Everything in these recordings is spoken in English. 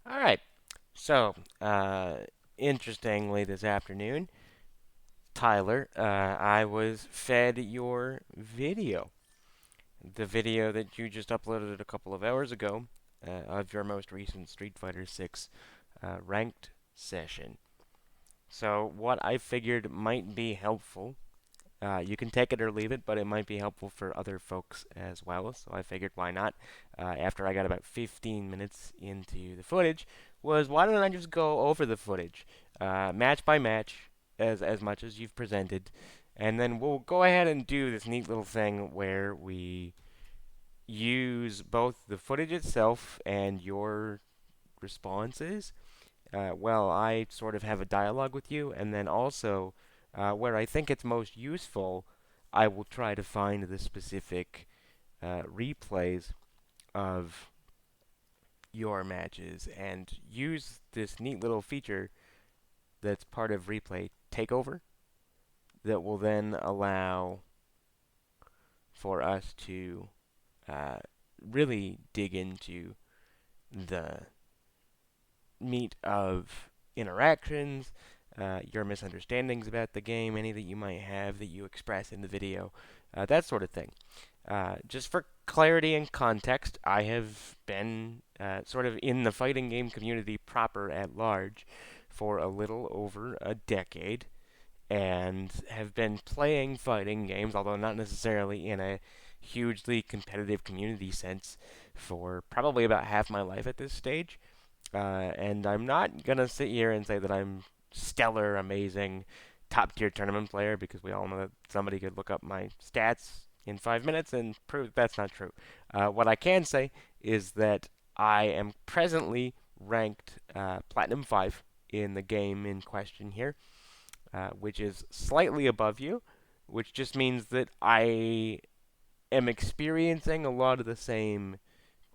All right. So, interestingly, this afternoon, Tyler, I was fed your video, the video that you just uploaded a couple of hours ago of your most recent Street Fighter 6 ranked session. So, what I figured might be helpful, you can take it or leave it, but it might be helpful for other folks as well. So, I figured why not? After I got about 15 minutes into the footage, was why don't I just go over the footage, match by match, as much as you've presented, and then we'll go ahead and do this neat little thing where we use both the footage itself and your responses. Well, I sort of have a dialogue with you, and then also where I think it's most useful, I will try to find the specific replays of your matches and use this neat little feature that's part of replay takeover that will then allow for us to uh, really dig into the meat of interactions, your misunderstandings about the game, any that you might have that you express in the video, that sort of thing. Just for clarity and context, I have been sort of in the fighting game community proper at large for a little over a decade and have been playing fighting games, although not necessarily in a hugely competitive community sense, for probably about half my life at this stage. And I'm not gonna sit here and say that I'm stellar, amazing, top tier tournament player because we all know that somebody could look up my stats in 5 minutes and prove that that's not true. What I can say is that I am presently ranked Platinum 5 in the game in question here, which is slightly above you, which just means that I am experiencing a lot of the same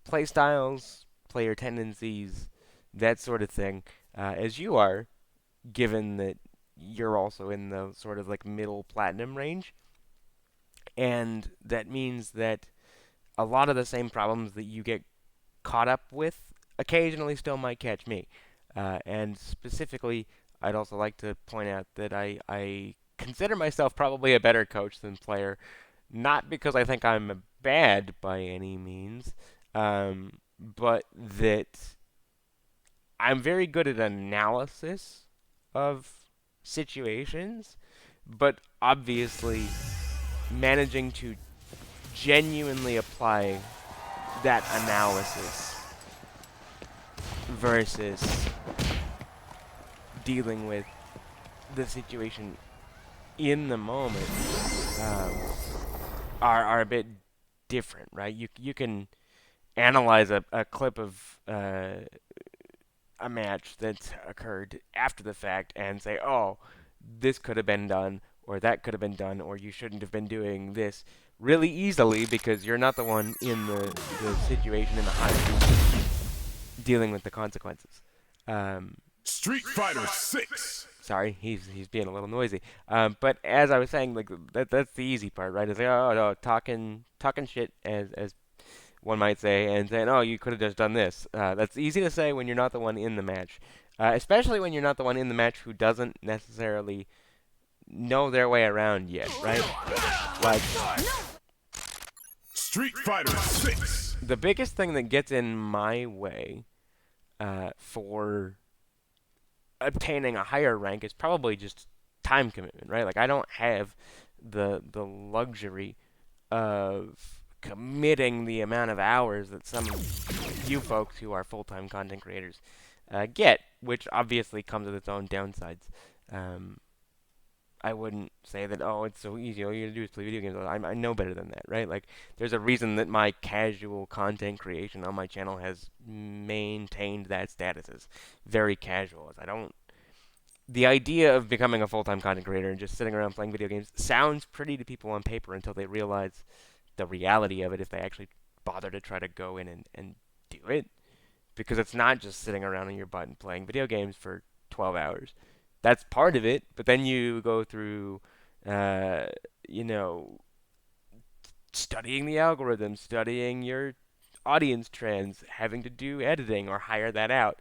playstyles, player tendencies, that sort of thing, as you are, given that you're also in the sort of like middle platinum range. And that means that a lot of the same problems that you get caught up with occasionally still might catch me. And specifically, I'd also like to point out that I consider myself probably a better coach than player, not because I think I'm bad by any means, but that I'm very good at analysis of situations, but obviously managing to genuinely apply that analysis versus dealing with the situation in the moment um, are a bit different, right? You can analyze a clip of a match that's occurred after the fact and say, oh, this could have been done, or that could have been done, or you shouldn't have been doing this really easily because you're not the one in the situation in the hierarchy dealing with the consequences. Um, Street Fighter 6. Sorry, he's being a little noisy. But as I was saying, like that's the easy part, right? Is like, oh no, talking shit as one might say, and saying, oh, you could have just done this. That's easy to say when you're not the one in the match, especially when you're not the one in the match who doesn't necessarily know their way around yet, right? Like Street Fighter 6. the biggest thing that gets in my way for obtaining a higher rank is probably just time commitment, right? Like I don't have the luxury of committing the amount of hours that some of you folks who are full-time content creators get, which obviously comes with its own downsides. Um, I wouldn't say that, oh, it's so easy. All you gotta do is play video games. I know better than that, right? Like, there's a reason that my casual content creation on my channel has maintained that status as very casual. As I don't. The idea of becoming a full-time content creator and just sitting around playing video games sounds pretty to people on paper until they realize the reality of it if they actually bother to try to go in and do it. Because it's not just sitting around on your butt and playing video games for 12 hours. That's part of it, but then you go through, uh, you know, studying the algorithm, studying your audience trends, having to do editing or hire that out,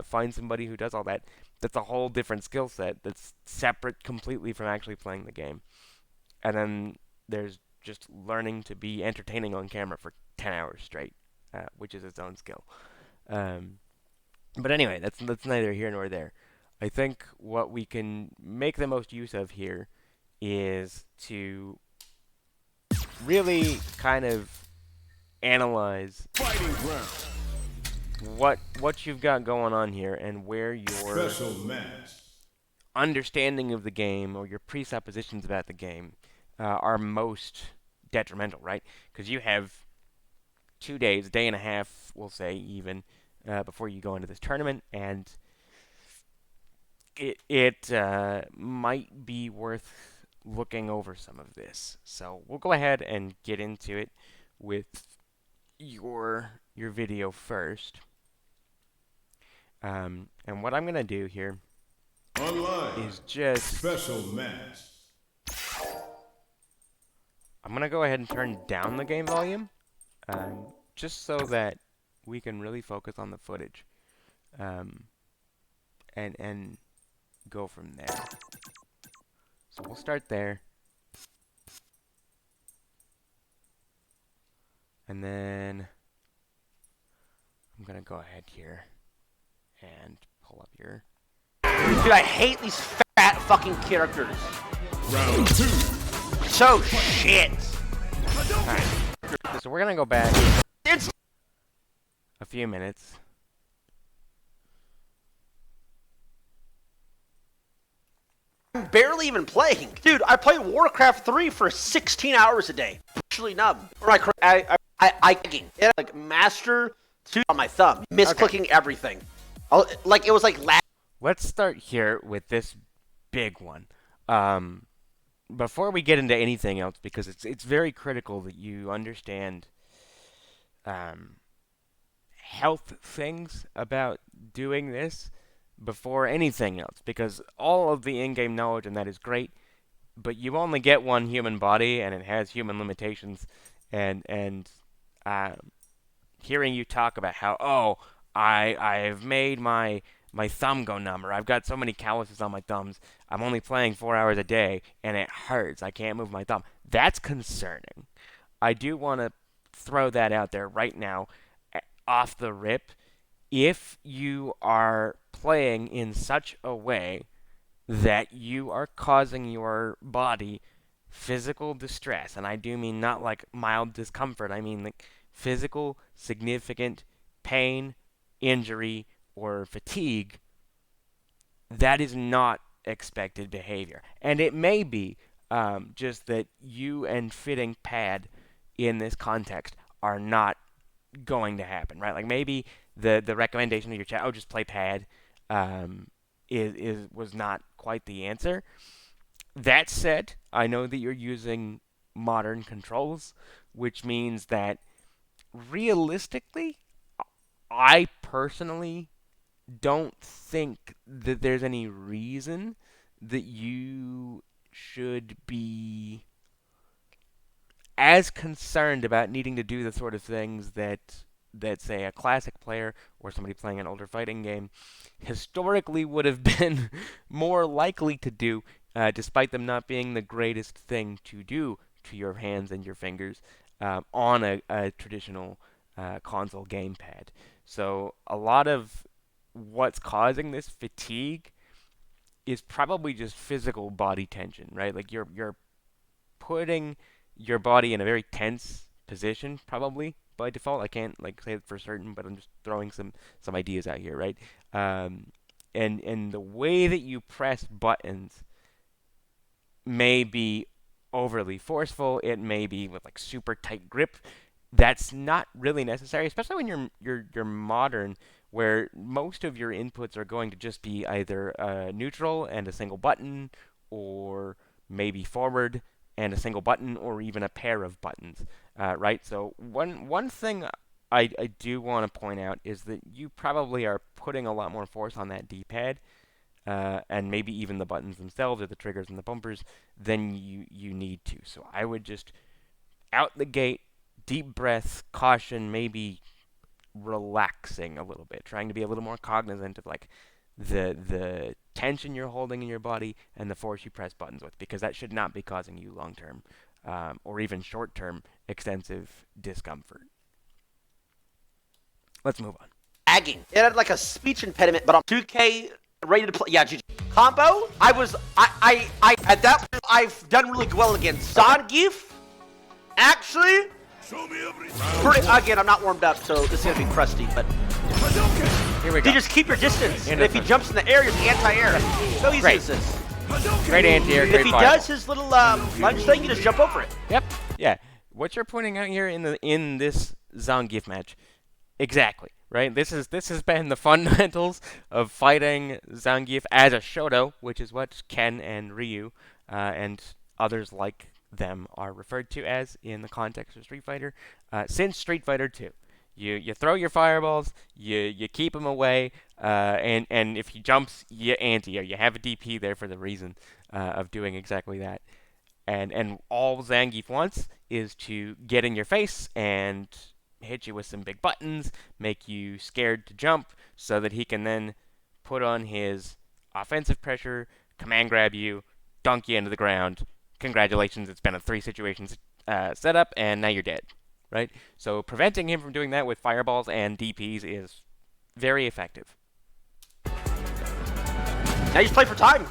find somebody who does all that. That's a whole different skill set that's separate completely from actually playing the game. And then there's just learning to be entertaining on camera for 10 hours straight, which is its own skill. Um, but anyway, that's neither here nor there. I think what we can make the most use of here is to really kind of analyze Fighting ground. what you've got going on here and where your Special match. understanding of the game or your presuppositions about the game are most detrimental, right? Because you have 2 days, a day and a half, we'll say even, before you go into this tournament, and it might be worth looking over some of this. So we'll go ahead and get into it with your video first. And what I'm gonna do here Online. is just Special match. I'm gonna go ahead and turn down the game volume, just so that we can really focus on the footage, um, and go from there. So we'll start there, and then I'm gonna go ahead here and pull up your. Dude, I hate these fat fucking characters. Round 2. So shit. Alright, so we're gonna go back It's a few minutes. barely even playing. Dude, I play Warcraft 3 for 16 hours a day. Actually numb. Or I like master 2 on my thumb. Misclicking everything. Like it was like Let's start here with this big one. Before we get into anything else, because it's very critical that you understand health things about doing this before anything else, because all of the in-game knowledge and that is great, but you only get one human body and it has human limitations, and hearing you talk about how I've made my thumb go numb, or I've got so many calluses on my thumbs, I'm only playing 4 hours a day, and it hurts, I can't move my thumb. That's concerning. I do want to throw that out there right now, off the rip. If you are playing in such a way that you are causing your body physical distress, and I do mean not like mild discomfort, I mean like physical, significant pain, injury, or fatigue, that is not expected behavior. And it may be just that you and fitting pad in this context are not going to happen, right? Like maybe the recommendation of your chat, just play pad, was not quite the answer. That said, I know that you're using modern controls, which means that realistically, I personally don't think that there's any reason that you should be as concerned about needing to do the sort of things that say a classic player or somebody playing an older fighting game historically would have been more likely to do, despite them not being the greatest thing to do to your hands and your fingers on a traditional console gamepad. So a lot of what's causing this fatigue is probably just physical body tension, right? Like you're putting your body in a very tense position, probably by default. I can't like say it for certain, but I'm just throwing some ideas out here, right? And the way that you press buttons may be overly forceful. It may be with like super tight grip. That's not really necessary, especially when you're modern, where most of your inputs are going to just be either neutral and a single button, or maybe forward and a single button, or even a pair of buttons, right? So one thing I do want to point out is that you probably are putting a lot more force on that D-pad, and maybe even the buttons themselves or the triggers and the bumpers than you need to. So I would just out the gate deep breath, caution, maybe relaxing a little bit, trying to be a little more cognizant of like the tension you're holding in your body and the force you press buttons with, because that should not be causing you long-term or even short-term extensive discomfort. Let's move on. Lagging. It had like a speech impediment, but on 2K ready to play. Yeah, GG. Combo. I at that point I've done really well against Zangief. Actually, again, I'm not warmed up, so this is gonna be crusty, but Here we go. you just keep your distance. And if he jumps in the air, he's anti-air. So easy is this. Great anti-air, great If he fire. does his little lunge thing, you just jump over it. Yep. Yeah. What you're pointing out here in this Zangief match, exactly. Right. This has been the fundamentals of fighting Zangief as a Shoto, which is what Ken and Ryu and others like them are referred to as in the context of Street Fighter since Street Fighter 2. You throw your fireballs, you keep him away, and if he jumps, you anti-air. You have a DP there for the reason of doing exactly that. And all Zangief wants is to get in your face and hit you with some big buttons, make you scared to jump, so that he can then put on his offensive pressure, command grab you, dunk you into the ground. Congratulations, it's been a 3 situations setup, and now you're dead. Right? So preventing him from doing that with fireballs and DPs is very effective. Now you just play for time.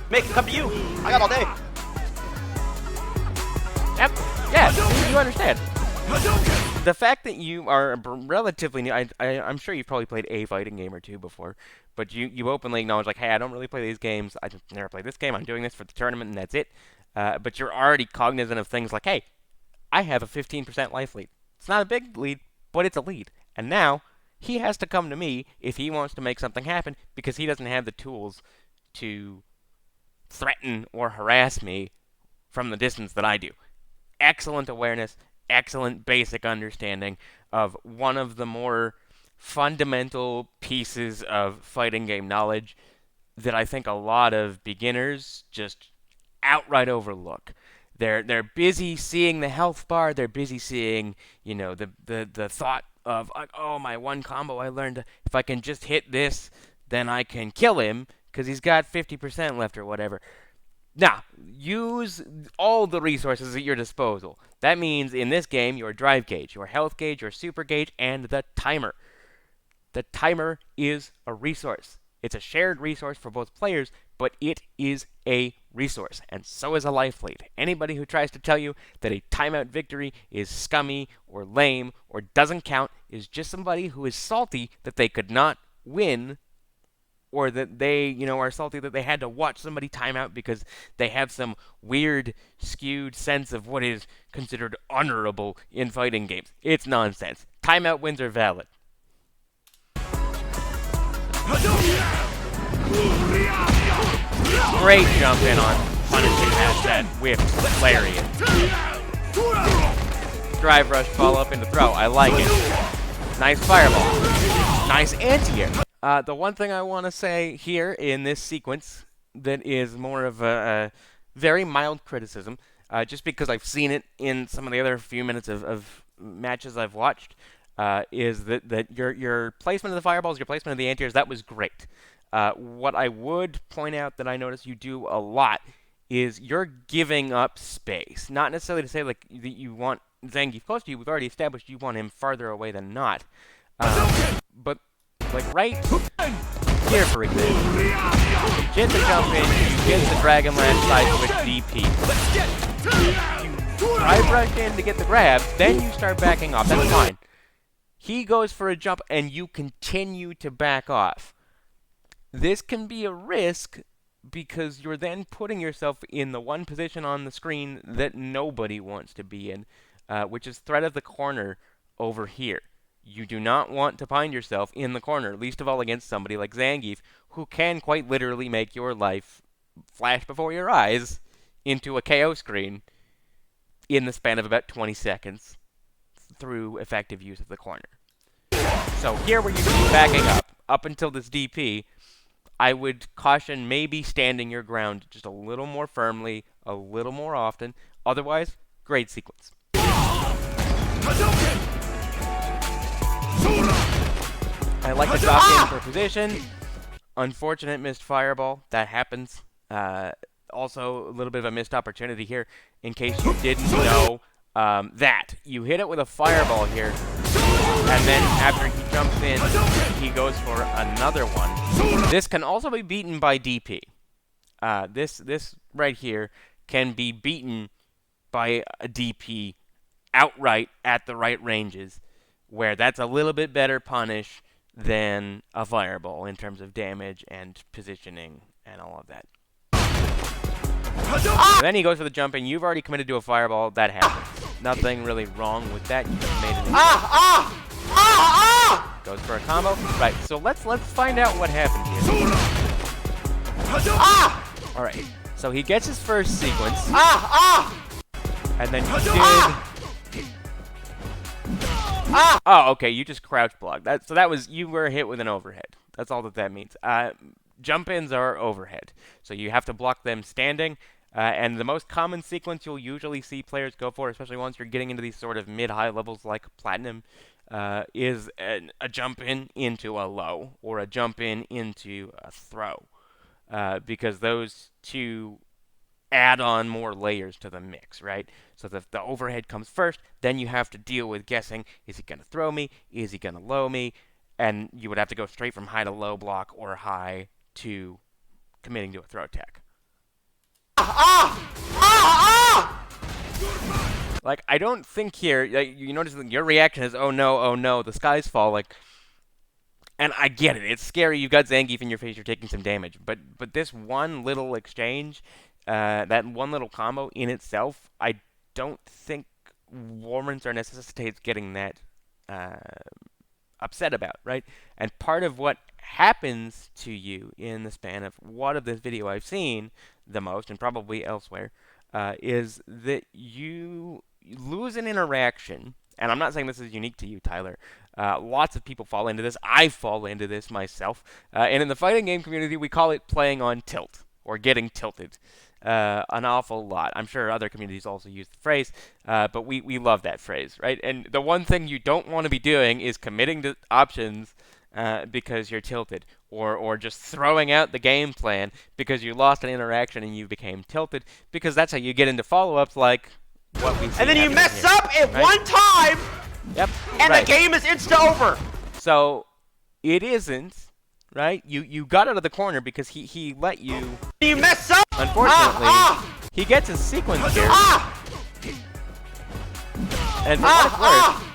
Make it come to you. I got all day. Yep. Yeah, you understand. The fact that you are relatively new, I'm sure you've probably played a fighting game or two before, but you openly acknowledge, like, hey, I don't really play these games. I just never played this game. I'm doing this for the tournament, and that's it. But you're already cognizant of things like, hey, I have a 15% life lead. It's not a big lead, but it's a lead. And now, he has to come to me if he wants to make something happen, because he doesn't have the tools to threaten or harass me from the distance that I do. Excellent awareness, excellent basic understanding of one of the more fundamental pieces of fighting game knowledge that I think a lot of beginners just outright overlook. They're busy seeing the health bar. They're busy seeing, the thought of, like, oh, my one combo I learned, if I can just hit this, then I can kill him because he's got 50% left or whatever. Now, use all the resources at your disposal. That means in this game, your drive gauge, your health gauge, your super gauge, and the timer. The timer is a resource. It's a shared resource for both players, but it is a resource, and so is a life lead. Anybody who tries to tell you that a timeout victory is scummy or lame or doesn't count is just somebody who is salty that they could not win, or that they, are salty that they had to watch somebody time out because they have some weird, skewed sense of what is considered honorable in fighting games. It's nonsense. Timeout wins are valid. Great jump in on punishing that whip lariat. Drive rush, follow up into throw. I like it. Nice fireball. Nice anti-air. The one thing I want to say here in this sequence that is more of a very mild criticism, just because I've seen it in some of the other few minutes of matches I've watched, is that your placement of the fireballs, your placement of the anti-airs, that was great. What I would point out that I notice you do a lot is you're giving up space. Not necessarily to say like that you want Zangief close to you. We've already established you want him farther away than not. But like right here, for example, you get the jump in, you get the Dragon Lance side switch DP. You drive rush in to get the grabs, then you start backing off. That's fine. He goes for a jump, and you continue to back off. This can be a risk because you're then putting yourself in the one position on the screen that nobody wants to be in, which is threat of the corner over here. You do not want to find yourself in the corner, least of all against somebody like Zangief, who can quite literally make your life flash before your eyes into a KO screen in the span of about 20 seconds through effective use of the corner. So here where you should be backing up until this DP, I would caution maybe standing your ground just a little more firmly, a little more often. Otherwise, great sequence. I like the drop in for position. Unfortunate missed fireball. That happens. Also, a little bit of a missed opportunity here. In case you didn't know that. You hit it with a fireball here. And then after he jumps in, he goes for another one. This can also be beaten by DP. This right here can be beaten by a DP outright at the right ranges, where that's a little bit better punish than a fireball in terms of damage and positioning and all of that. Then he goes for the jump in. You've already committed to a fireball. That happens. Nothing really wrong with that. You just made it. Goes for a combo. Right. So let's find out what happened here. All right. So he gets his first sequence. And then you did. Oh, okay. You just crouch blocked. So that was, you were hit with an overhead. That's all that means. Jump ins are overhead, so you have to block them standing. And the most common sequence you'll usually see players go for, especially once you're getting into these sort of mid-high levels like Platinum, is a jump in into a low or a jump in into a throw, because those two add on more layers to the mix, right? So the overhead comes first, then you have to deal with guessing, is he going to throw me, is he going to low me, and you would have to go straight from high to low block or high to committing to a throw attack. Like, I don't think here, you notice that your reaction is, oh no, the sky's falling. And I get it, it's scary, you've got Zangief in your face, you're taking some damage. But this one little exchange, that one little combo in itself, I don't think warrants or necessitates getting that upset about, right? And part of what happens to you in the span of what of this video I've seen the most, and probably elsewhere, is that you lose an interaction. And I'm not saying this is unique to you, Tyler. Lots of people fall into this. I fall into this myself. And in the fighting game community, we call it playing on tilt, or getting tilted, an awful lot. I'm sure other communities also use the phrase, but we love that phrase, right? And the one thing you don't want to be doing is committing to options because you're tilted, or just throwing out the game plan because you lost an interaction and you became tilted, because that's how you get into follow-ups like what we see. And then you mess here, up at right? one time, yep, and right. the game is insta-over. So it isn't, right? You got out of the corner because he let you. You mess up. Unfortunately, he gets a sequence here. And for what it's worth,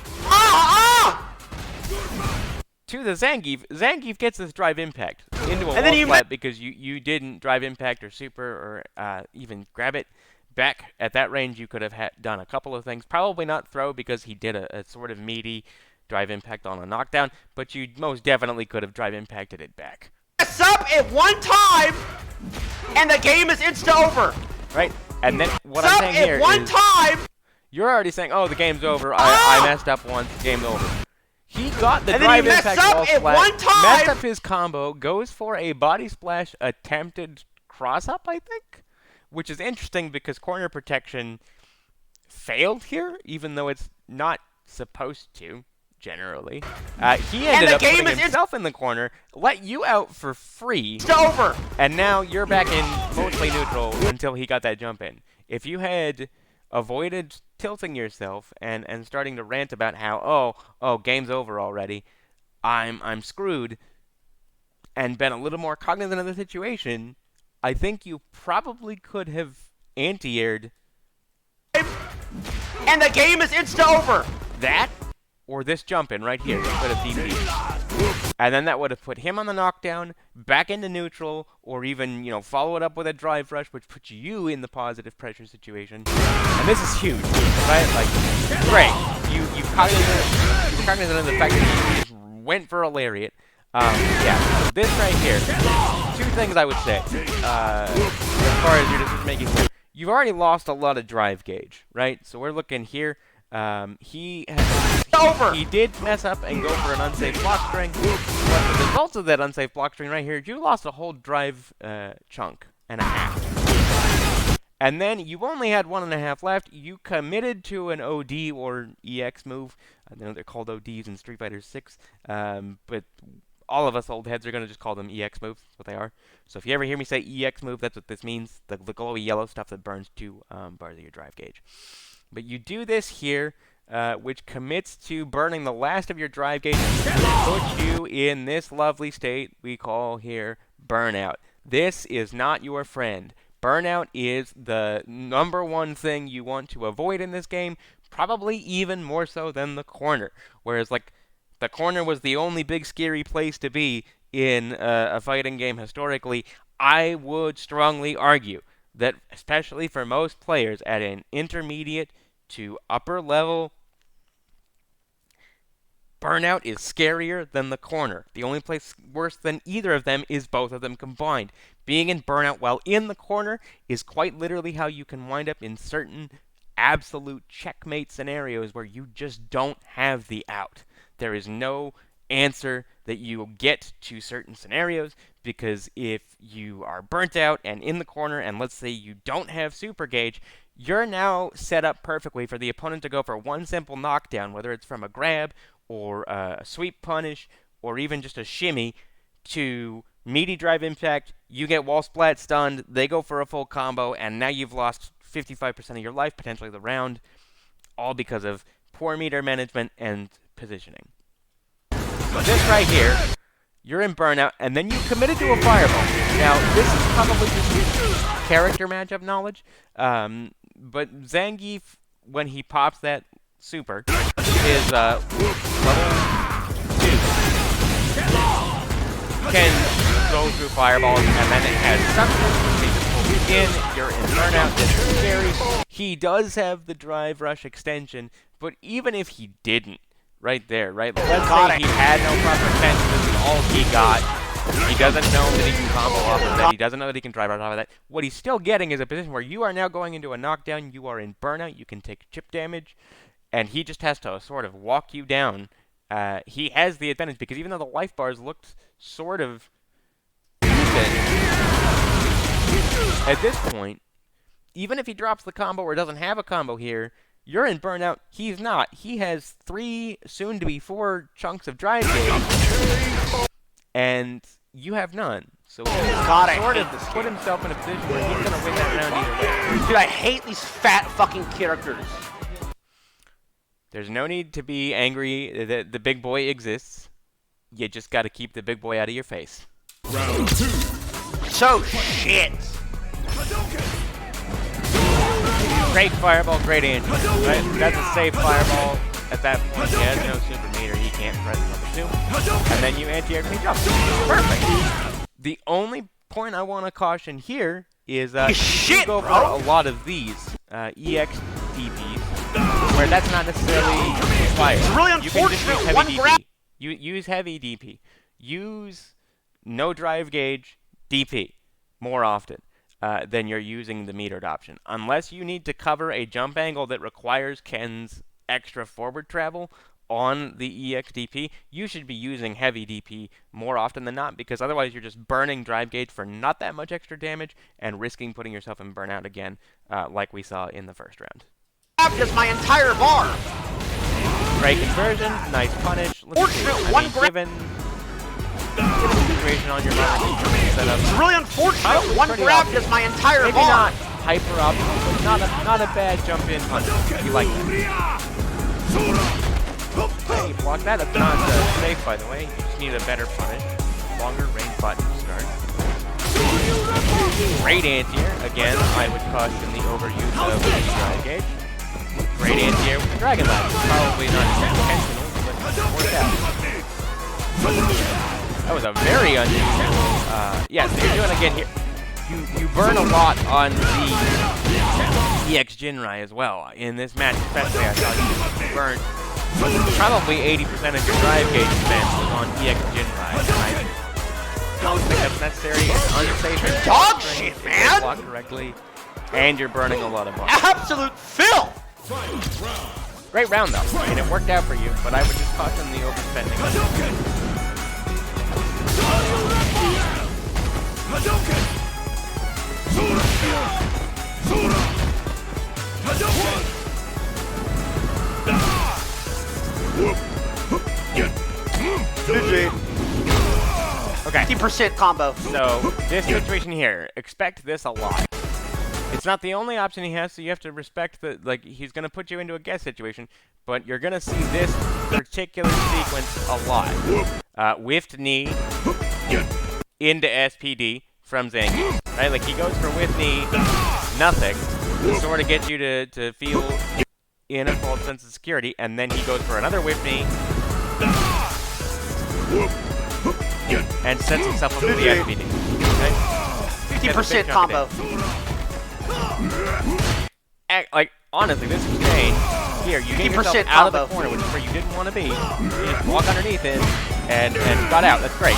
to the Zangief gets this drive impact into a wall flat because you didn't drive impact or super or even grab it. Back at that range, you could have done a couple of things. Probably not throw because he did a sort of meaty drive impact on a knockdown, but you most definitely could have drive impacted it back. Mess up at one time, and the game is insta-over. Right? And then what I'm saying here is, you're already saying, oh, the game's over. I messed up once. Game's over. He got the drive impact wall flat, messed up his combo, goes for a body splash attempted cross-up, I think? Which is interesting because corner protection failed here, even though it's not supposed to, generally. He ended up putting himself in the corner, let you out for free, and now you're back in mostly neutral until he got that jump in. If you had avoided tilting yourself and starting to rant about how, oh, game's over already, I'm screwed, and been a little more cognizant of the situation, I think you probably could have anti-aired. And the game is insta-over. That, or this jump in right here, could have DP'd. And then that would have put him on the knockdown, back into neutral, or even, follow it up with a drive rush, which puts you in the positive pressure situation. And this is huge, right? Like, great. You're cognizant of the fact that you just went for a lariat. Yeah, so this right here, two things I would say, as far as your decision making here. You've already lost a lot of drive gauge, right? So we're looking here. He did mess up and go for an unsafe block string. But the result of that unsafe block string right here, you lost a whole drive chunk and a half. And then you only had 1.5 left. You committed to an OD or EX move. I know they're called ODs in Street Fighter 6, but all of us old heads are going to just call them EX moves. That's what they are. So if you ever hear me say EX move, that's what this means. The glowy yellow stuff that burns 2 bars of your drive gauge. But you do this here, which commits to burning the last of your drive gauge and puts you in this lovely state we call here burnout. This is not your friend. Burnout is the #1 thing you want to avoid in this game, probably even more so than the corner. Whereas, like, the corner was the only big scary place to be in a fighting game historically, I would strongly argue that, especially for most players at an intermediate to upper level, Burnout is scarier than the corner. The only place worse than either of them is both of them combined. Being in Burnout while in the corner is quite literally how you can wind up in certain absolute checkmate scenarios where you just don't have the out. There is no answer that you get to certain scenarios, because if you are burnt out and in the corner, and let's say you don't have super gauge, you're now set up perfectly for the opponent to go for one simple knockdown, whether it's from a grab or a sweep punish, or even just a shimmy, to meaty drive impact, you get wall splat stunned, they go for a full combo, and now you've lost 55% of your life, potentially the round, all because of poor meter management and positioning. So this right here, you're in Burnout, and then you committed to a fireball. Now, this is probably just character matchup knowledge, but Zangief, when he pops that super, is level 2. Can go through fireballs, and then it has something they just pull you in. You're in Burnout. It's scary. He does have the drive rush extension, but even if he didn't, right there, right? Let's say he had no proper extension. This is all he got. He doesn't know that he can combo off of that. He doesn't know that he can drive right off of that. What he's still getting is a position where you are now going into a knockdown. You are in Burnout. You can take chip damage. And he just has to sort of walk you down. He has the advantage, because even though the life bars looked sort of even, at this point, even if he drops the combo or doesn't have a combo here, you're in Burnout. He's not. He has 3, soon to be 4 chunks of drive gauge, and you have none. So he sort of put himself in a position where he's going to win that round either way. Dude, I hate these fat fucking characters. There's no need to be angry that the big boy exists. You just got to keep the big boy out of your face. Round 2. So shit. Great fireball, great anti. Right? That's a safe fireball. At that point, he has no super meter. He can't press number 2. And then you anti-air jump. Perfect. The only point I want to caution here is you go for a lot of these EX DPs, where that's not necessarily required. It's really You can just use unfortunate. heavy One DP. grab. Use heavy DP. Use no drive gauge DP more often than you're using the metered option. Unless you need to cover a jump angle that requires Ken's extra forward travel on the EXDP, you should be using heavy DP more often than not, because otherwise you're just burning drive gauge for not that much extra damage and risking putting yourself in burnout again, like we saw in the first round. Just my entire bar. Great conversion, nice punish. Let's see. Given the situation on your mark setup, It's really unfortunate. One grab does my entire maybe bar. not hyper optimal, but not a bad jump in punish. You like that? Hey, block that. That's not safe, by the way. You just need a better punish. Longer range button to start. Great anti-air. Again, I would caution the overuse of the drive gauge. Great anti-air with the dragon ladder. Probably not intentional, but it worked out. That was a very unusual. Yeah, so you're doing again here. You burn a lot on the EX Jinrai as well. In this match, especially, I thought you burned probably 80% of your drive gauge spent on EX Jinrai. And I don't think that's necessary. It's unsafe. It's Dog shit, man! Blocked correctly, and you're burning a lot of money. Absolute filth. Great round though, and it worked out for you. But I would just caution the overspending. Okay. 50% combo. So, this situation here, expect this a lot. It's not the only option he has, so you have to respect that, like, he's going to put you into a guess situation, but you're going to see this particular sequence a lot. Whiffed knee into SPD from Zangief, right? Like, he goes for whiffed knee, nothing, to sort of get you to feel in a false sense of security, and then he goes for another whiffed knee, and sets himself up for the SPD. Okay? 50% combo. Like, honestly, this exchange, here, you get yourself out of the corner, which is where you didn't want to be. You just walk underneath it and got out. That's great.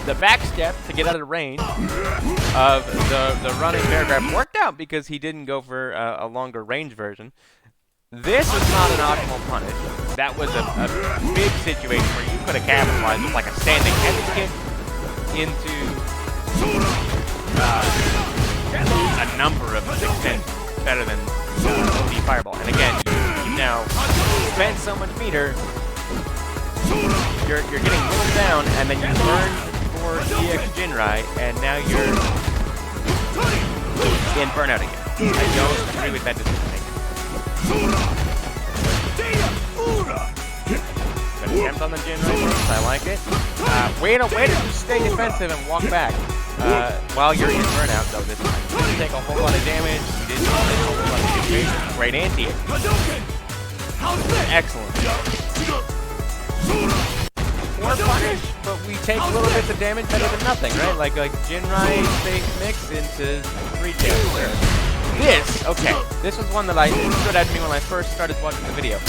The back step to get out of the range of the running bear grab worked out because he didn't go for a longer range version. This was not an optimal punish. That was a big situation where you could have capitalized with like a standing heavy kick into a number of extents better than OD Fireball. And again, you now spent so much meter, you're getting whittled down, and then you burn for EX Jinrai, and now you're in burnout again. I don't agree with that decision making. Good attempt on the Jinrai first, I like it. Way to just stay defensive and walk back. While you're in burnout, though, this time. You didn't take a whole lot of damage. You didn't take a whole lot of damage. Great anti. Excellent. More punish, but we take little bits of damage better than nothing, right? Like Jinrai fake mix into 3 damage. This was one that stood out to me when I first started watching the video.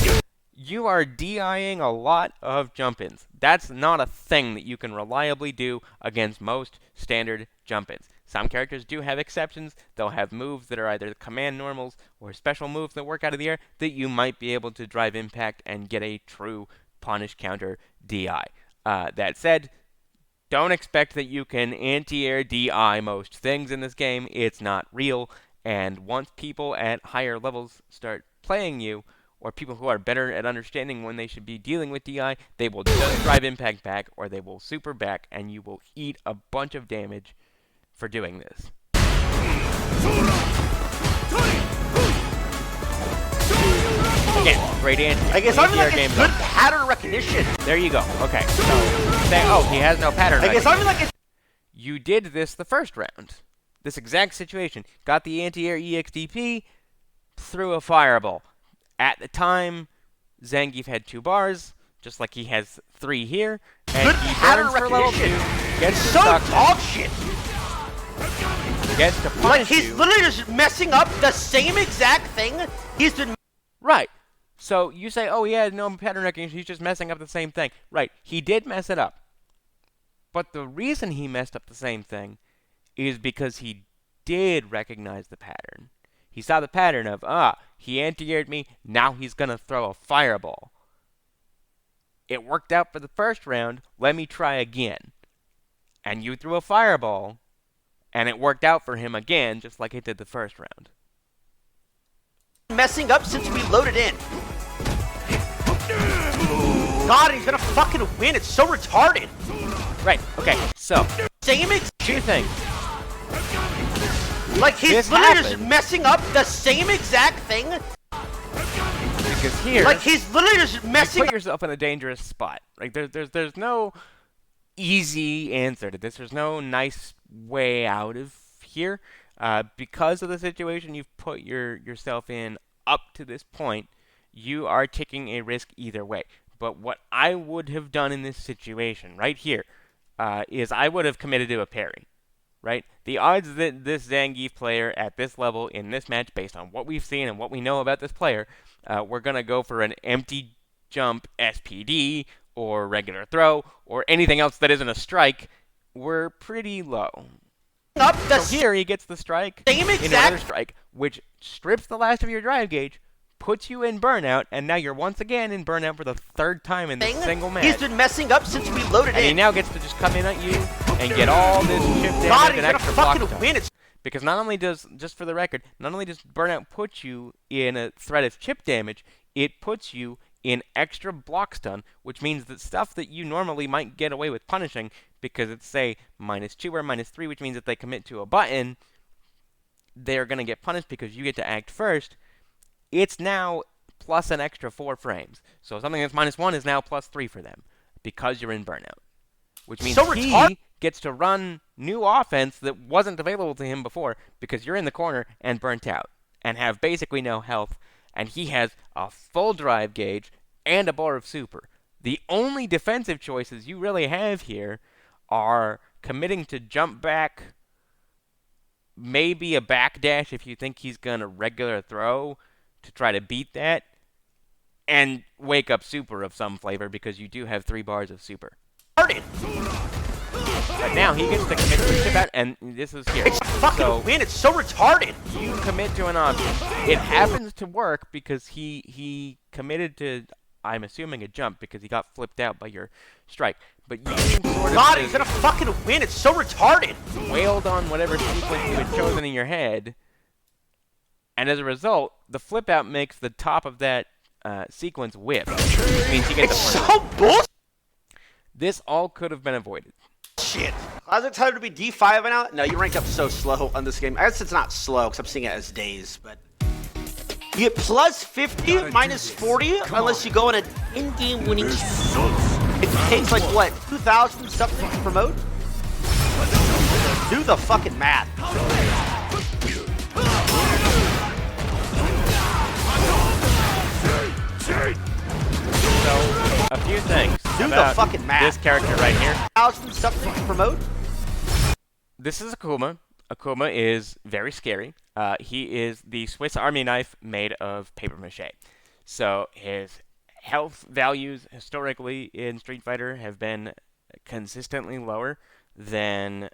You are DIing a lot of jump-ins. That's not a thing that you can reliably do against most standard jump-ins. Some characters do have exceptions. They'll have moves that are either command normals or special moves that work out of the air that you might be able to drive impact and get a true punish counter DI. That said, don't expect that you can anti-air DI most things in this game. It's not real. And once people at higher levels start playing you, or people who are better at understanding when they should be dealing with DI, they will just drive impact back, or they will super back, and you will eat a bunch of damage for doing this. Again, great anti. I guess I'm like a good pattern recognition. There you go. Okay, so say, oh, he has no pattern recognition. I guess I'm like a... You did this the first round. This exact situation. Got the anti-air EXDP, threw a fireball. At the time, Zangief had 2 bars, just like he has 3 here, and good he pattern burns for level 2, gets to so suck, dog shit. Gets to punish like he's you. literally just messing up the same exact thing he's been. Right. So you say, oh, he had no pattern recognition, he's just messing up the same thing. Right. He did mess it up. But the reason he messed up the same thing is because he did recognize the pattern. He saw the pattern of, he anti-aired me, now he's going to throw a fireball. It worked out for the first round, let me try again. And you threw a fireball, and it worked out for him again, just like it did the first round. Messing up since we loaded in. God, he's going to fucking win, it's so retarded. Right, okay, so, Same two things. Like he's This literally happened. just messing up the same exact thing. Because here, Like he's literally just you messing put yourself in a dangerous spot. Like there's no easy answer to this. There's no nice way out of here. Because of the situation you've put yourself in up to this point, you are taking a risk either way. But what I would have done in this situation right here is I would have committed to a parry. Right? The odds that this Zangief player at this level in this match, based on what we've seen and what we know about this player, we're going to go for an empty jump SPD or regular throw or anything else that isn't a strike, were pretty low. up the So here he gets the strike same into exact another strike, which strips the last of your drive gauge, puts you in burnout, and now you're once again in burnout for the 3rd time in this single match. He's been messing up since we loaded And he in. now gets to just come in at you and get all this chip damage God, and he's gonna extra block fucking time. win. It's Because not only does, just for the record, not only does burnout put you in a threat of chip damage, it puts you in extra block stun, which means that stuff that you normally might get away with punishing because it's, say, -2 or -3, which means if they commit to a button, they're going to get punished because you get to act first. It's now plus an extra 4 frames. So something that's -1 is now +3 for them because you're in burnout. Which means he gets to run new offense that wasn't available to him before because you're in the corner and burnt out and have basically no health, and he has a full drive gauge and a bar of super. The only defensive choices you really have here are committing to jump back, maybe a backdash if you think he's going to regular throw to try to beat that, and wake up super of some flavor because you do have 3 bars of super. But now he gets to commit to chip out, and this is here. It's fucking win. It's so retarded. You commit to an option. It happens to work because he committed to, I'm assuming, a jump because he got flipped out by your strike. But you sort of God, he's gonna fucking win. It's so retarded. Wailed on whatever sequence you had chosen in your head, and as a result, the flip out makes the top of that sequence whip. Which means he gets It's so bullshit. This all could have been avoided. Shit. How's it time to be D5 now? No, you rank up so slow on this game. I guess it's not slow because I'm seeing it as days, but you get +50, -40, unless you go in an in-game winning streak. It takes like what, 2,000 something to promote? Do the fucking math. So, a few things Do the about fucking math. this character right here. 1,000 something to promote? This is Akuma. Akuma is very scary. He is the Swiss Army knife made of paper mache. So his health values historically in Street Fighter have been consistently lower than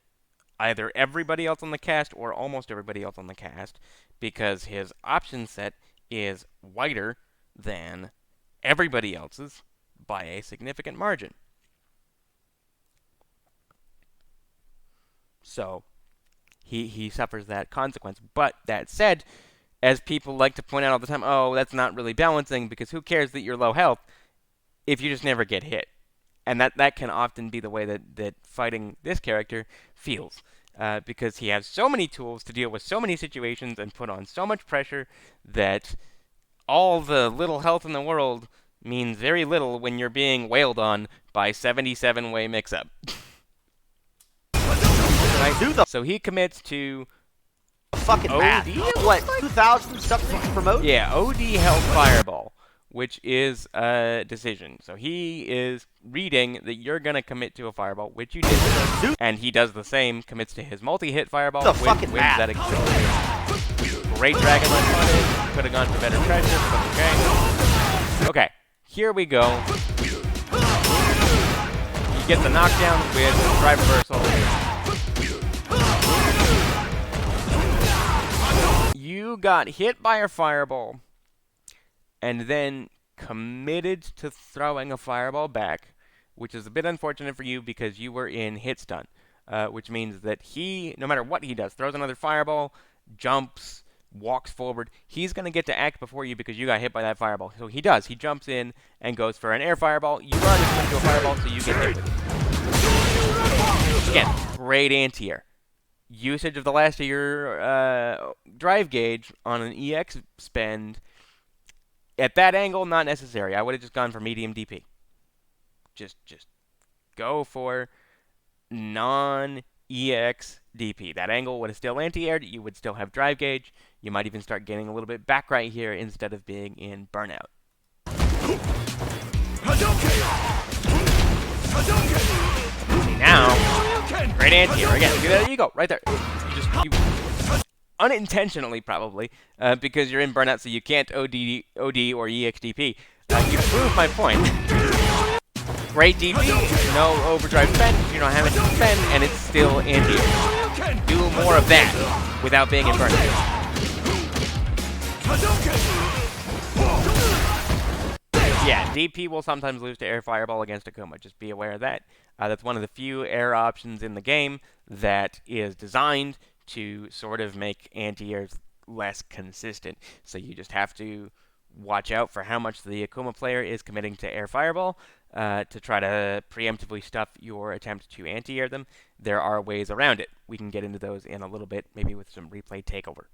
either everybody else on the cast or almost everybody else on the cast because his option set is wider than everybody else's by a significant margin. So he suffers that consequence. But that said, as people like to point out all the time, oh, that's not really balancing because who cares that you're low health if you just never get hit? And that can often be the way that fighting this character feels. Because he has so many tools to deal with so many situations and put on so much pressure that all the little health in the world means very little when you're being wailed on by 77-way mix-up. Right? So he commits to fucking math. What, 2,000 something to promote? Yeah, OD Health Fireball, which is a decision. So he is reading that you're going to commit to a fireball, which you did. And he does the same, commits to his multi-hit fireball, The which fucking wins math. that exchange. Great Dragon Lance on it. Could have gone for better pressure, but okay. Okay, here we go. He gets a knockdown with drive reversal. You got hit by a fireball and then committed to throwing a fireball back, which is a bit unfortunate for you because you were in hit stun, which means that he, no matter what he does, throws another fireball, jumps, walks forward, he's going to get to act before you because you got hit by that fireball. So he does. He jumps in and goes for an air fireball. You already committed to a fireball, so you get hit with it. Again, great anti-air. Usage of the last of your drive gauge on an EX spend, at that angle, not necessary. I would have just gone for medium DP. Just go for non-EX DP. That angle would have still anti-aired. You would still have drive gauge. You might even start getting a little bit back right here instead of being in burnout. See now, great anti-air. Again, there you go, right there. You unintentionally probably, because you're in burnout, so you can't OD or EXDP. You proved my point. Great DP, no overdrive spend, you don't have it to spend, and it's still anti-air. Do more of that without being in burnout. Yeah, DP will sometimes lose to air fireball against Akuma. Just be aware of that. That's one of the few air options in the game that is designed to sort of make anti-airs less consistent. So you just have to watch out for how much the Akuma player is committing to air fireball to try to preemptively stuff your attempt to anti-air them. There are ways around it. We can get into those in a little bit, maybe with some replay takeover.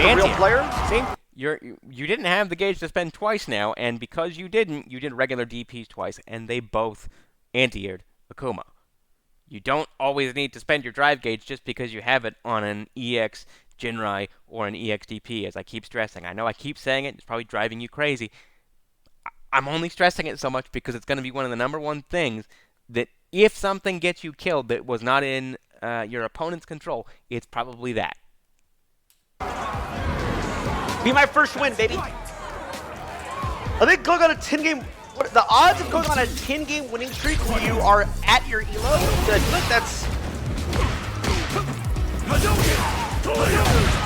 Real player? See? You didn't have the gauge to spend twice now, and because you didn't, you did regular DPs twice, and they both anti-aired Akuma. You don't always need to spend your drive gauge just because you have it on an EX Jinrai or an EX DP, as I keep stressing. I know I keep saying it, it's probably driving you crazy. I'm only stressing it so much because it's going to be one of the number one things that if something gets you killed that was not in your opponent's control, it's probably that. Be my first win, baby. I think going on a 10-game... The odds of going on a 10-game winning streak when you are at your elo, I think that's...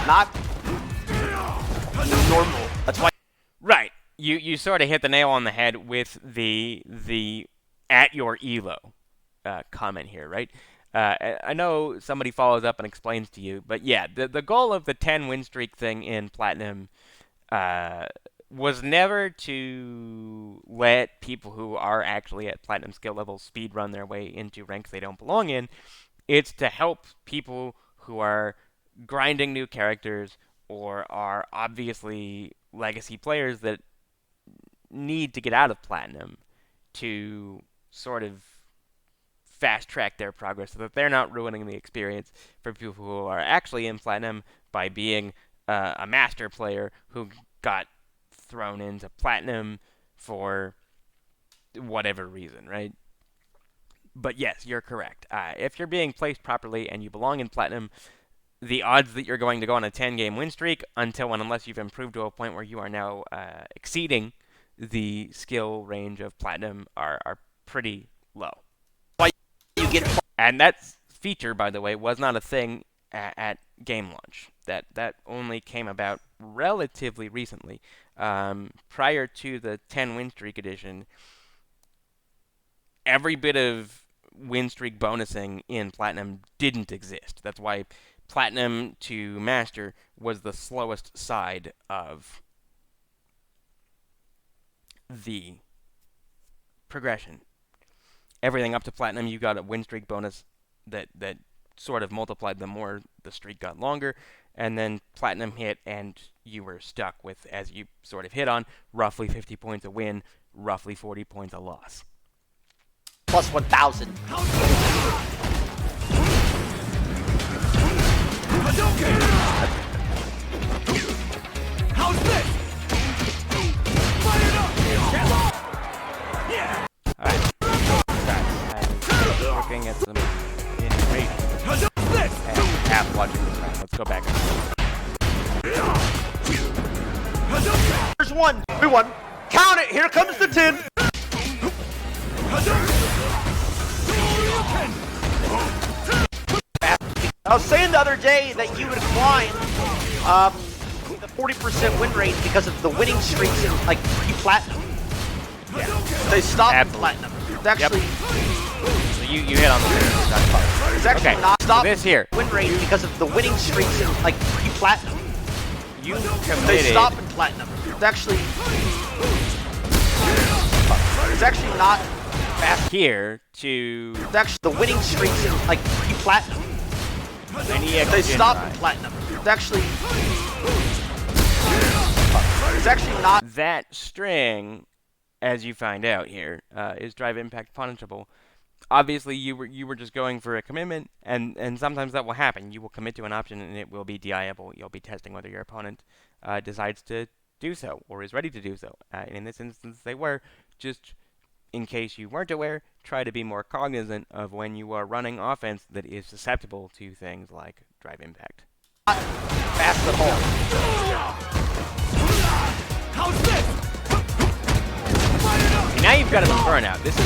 not normal. That's why... Right. You sort of hit the nail on the head with the at your elo comment here, right? I know somebody follows up and explains to you, but yeah, the goal of the 10 win streak thing in Platinum was never to let people who are actually at Platinum skill levels speed run their way into ranks they don't belong in. It's to help people who are grinding new characters or are obviously legacy players that need to get out of Platinum to sort of fast track their progress so that they're not ruining the experience for people who are actually in Platinum by being a master player who got thrown into Platinum for whatever reason, right? But yes, you're correct. If you're being placed properly and you belong in Platinum, the odds that you're going to go on a 10-game win streak until and unless you've improved to a point where you are now exceeding the skill range of Platinum are pretty low. And that feature, by the way, was not a thing at game launch. That only came about relatively recently. Prior to the 10 win streak edition, every bit of win streak bonusing in Platinum didn't exist. That's why Platinum to Master was the slowest side of the progression. Everything up to Platinum, you got a win streak bonus that sort of multiplied the more the streak got longer, and then Platinum hit, and you were stuck with, as you sort of hit on, roughly 50 points a win, roughly 40 points a loss. Plus 1,000. How's this? Fire it up! Alright. I'm looking at some integration and half watching this round. Let's go back. There's one. We won. Count it. Here comes the 10. I was saying the other day that you would climb the 40% win rate because of the winning streaks in like pre-platinum. Yeah. They stopped in Absolutely. platinum. It's actually So you hit on the winner. it's actually Okay, not stopped this here. win rate because of the winning streaks in like pre-platinum. You They committed. stop in platinum. It's actually not fast. Here to It's actually the winning streaks in like pre-platinum. an EX They stop in Jinrai. platinum. It's actually not. That string, as you find out here, is drive impact punishable. Obviously, you were just going for a commitment, and sometimes that will happen. You will commit to an option, and it will be DIable. You'll be testing whether your opponent decides to do so or is ready to do so. In this instance, they were. Just in case you weren't aware, try to be more cognizant of when you are running offense that is susceptible to things like drive impact. Fast at all. How's this? Okay, now you've got a burnout. This is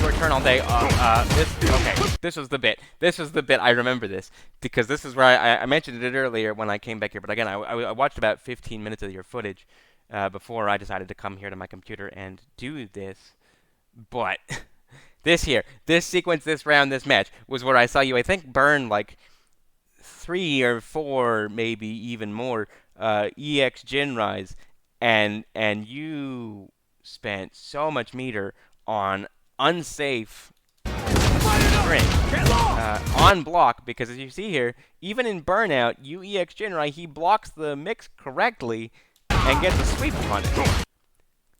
your turn all day. This was the bit. This was the bit. I remember this because this is where I mentioned it earlier when I came back here. But again, I watched about 15 minutes of your footage, before I decided to come here to my computer and do this. But this sequence, this round, this match was where I saw you, I think, burn like 3 or 4, maybe even more EX Jinrais, and you spent so much meter on unsafe string on block, because as you see here, even in burnout, you EX Jinrai, he blocks the mix correctly and gets a sweep upon it.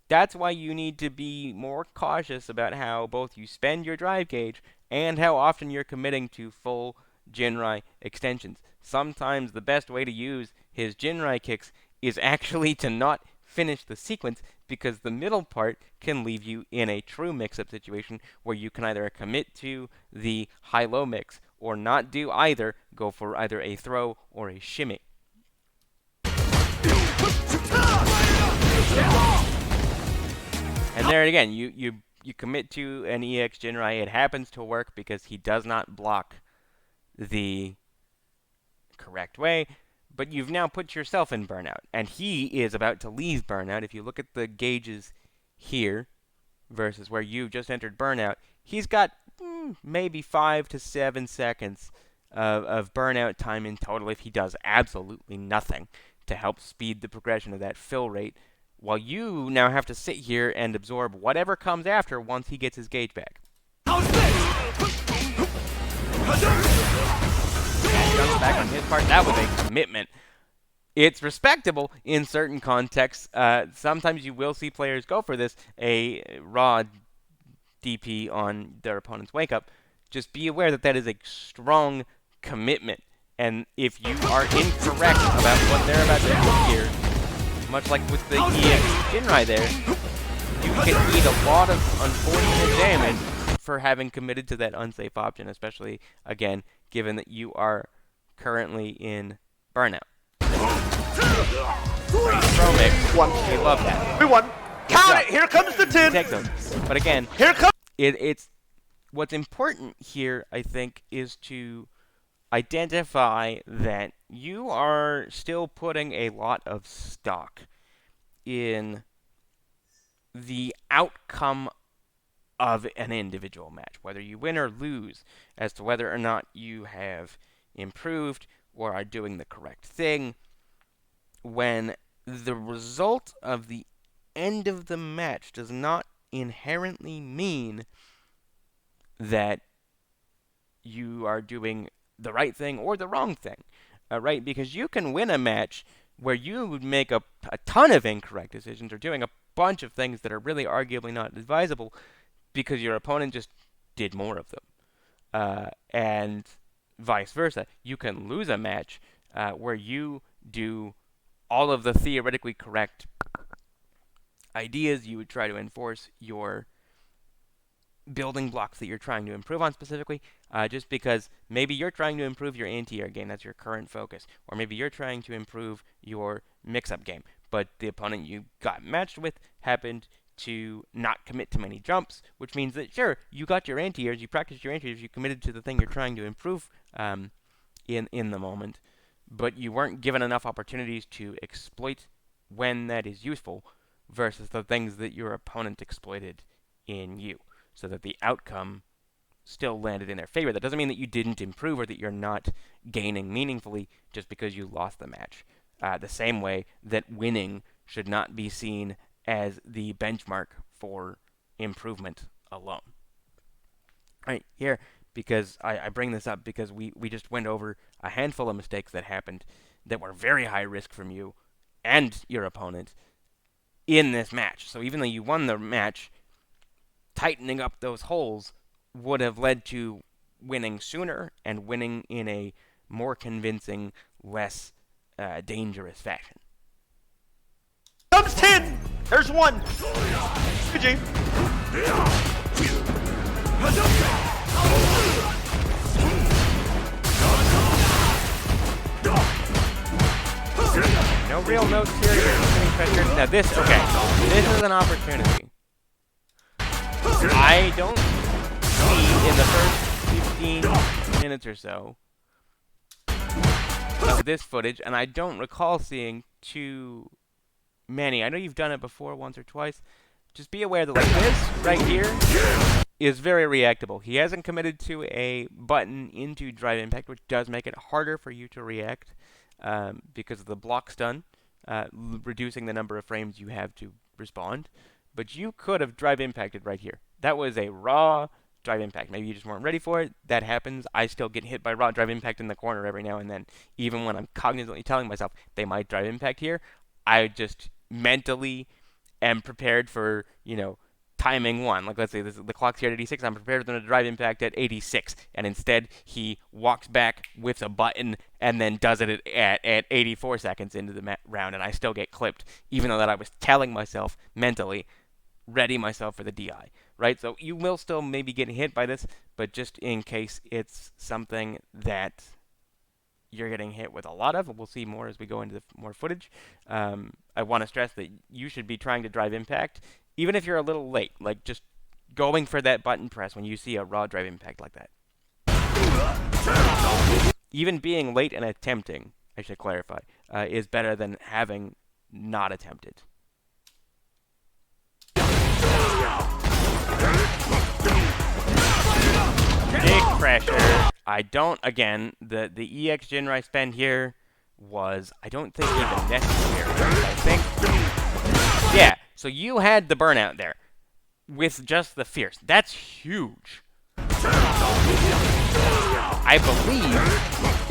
That's why you need to be more cautious about how both you spend your drive gauge and how often you're committing to full Jinrai extensions. Sometimes the best way to use his Jinrai kicks is actually to not finish the sequence, because the middle part can leave you in a true mix-up situation where you can either commit to the high-low mix or not do either, go for either a throw or a shimmy. And there again, you commit to an EX Jinrai. It happens to work because he does not block the correct way, but you've now put yourself in burnout, and he is about to leave burnout. If you look at the gauges here versus where you just entered burnout, he's got maybe 5 to 7 seconds of burnout time in total if he does absolutely nothing to help speed the progression of that fill rate, while you now have to sit here and absorb whatever comes after once he gets his gauge back. How's this? Jumps back on his part. That was a commitment. It's respectable in certain contexts. Sometimes you will see players go for this, a raw DP on their opponent's wake-up. Just be aware that that is a strong commitment. And if you are incorrect about what they're about to do here, much like with the EX Jinrai there, you can eat a lot of unfortunate damage for having committed to that unsafe option, especially, again, given that you are currently in burnout. Great throw mix. We love that. We won. Count it. Here comes the 10. Take those. But again, Here comes. it's what's important here, I think, is to identify that you are still putting a lot of stock in the outcome of an individual match, whether you win or lose, as to whether or not you have improved or are doing the correct thing, when the result of the end of the match does not inherently mean that you are doing the right thing or the wrong thing, right? Because you can win a match where you would make a ton of incorrect decisions or doing a bunch of things that are really arguably not advisable because your opponent just did more of them. And vice versa. You can lose a match where you do all of the theoretically correct ideas you would try to enforce, your building blocks that you're trying to improve on specifically, just because maybe you're trying to improve your anti-air game, that's your current focus, or maybe you're trying to improve your mix-up game, but the opponent you got matched with happened to not commit to many jumps, which means that, sure, you got your anti-airs, you practiced your anti-airs, you committed to the thing you're trying to improve in the moment, but you weren't given enough opportunities to exploit when that is useful versus the things that your opponent exploited in you, so that the outcome still landed in their favor. That doesn't mean that you didn't improve or that you're not gaining meaningfully just because you lost the match. The same way that winning should not be seen as the benchmark for improvement alone. Right here, because I bring this up because we just went over a handful of mistakes that happened that were very high risk from you and your opponent in this match. So even though you won the match, tightening up those holes would have led to winning sooner and winning in a more convincing, less dangerous fashion. Comes 10. There's 1. Good G. No real notes here. Now this is an opportunity. I don't see in the first 15 minutes or so of this footage, and I don't recall seeing too many. I know you've done it before once or twice. Just be aware that like this right here is very reactable. He hasn't committed to a button into drive impact, which does make it harder for you to react because of the block stun, reducing the number of frames you have to respond. But you could have drive impacted right here. That was a raw drive impact. Maybe you just weren't ready for it. That happens. I still get hit by raw drive impact in the corner every now and then. Even when I'm cognitively telling myself they might drive impact here, I just mentally am prepared for, timing one. Like, let's say the clock's here at 86. I'm prepared for them to drive impact at 86. And instead, he walks back, whiffs a button, and then does it at 84 seconds into the round. And I still get clipped, even though that I was telling myself mentally, ready myself for the DI. Right? So you will still maybe get hit by this, but just in case it's something that you're getting hit with a lot of, we'll see more as we go into more footage. I want to stress that you should be trying to drive impact, even if you're a little late, like just going for that button press when you see a raw drive impact like that. Even being late and attempting, I should clarify, is better than having not attempted. Big pressure. I don't, again, the EX Jinrai I spend here was, I don't think even necessary. I think, yeah, so you had the burnout there with just the fierce. That's huge. I believe,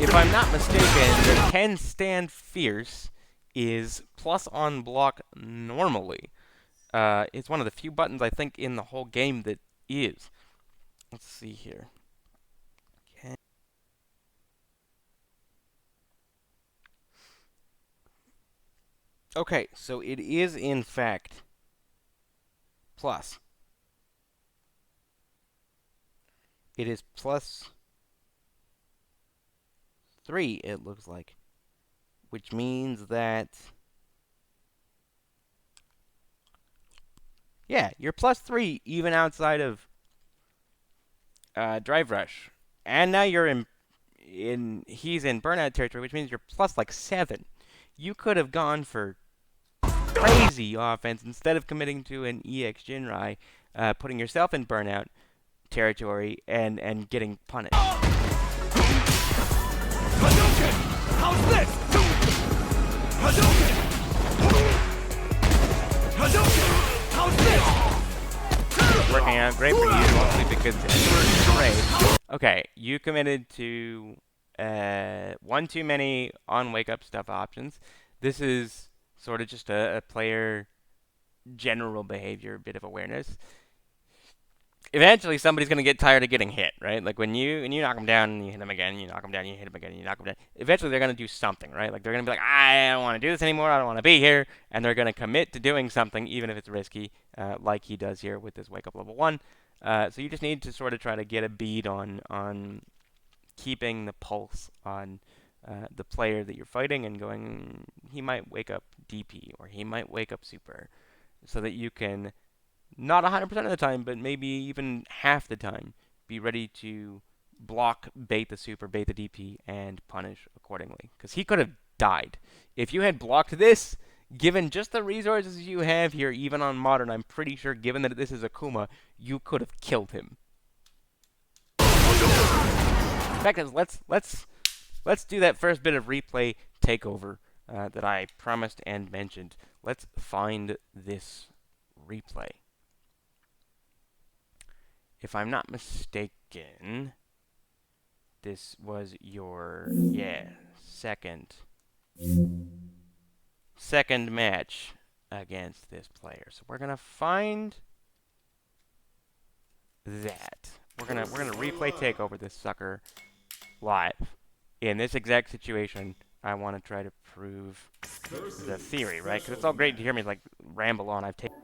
if I'm not mistaken, the 10 stand fierce is plus on block normally. It's one of the few buttons I think in the whole game that is. Let's see here. Okay. Okay, so it is in fact plus. It is plus 3, it looks like. Which means that, yeah, you're plus 3 even outside of Drive Rush. And now you're he's in burnout territory, which means you're plus like 7. You could have gone for crazy offense instead of committing to an EX Jinrai, putting yourself in burnout territory and getting punished. Hadouken! How's this? Hadouken! Hadouken! How's this? Working out great for you, mostly because it's great. Okay, you committed to one too many on wake up stuff options. This is sort of just a player general behavior, a bit of awareness. Eventually, somebody's going to get tired of getting hit, right? Like when you knock them down and you hit them again, you knock them down, you hit them again, you knock them down. Eventually, they're going to do something, right? Like they're going to be like, I don't want to do this anymore. I don't want to be here. And they're going to commit to doing something, even if it's risky, like he does here with this wake up level 1. So you just need to sort of try to get a bead on keeping the pulse on the player that you're fighting and going, he might wake up DP or he might wake up super, so that you can, not 100% of the time, but maybe even half the time, be ready to block, bait the super, bait the DP, and punish accordingly. Because he could have died. If you had blocked this, given just the resources you have here, even on Modern, I'm pretty sure, given that this is Akuma, you could have killed him. In fact, let's do that first bit of replay takeover that I promised and mentioned. Let's find this replay. If I'm not mistaken, this was your, second match against this player. So we're gonna find that. We're gonna replay takeover this sucker live. In this exact situation, I want to try to prove the theory, right? Because it's all great to hear me like ramble on. I've taken.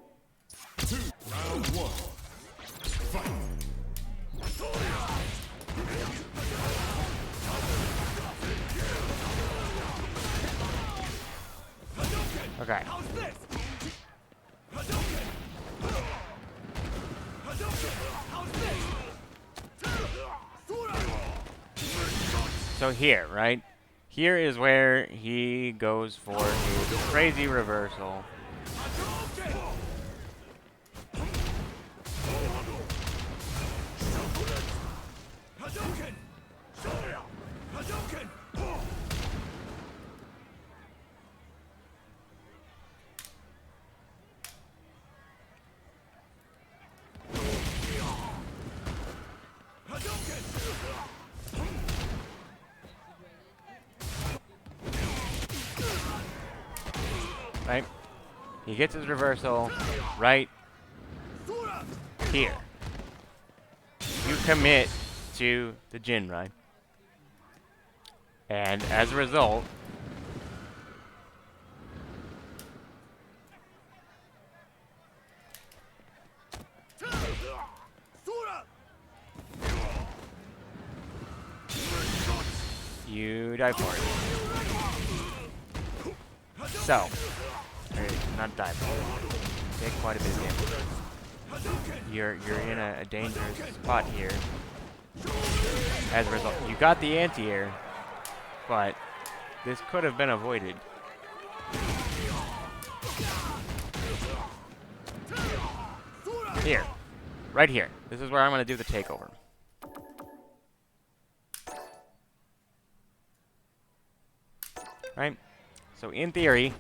Round 1. Fight. Okay. So here, right? Here is where he goes for his crazy reversal. Hadouken! Hadouken! Right? He gets his reversal right here. You commit to the Jinrai. And as a result, you die for it. So, or not die for it. Take quite a bit of damage. You're in a dangerous spot here. As a result, you got the anti-air, but this could have been avoided. Here. Right here. This is where I'm going to do the takeover. Right? So in theory,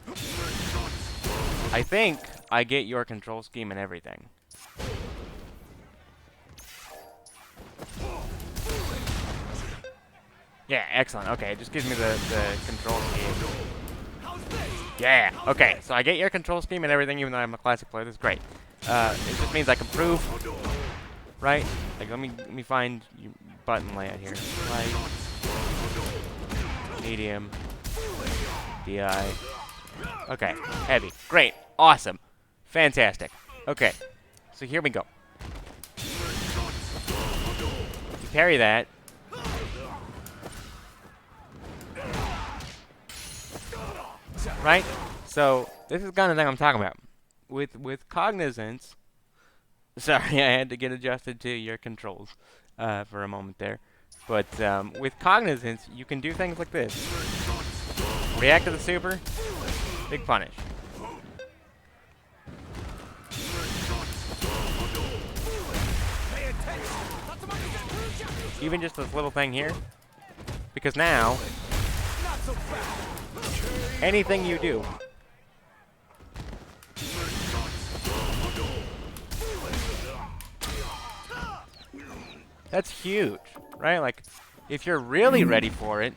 I think I get your control scheme and everything. Yeah, excellent. Okay, it just gives me the control scheme. Yeah, okay. So I get your control scheme and everything, even though I'm a classic player. This is great. It just means I can prove, right? Like, let me find your button layout here. Light, medium, DI. Okay, heavy. Great. Awesome. Fantastic. Okay, so here we go. You parry that. Right? So, this is kind of the thing I'm talking about. With cognizance, sorry, I had to get adjusted to your controls for a moment there. But with cognizance, you can do things like this. React to the super, big punish. Even just this little thing here. Because now, anything you do, that's huge, right? Like, if you're really ready for it,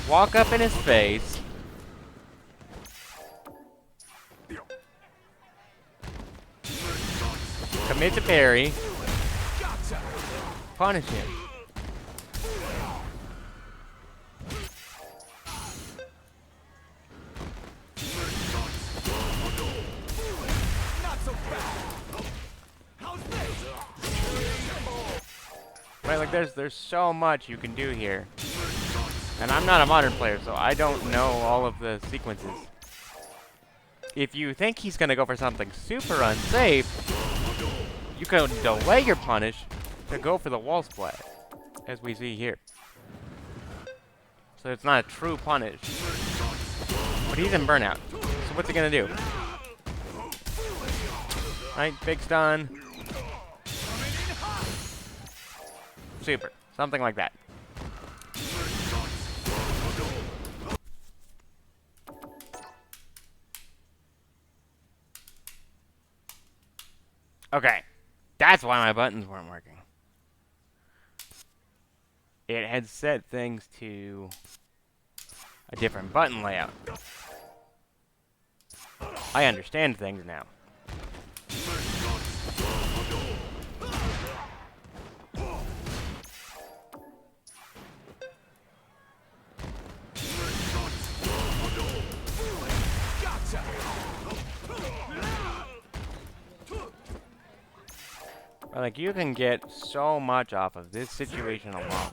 walk up in his face, commit to parry, punish him. Right, like there's so much you can do here. And I'm not a modern player, so I don't know all of the sequences. If you think he's gonna go for something super unsafe, you can delay your punish to go for the wall splat, as we see here. So it's not a true punish. But he's in burnout. So what's he gonna do? Right, big stun. Super. Something like that. Okay. That's why my buttons weren't working. It had set things to a different button layout. I understand things now. Like, you can get so much off of this situation alone.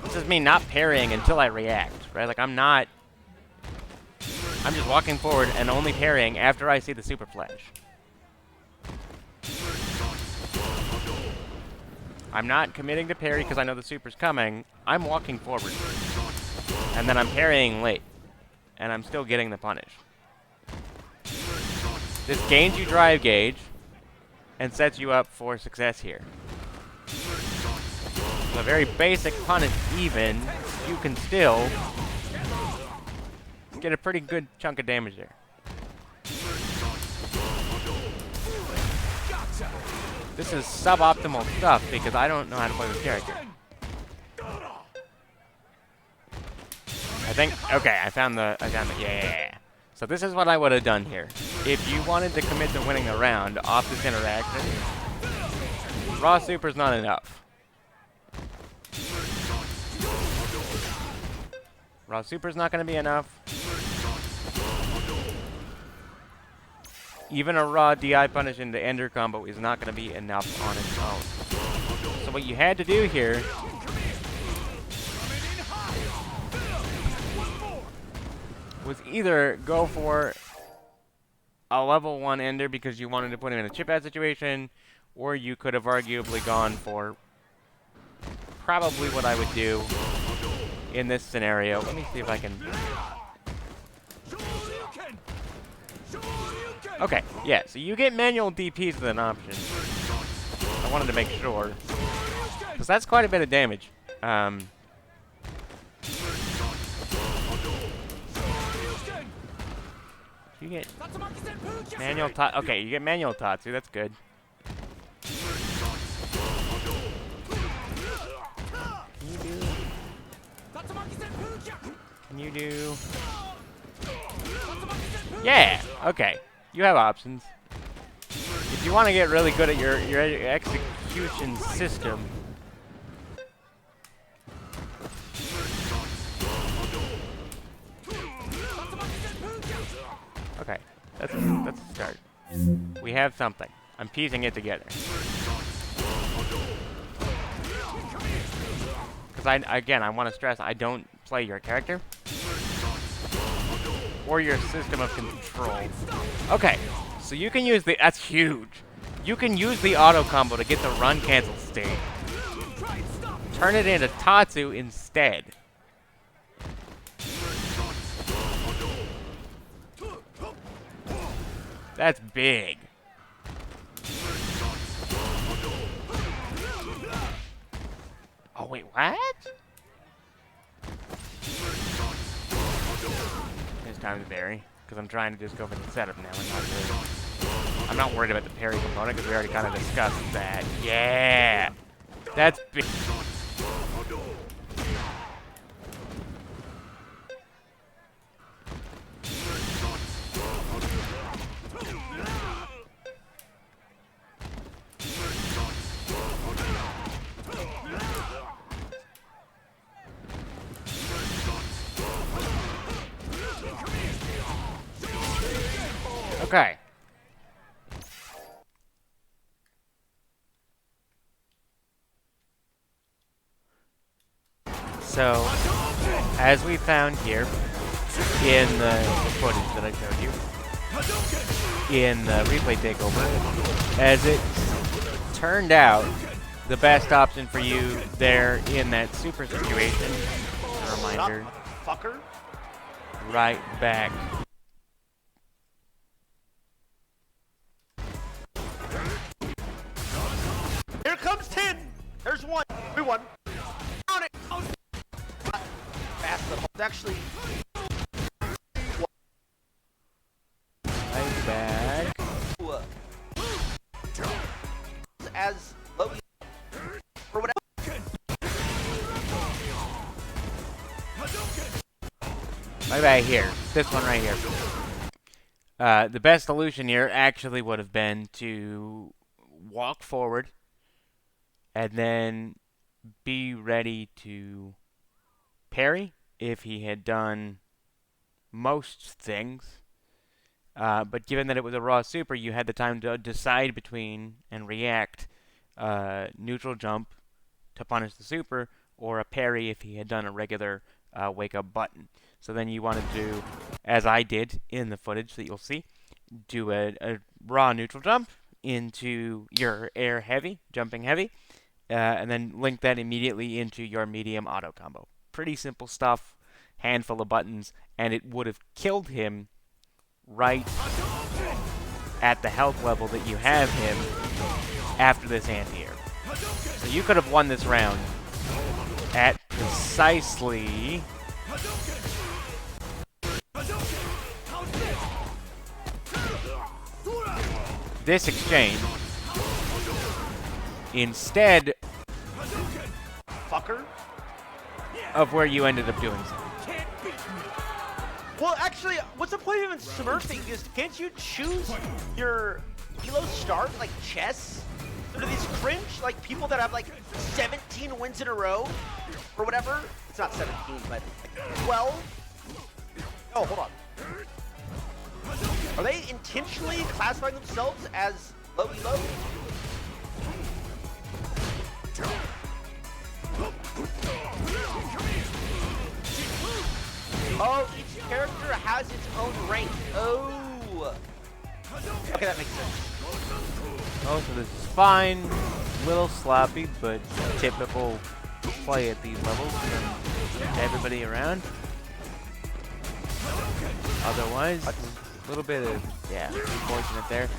This is me not parrying until I react, right? Like, I'm just walking forward and only parrying after I see the super flash. I'm not committing to parry because I know the super's coming. I'm walking forward. And then I'm parrying late. And I'm still getting the punish. This gains you drive gauge and sets you up for success here. With a very basic punish even, you can still get a pretty good chunk of damage there. This is suboptimal stuff because I don't know how to play this character. I think, okay, I found the, yeah. So this is what I would have done here. If you wanted to commit to winning the round off this interaction, raw super's not enough. Raw super's not going to be enough. Even a raw DI punish into Ender combo is not going to be enough on its own. So what you had to do here was either go for a level 1 Ender because you wanted to put him in a chip out situation, or you could have arguably gone for probably what I would do in this scenario. Let me see if I can... Okay, yeah, so you get manual DPs as an option. I wanted to make sure, because that's quite a bit of damage. You get manual Tatsu. Okay, you get manual Tatsu. That's good. Can you do? Yeah. Okay. You have options. If you want to get really good at your execution system. Okay, that's a start. We have something. I'm piecing it together. Because I want to stress, I don't play your character or your system of control. Okay, so you can use the, that's huge. You can use the auto combo to get the run cancel state. Turn it into Tatsu instead. That's big. Oh, wait, what? It's time to parry, because I'm trying to just go for the setup now and not the... I'm not worried about the parry component, because we already kind of discussed that. Yeah! That's big. Okay. So, as we found here in the footage that I showed you, in the replay takeover, as it turned out, the best option for you there in that super situation, a reminder, Fucker. right back. Here comes 10. There's one. We won. On it. Fast, but it's actually Right back. as low or whatever. Right back here. This one right here. The best solution here actually would have been to walk forward and then be ready to parry if he had done most things. But given that it was a raw super, you had the time to decide between and react neutral jump to punish the super, or a parry if he had done a regular wake up button. So then you wanted to, as I did in the footage that you'll see, do a raw neutral jump into your air heavy, jumping heavy, and then link that immediately into your medium auto combo. Pretty simple stuff, handful of buttons, and it would have killed him right at the health level that you have him after this anti-air. So you could have won this round at precisely this exchange instead Fucker. of where you ended up doing so. Well, actually, what's the point of even smurfing? Because can't you choose your elo start, like chess? Or these cringe, like, people that have, like, 17 wins in a row? Or whatever? It's not 17, but, like, 12? Oh, hold on. Are they intentionally classifying themselves as low elo? Oh, each character has its own rank. Oh. Okay, that makes sense. Oh, so this is fine. Little sloppy, but typical play at these levels from everybody around. Otherwise, a little bit of, yeah, unfortunate there.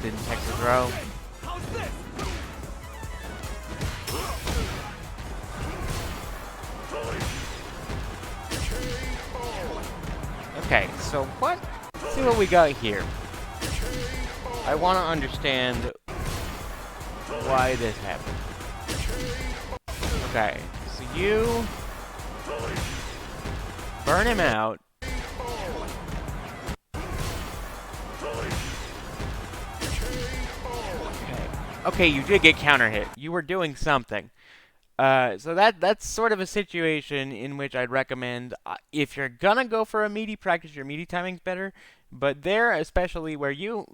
Didn't check the throw. Okay, so let's see what we got here. I want to understand why this happened. Okay, so you burn him out. Okay, you did get counter hit. You were doing something. So that's sort of a situation in which I'd recommend if you're gonna go for a meaty practice, your meaty timing's better. But there, especially where you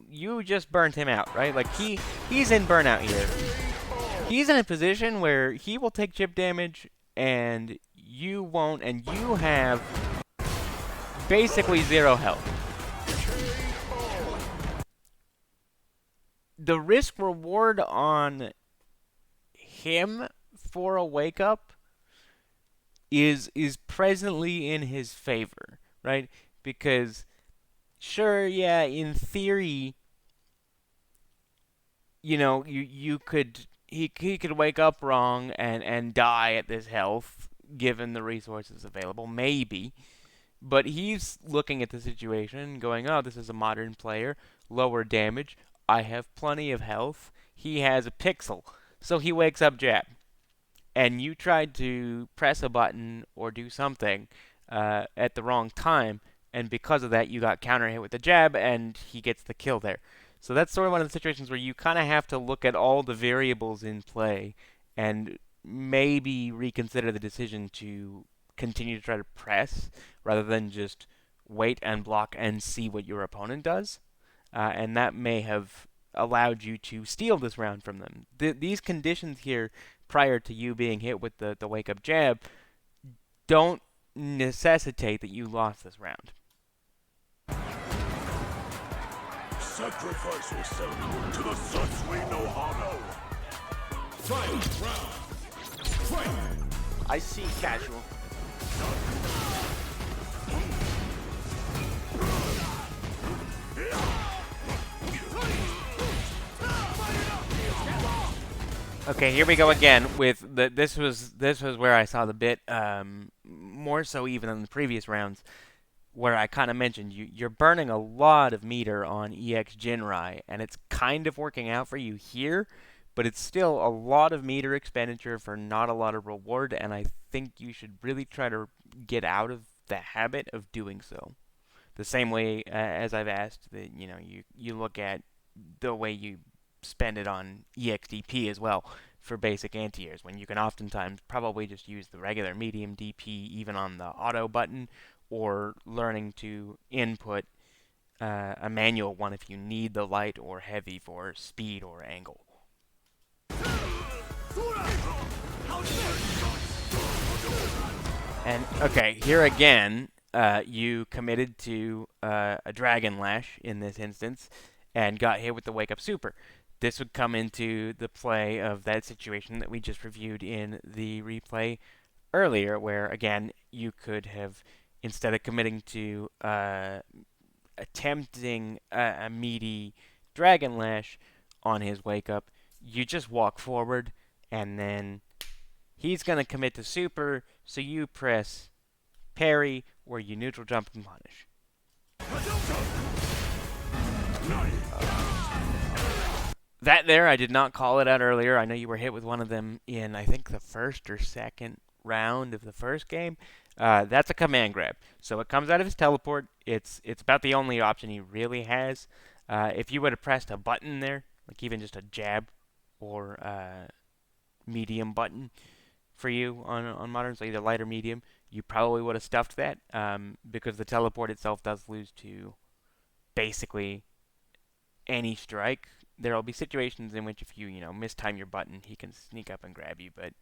just burnt him out, right? Like he's in burnout here. He's in a position where he will take chip damage and you won't, and you have basically 0 health. The risk reward on him for a wake up is presently in his favor, right? Because sure, yeah, in theory, you know, you could he could wake up wrong and die at this health given the resources available, maybe. But he's looking at the situation going, "Oh, this is a modern player, lower damage. I have plenty of health. He has a pixel." So he wakes up jab. And you tried to press a button or do something at the wrong time, and because of that, you got counter hit with the jab, and he gets the kill there. So that's sort of one of the situations where you kind of have to look at all the variables in play and maybe reconsider the decision to continue to try to press rather than just wait and block and see what your opponent does. And that may have allowed you to steal this round from them. These conditions here prior to you being hit with the wake-up jab don't necessitate that you lost this round. Sacrifice yourself to the suns we know how. Final round. Fight. I see casual. Okay, here we go again with this was where I saw the bit more so even than the previous rounds, where I kind of mentioned you're burning a lot of meter on EX Jinrai, and it's kind of working out for you here, but it's still a lot of meter expenditure for not a lot of reward, and I think you should really try to get out of the habit of doing so. The same way as I've asked that you look at the way you spend it on EXDP as well for basic anti-airs, when you can oftentimes probably just use the regular medium DP even on the auto button, or learning to input a manual one if you need the light or heavy for speed or angle. And okay, here again, you committed to a Dragon Lash in this instance and got hit with the Wake Up Super. This would come into the play of that situation that we just reviewed in the replay earlier, where again you could have, instead of committing to attempting a meaty Dragon Lash on his wake up, you just walk forward, and then he's going to commit to super, so you press parry, where you neutral jump and punish. That there, I did not call it out earlier. I know you were hit with one of them in, I think, the first or second round of the first game. That's a command grab. So it comes out of his teleport. It's about the only option he really has. If you would have pressed a button there, like even just a jab or medium button for you on modern, so either light or medium, you probably would have stuffed that because the teleport itself does lose to basically any strike. There will be situations in which if you mistime your button, he can sneak up and grab you, but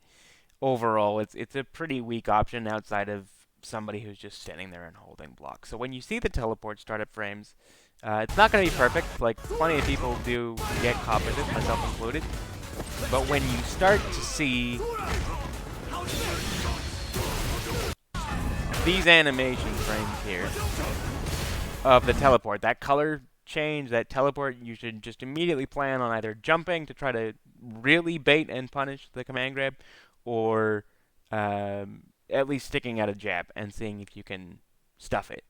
overall it's a pretty weak option outside of somebody who's just standing there and holding block. So when you see the teleport startup frames, it's not going to be perfect. Like, plenty of people do get caught with it, myself included. But when you start to see these animation frames here of the teleport, that color change, that teleport, you should just immediately plan on either jumping to try to really bait and punish the command grab, or at least sticking out a jab and seeing if you can stuff it.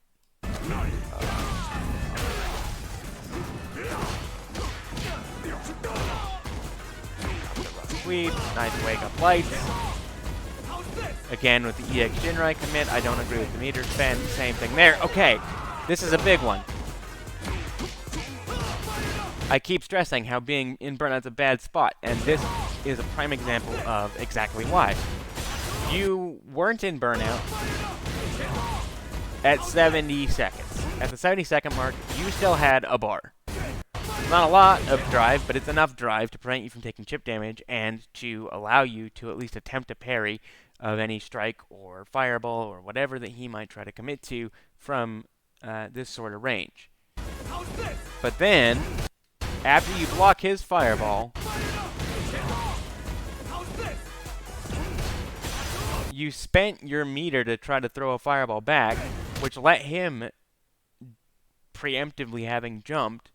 Sweep, nice wake up lights. Again with the EX Jinrai commit, I don't agree with the meter spend, same thing there. Okay, this is a big one. I keep stressing how being in burnout's a bad spot, and this is a prime example of exactly why. You weren't in burnout at 70 seconds. At the 70-second mark, you still had a bar. Not a lot of drive, but it's enough drive to prevent you from taking chip damage and to allow you to at least attempt a parry of any strike or fireball or whatever that he might try to commit to from this sort of range. But then, after you block his fireball, you spent your meter to try to throw a fireball back, which let him, preemptively having jumped,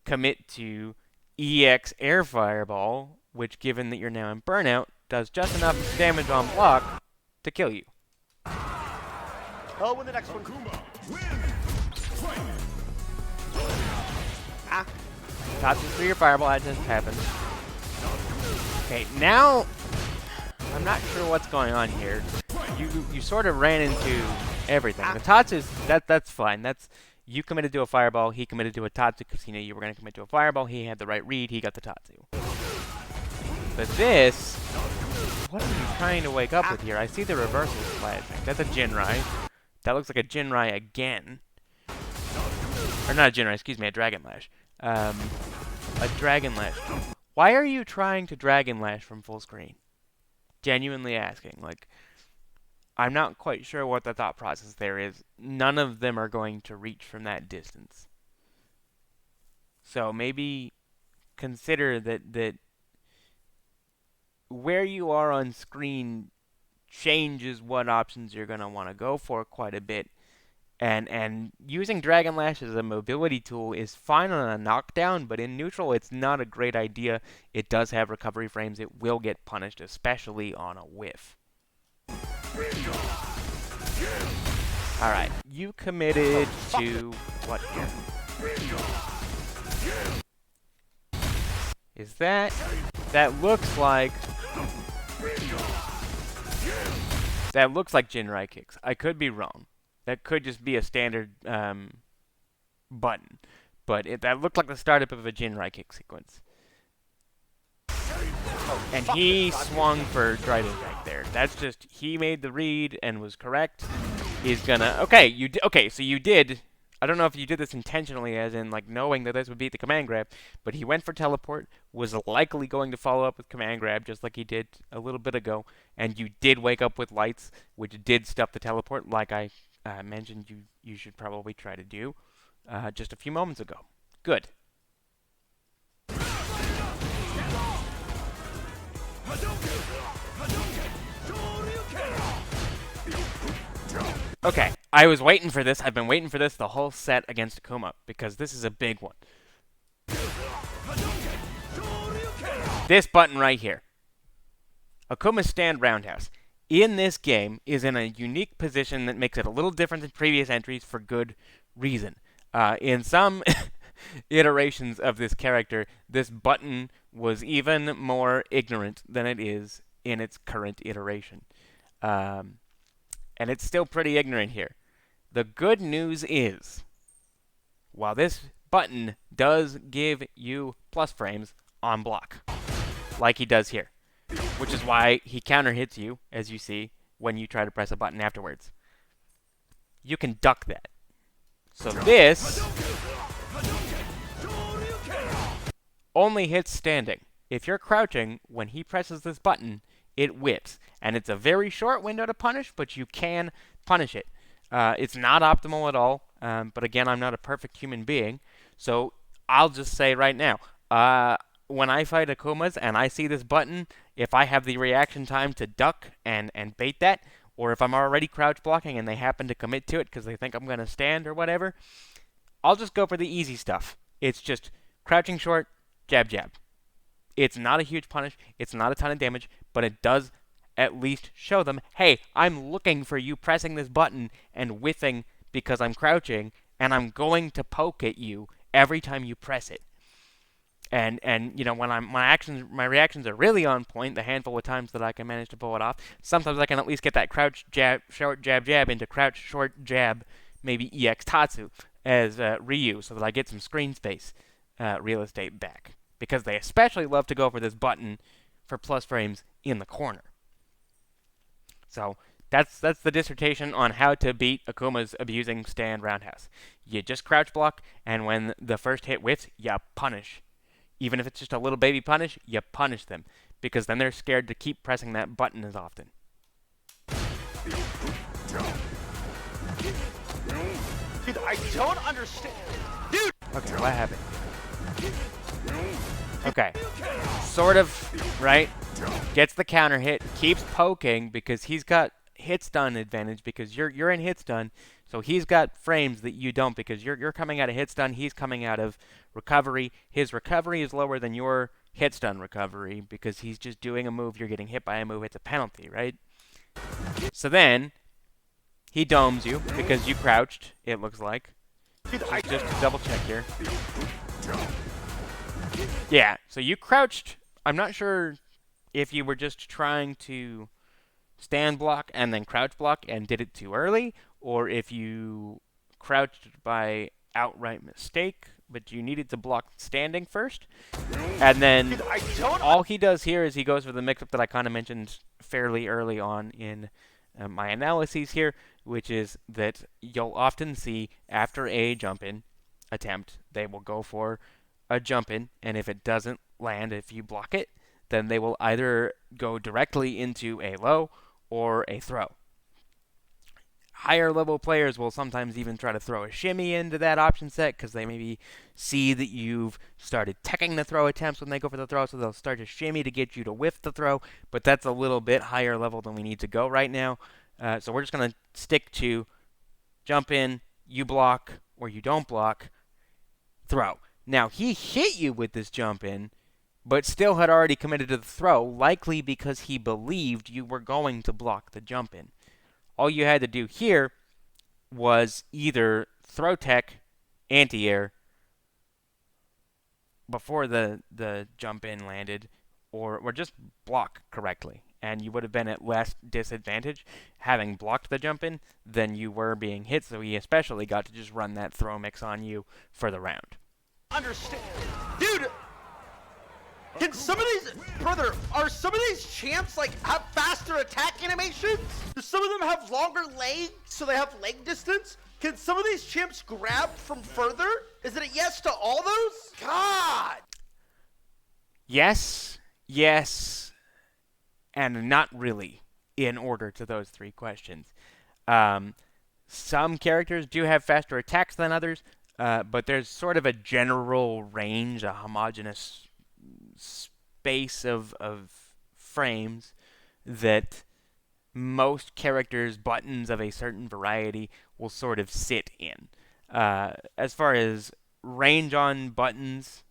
commit to EX Air Fireball, which, given that you're now in burnout, does just enough damage on block to kill you. Oh, win the next one. Ah. Tosses through your fireball, that just happened. Okay, now I'm not sure what's going on here. You sort of ran into everything. The Tatsu's, that's fine. That's, you committed to a fireball, he committed to a Tatsu because he knew you were going to commit to a fireball. He had the right read, he got the Tatsu. But this, what are you trying to wake up with here? I see the reversal flashing. That's a Jinrai. That looks like a Jinrai again. Or not a Jinrai, excuse me, a Dragon Lash. A Dragon Lash. Why are you trying to Dragon Lash from full screen? Genuinely asking. Like, I'm not quite sure what the thought process there is. None of them are going to reach from that distance. So maybe consider that where you are on screen changes what options you're going to want to go for quite a bit. And using Dragon Lash as a mobility tool is fine on a knockdown, but in neutral it's not a great idea. It does have recovery frames. It will get punished, especially on a whiff. Alright, you committed to what here? Is that looks like Jinrai kicks. I could be wrong. That could just be a standard button, but that looked like the startup of a Jinrai kick sequence. And he swung for Dragon right there. That's just, he made the read and was correct. He's gonna, okay, so you did, I don't know if you did this intentionally, as in like knowing that this would beat the command grab, but he went for teleport, was likely going to follow up with command grab just like he did a little bit ago, and you did wake up with lights, which did stuff the teleport, like I mentioned you should probably try to do just a few moments ago. Good. Okay, I was waiting for this. I've been waiting for this the whole set against Akuma because this is a big one. This button right here. Akuma's stand roundhouse in this game is in a unique position that makes it a little different than previous entries for good reason. In some iterations of this character, this button was even more ignorant than it is in its current iteration. And it's still pretty ignorant here. The good news is, while this button does give you plus frames on block, like he does here, which is why he counter hits you, as you see, when you try to press a button afterwards. You can duck that. So this only hits standing. If you're crouching, when he presses this button, it whips. And it's a very short window to punish, but you can punish it. It's not optimal at all, but again, I'm not a perfect human being, so I'll just say right now, when I fight Akumas and I see this button, if I have the reaction time to duck and bait that, or if I'm already crouch blocking and they happen to commit to it because they think I'm going to stand or whatever, I'll just go for the easy stuff. It's just crouching short, jab, jab. It's not a huge punish, it's not a ton of damage, but it does at least show them, hey, I'm looking for you pressing this button and whiffing because I'm crouching, and I'm going to poke at you every time you press it. And you know, when my reactions are really on point, the handful of times that I can manage to pull it off, sometimes I can at least get that crouch jab, short jab jab into crouch short jab, maybe EX Tatsu as Ryu, so that I get some screen space real estate back. Because they especially love to go for this button for plus frames in the corner. So that's the dissertation on how to beat Akuma's abusing stand roundhouse. You just crouch block, and when the first hit whiffs, you punish. Even if it's just a little baby punish, you punish them, because then they're scared to keep pressing that button as often. Dude, I don't understand. Dude! Okay, what happened? Okay, sort of, right? Gets the counter hit, keeps poking because he's got hit stun advantage because you're in hit stun, so he's got frames that you don't because you're coming out of hit stun, he's coming out of recovery. His recovery is lower than your hit stun recovery because he's just doing a move, you're getting hit by a move, it's a penalty, right? So then he domes you because you crouched, it looks like. Just to double check here. Yeah, so you crouched. I'm not sure if you were just trying to stand block and then crouch block and did it too early, or if you crouched by outright mistake, but you needed to block standing first. And then all he does here is he goes for the mix-up that I kind of mentioned fairly early on in my analyses here, which is that you'll often see after a jump-in attempt, they will go for a jump-in, and if it doesn't land, if you block it, then they will either go directly into a low or a throw. Higher level players will sometimes even try to throw a shimmy into that option set because they maybe see that you've started teching the throw attempts when they go for the throw, so they'll start to shimmy to get you to whiff the throw, but that's a little bit higher level than we need to go right now. So we're just going to stick to jump in, you block, or you don't block, throw. Now, he hit you with this jump in, but still had already committed to the throw, likely because he believed you were going to block the jump in. All you had to do here was either throw tech, anti-air, before the jump in landed, or just block correctly. And you would have been at less disadvantage having blocked the jump in than you were being hit, so he especially got to just run that throw mix on you for the round. Understand, dude. Can some of these, brother, are some of these champs like have faster attack animations? Do some of them have longer legs, so they have leg distance? Can some of these champs grab from further? Is it a yes to all those? God. Yes, yes, and not really in order to those three questions. Some characters do have faster attacks than others, but there's sort of a general range, a homogeneous space of frames that most characters' buttons of a certain variety will sort of sit in. As far as range on buttons,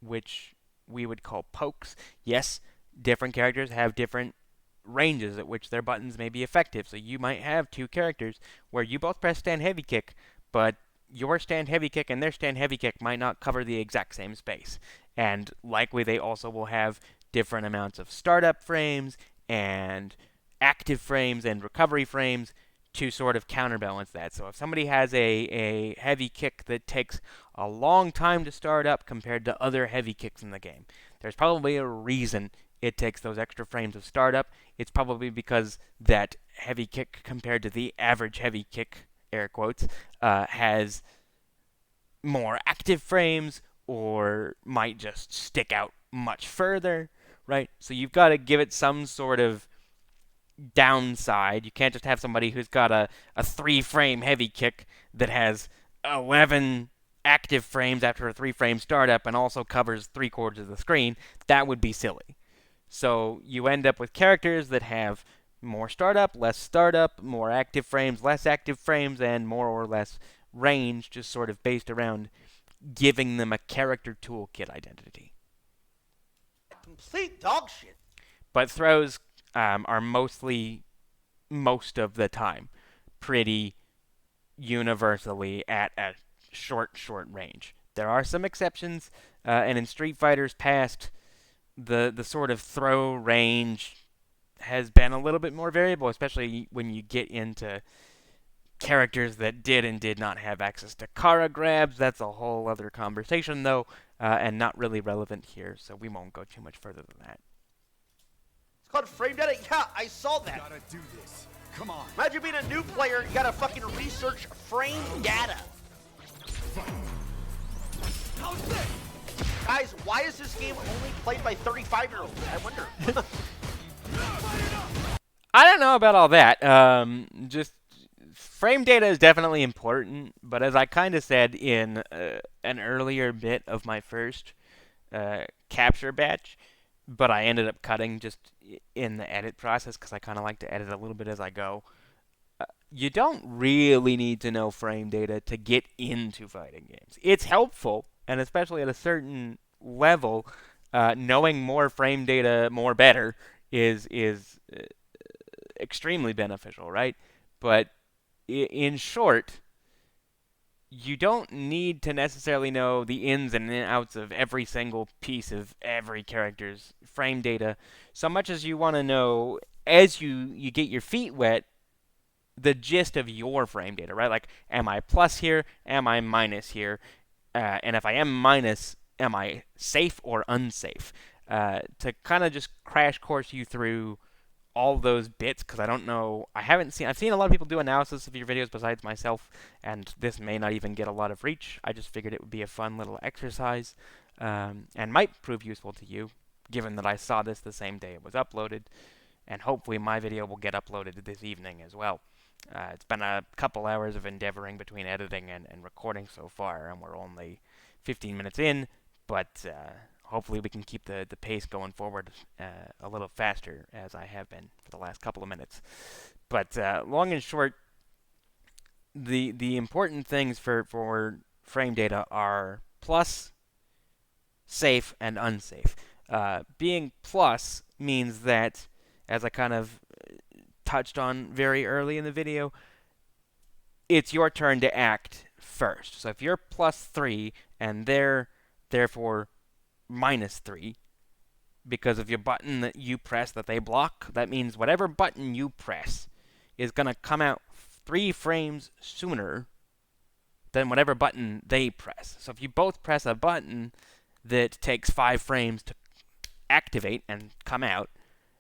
which we would call pokes, yes, different characters have different ranges at which their buttons may be effective. So you might have two characters where you both press stand heavy kick, but your stand heavy kick and their stand heavy kick might not cover the exact same space. And likely they also will have different amounts of startup frames and active frames and recovery frames to sort of counterbalance that. So if somebody has a heavy kick that takes a long time to start up compared to other heavy kicks in the game, there's probably a reason it takes those extra frames of startup. It's probably because that heavy kick compared to the average heavy kick, air quotes, has more active frames or might just stick out much further, right? So you've got to give it some sort of downside. You can't just have somebody who's got a 3-frame heavy kick that has 11 active frames after a 3-frame startup and also covers 3/4 of the screen. That would be silly. So you end up with characters that have more startup, less startup, more active frames, less active frames, and more or less range, just sort of based around giving them a character toolkit identity. Complete dog shit. But throws are mostly, most of the time, pretty universally at a short range. There are some exceptions, and in Street Fighter's past, the sort of throw range has been a little bit more variable, especially when you get into characters that did and did not have access to Kara grabs. That's a whole other conversation, though, and not really relevant here, so we won't go too much further than that. It's called frame data? Yeah, I saw that. Gotta do this. Come on. Imagine being a new player, you gotta fucking research frame data. How's this? Guys, why is this game only played by 35-year-olds? I wonder. I don't know about all that. Just frame data is definitely important, but as I kind of said in an earlier bit of my first capture batch, but I ended up cutting just in the edit process because I kind of like to edit a little bit as I go. You don't really need to know frame data to get into fighting games. It's helpful, and especially at a certain level, knowing more frame data more better is extremely beneficial, right? But in short, you don't need to necessarily know the ins and outs of every single piece of every character's frame data, so much as you want to know, as you get your feet wet, the gist of your frame data, right? Like, am I plus here? Am I minus here? And if I am minus, am I safe or unsafe? To kind of just crash course you through all those bits, because I don't know, I've seen a lot of people do analysis of your videos besides myself, and this may not even get a lot of reach. I just figured it would be a fun little exercise, and might prove useful to you, given that I saw this the same day it was uploaded, and hopefully my video will get uploaded this evening as well. It's been a couple hours of endeavoring between editing and recording so far, and we're only 15 minutes in, but hopefully we can keep the pace going forward a little faster, as I have been for the last couple of minutes. But long and short, the important things for frame data are plus, safe, and unsafe. Being plus means that, as I kind of touched on very early in the video, it's your turn to act first. So if you're +3 and they're therefore -3 because of your button that you press that they block, that means whatever button you press is going to come out 3 frames sooner than whatever button they press. So if you both press a button that takes 5 frames to activate and come out,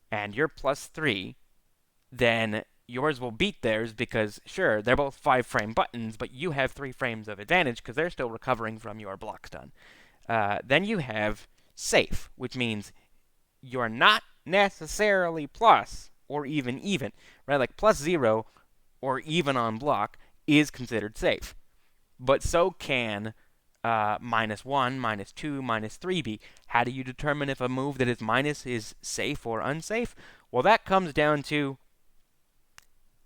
and you're +3, then yours will beat theirs because, sure, they're both 5-frame buttons, but you have 3 frames of advantage because they're still recovering from your block stun. Then you have safe, which means you're not necessarily plus or even, right? Like +0 or even on block is considered safe. But so can -1, -2, -3 be. How do you determine if a move that is minus is safe or unsafe? Well, that comes down to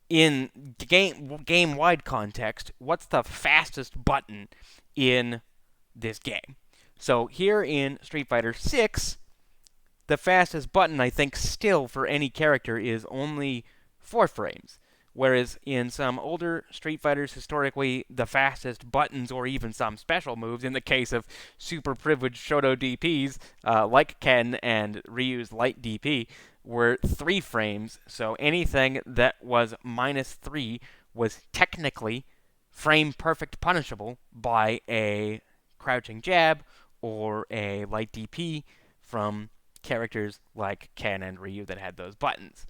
in game-wide context, what's the fastest button in this game? So here in Street Fighter 6, the fastest button, I think, still for any character is only 4 frames. Whereas in some older Street Fighters, historically, the fastest buttons or even some special moves, in the case of super privileged Shoto DPs like Ken and Ryu's light DP, were 3 frames. So anything that was -3 was technically frame perfect punishable by a crouching jab or a light DP from characters like Ken and Ryu that had those buttons.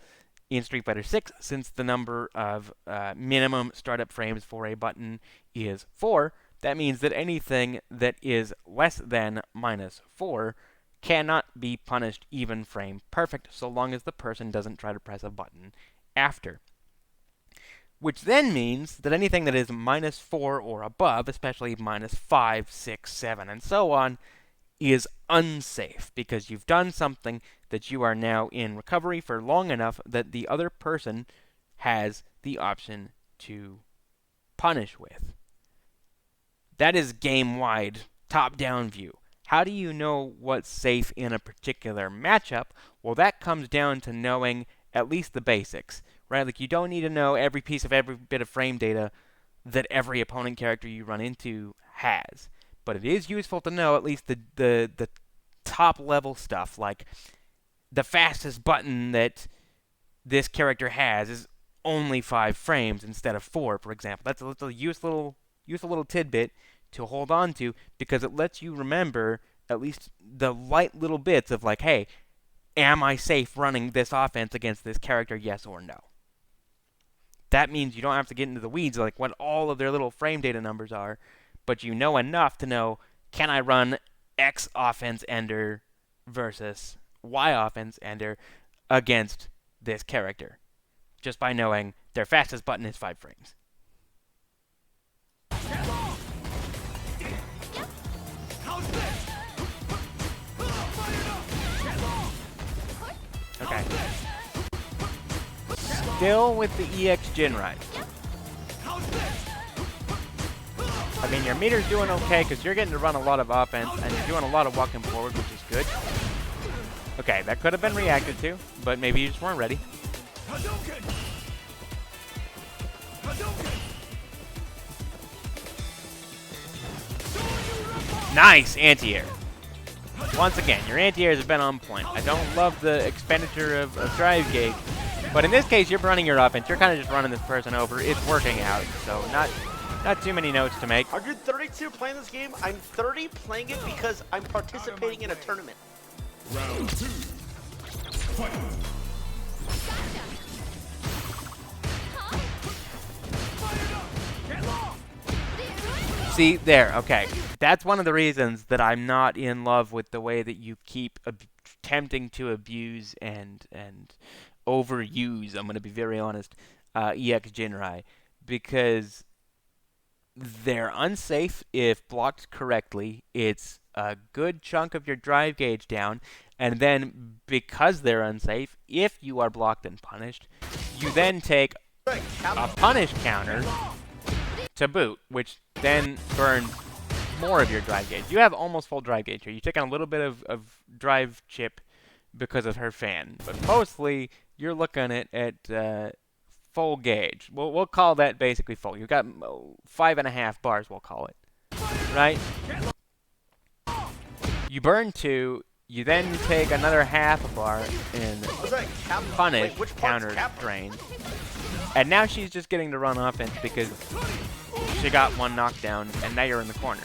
In Street Fighter 6, since the number of minimum startup frames for a button is 4, that means that anything that is less than -4 cannot be punished even frame perfect so long as the person doesn't try to press a button after. Which then means that anything that is -4 or above, especially -5, 6, 7, and so on, is unsafe because you've done something that you are now in recovery for long enough that the other person has the option to punish with. That is game-wide, top-down view. How do you know what's safe in a particular matchup? Well, that comes down to knowing at least the basics, right? Like, you don't need to know every piece of every bit of frame data that every opponent character you run into has. But it is useful to know at least the top level stuff, like the fastest button that this character has is only 5 frames instead of 4, for example. That's a useful little tidbit to hold on to because it lets you remember at least the light little bits of like, hey, am I safe running this offense against this character, yes or no? That means you don't have to get into the weeds like what all of their little frame data numbers are, but you know enough to know, can I run X offense ender versus Y offense ender against this character? Just by knowing their fastest button is 5 frames. Okay. Still with the EX Jinrai. I mean, your meter's doing okay because you're getting to run a lot of offense and you're doing a lot of walking forward, which is good. Okay, that could have been reacted to, but maybe you just weren't ready. Nice anti-air. Once again, your anti-airs have been on point. I don't love the expenditure of drive gauge, but in this case, you're running your offense. You're kind of just running this person over. It's working out, so not too many notes to make. 132 playing this game. I'm 30 playing it because I'm participating in a tournament. Round 2. Fight. See, there, okay. That's one of the reasons that I'm not in love with the way that you keep attempting to abuse and overuse, I'm going to be very honest, EX Jinrai. Because they're unsafe if blocked correctly. It's a good chunk of your drive gauge down. And then, because they're unsafe, if you are blocked and punished, you then take a punish counter to boot, which then burns more of your drive gauge. You have almost full drive gauge here. You take on a little bit of drive chip because of her fan. But mostly, you're looking at full gauge. We'll call that basically full. You've got 5.5 bars, we'll call it. Right? You burn 2. You then take another half a bar in punish counter drain. And now she's just getting to run offense because she got one knockdown, and now you're in the corner.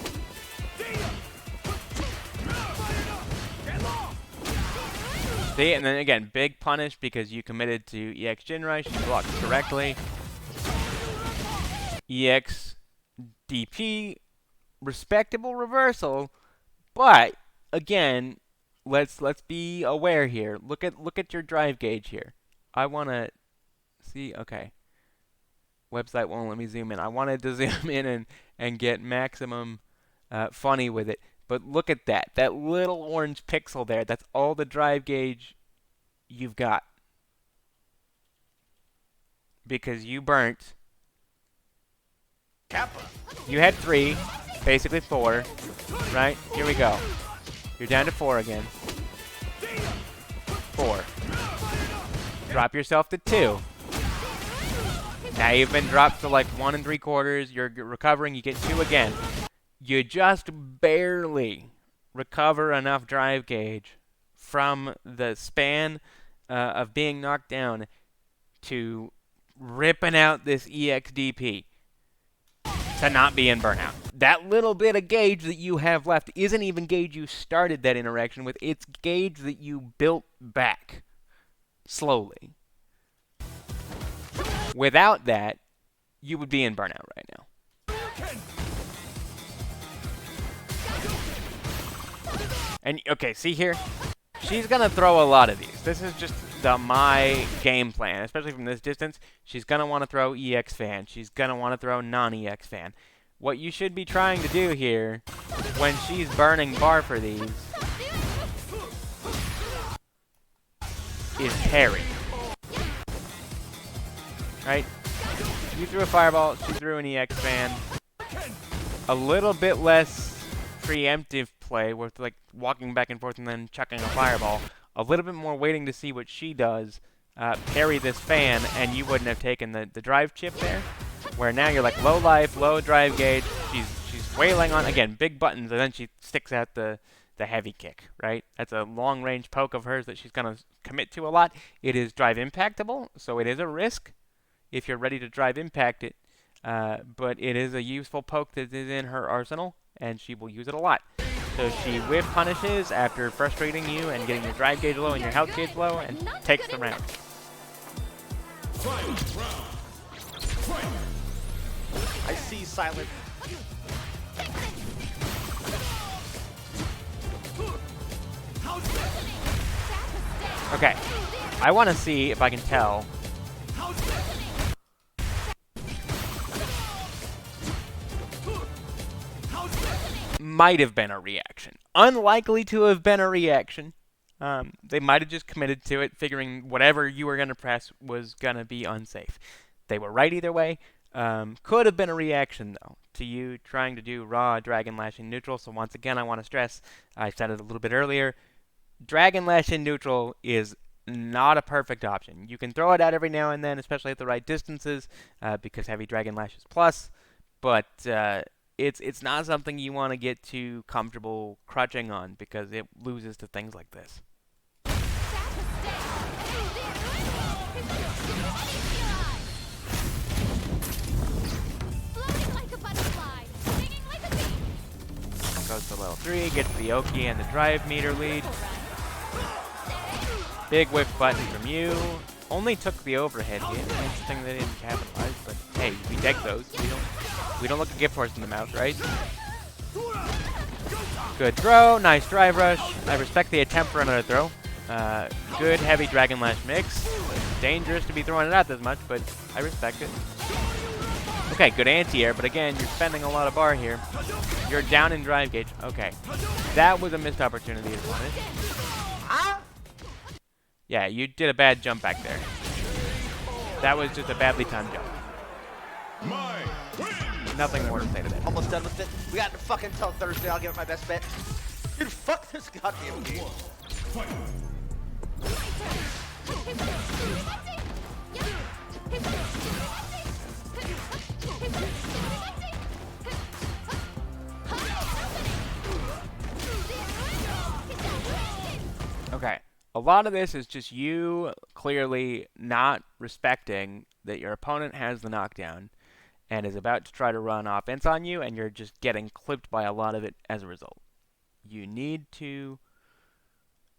See, and then again, big punish because you committed to EX Jinrai. She blocked correctly. EX DP, respectable reversal, but again, let's be aware here. Look at your drive gauge here. I wanna see. Okay, website won't let me zoom in. I wanted to zoom in and get maximum funny with it. But look at that. That little orange pixel there. That's all the drive gauge you've got. because you burnt. Kappa. You had 3, basically 4, right? Here we go. You're down to 4 again. 4. Drop yourself to 2. Now you've been dropped to like 1 3/4. You're recovering. You get 2 again. You just barely recover enough drive gauge from the span of being knocked down to ripping out this EXDP to not be in burnout. That little bit of gauge that you have left isn't even gauge you started that interaction with. It's gauge that you built back slowly. Without that, you would be in burnout right now. And, okay, see here? She's going to throw a lot of these. This is just my game plan, especially from this distance. She's going to want to throw EX fan. She's going to want to throw non-EX fan. What you should be trying to do here, when she's burning bar for these, is parry. Right? You threw a fireball, she threw an EX fan. A little bit less preemptive play with like walking back and forth and then chucking a fireball. A little bit more waiting to see what she does. Parry this fan, and you wouldn't have taken the drive chip there. Where now you're like low life, low drive gauge. She's wailing on, again, big buttons, and then she sticks out the heavy kick, right? That's a long range poke of hers that she's going to commit to a lot. It is drive impactable, so it is a risk if you're ready to drive impact it. But it is a useful poke that is in her arsenal, and she will use it a lot. So she whiff punishes after frustrating you and getting your drive gauge low and your health gauge low, and takes the round. I see silent. Okay, I want to see if I can tell. Might have been a reaction. Unlikely to have been a reaction. They might have just committed to it, figuring whatever you were going to press was going to be unsafe. They were right either way. Could have been a reaction, though, to you trying to do raw Dragon Lash in neutral. So once again, I want to stress, I said it a little bit earlier, Dragon Lash in neutral is not a perfect option. You can throw it out every now and then, especially at the right distances, because heavy Dragon Lash is plus, but it's not something you want to get too comfortable crutching on, because it loses to things like this. Goes to level 3, gets the Oki and the drive meter lead. Big whiff button from you. Only took the overhead hit. Interesting they didn't capitalize, but hey, we deck those. We don't look a gift horse in the mouth, right? Good throw, nice drive rush. I respect the attempt for another throw. Good heavy Dragon Lash mix. Dangerous to be throwing it out this much, but I respect it. Okay, good anti-air, but again, you're spending a lot of bar here. You're down in drive gauge. Okay, that was a missed opportunity as well. Yeah, you did a bad jump back there. That was just a badly timed jump. Nothing more to say to that. Almost done with it. We got to fucking until Thursday. I'll give it my best bet. Dude, fuck this goddamn game. Okay, a lot of this is just you clearly not respecting that your opponent has the knockdown and is about to try to run offense on you, and you're just getting clipped by a lot of it as a result. You need to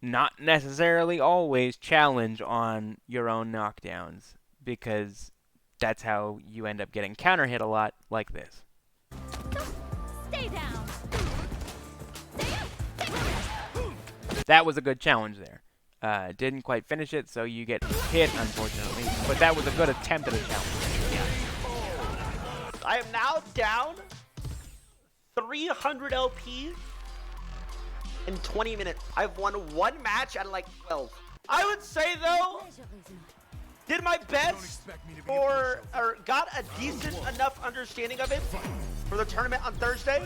not necessarily always challenge on your own knockdowns, because that's how you end up getting counter hit a lot like this. Stay down. That was a good challenge there. Didn't quite finish it, so you get hit, unfortunately. But that was a good attempt at a challenge. Yeah. I am now down 300 LP in 20 minutes. I've won one match out of like 12. I would say, though, did my best or got a decent enough understanding of it for the tournament on Thursday.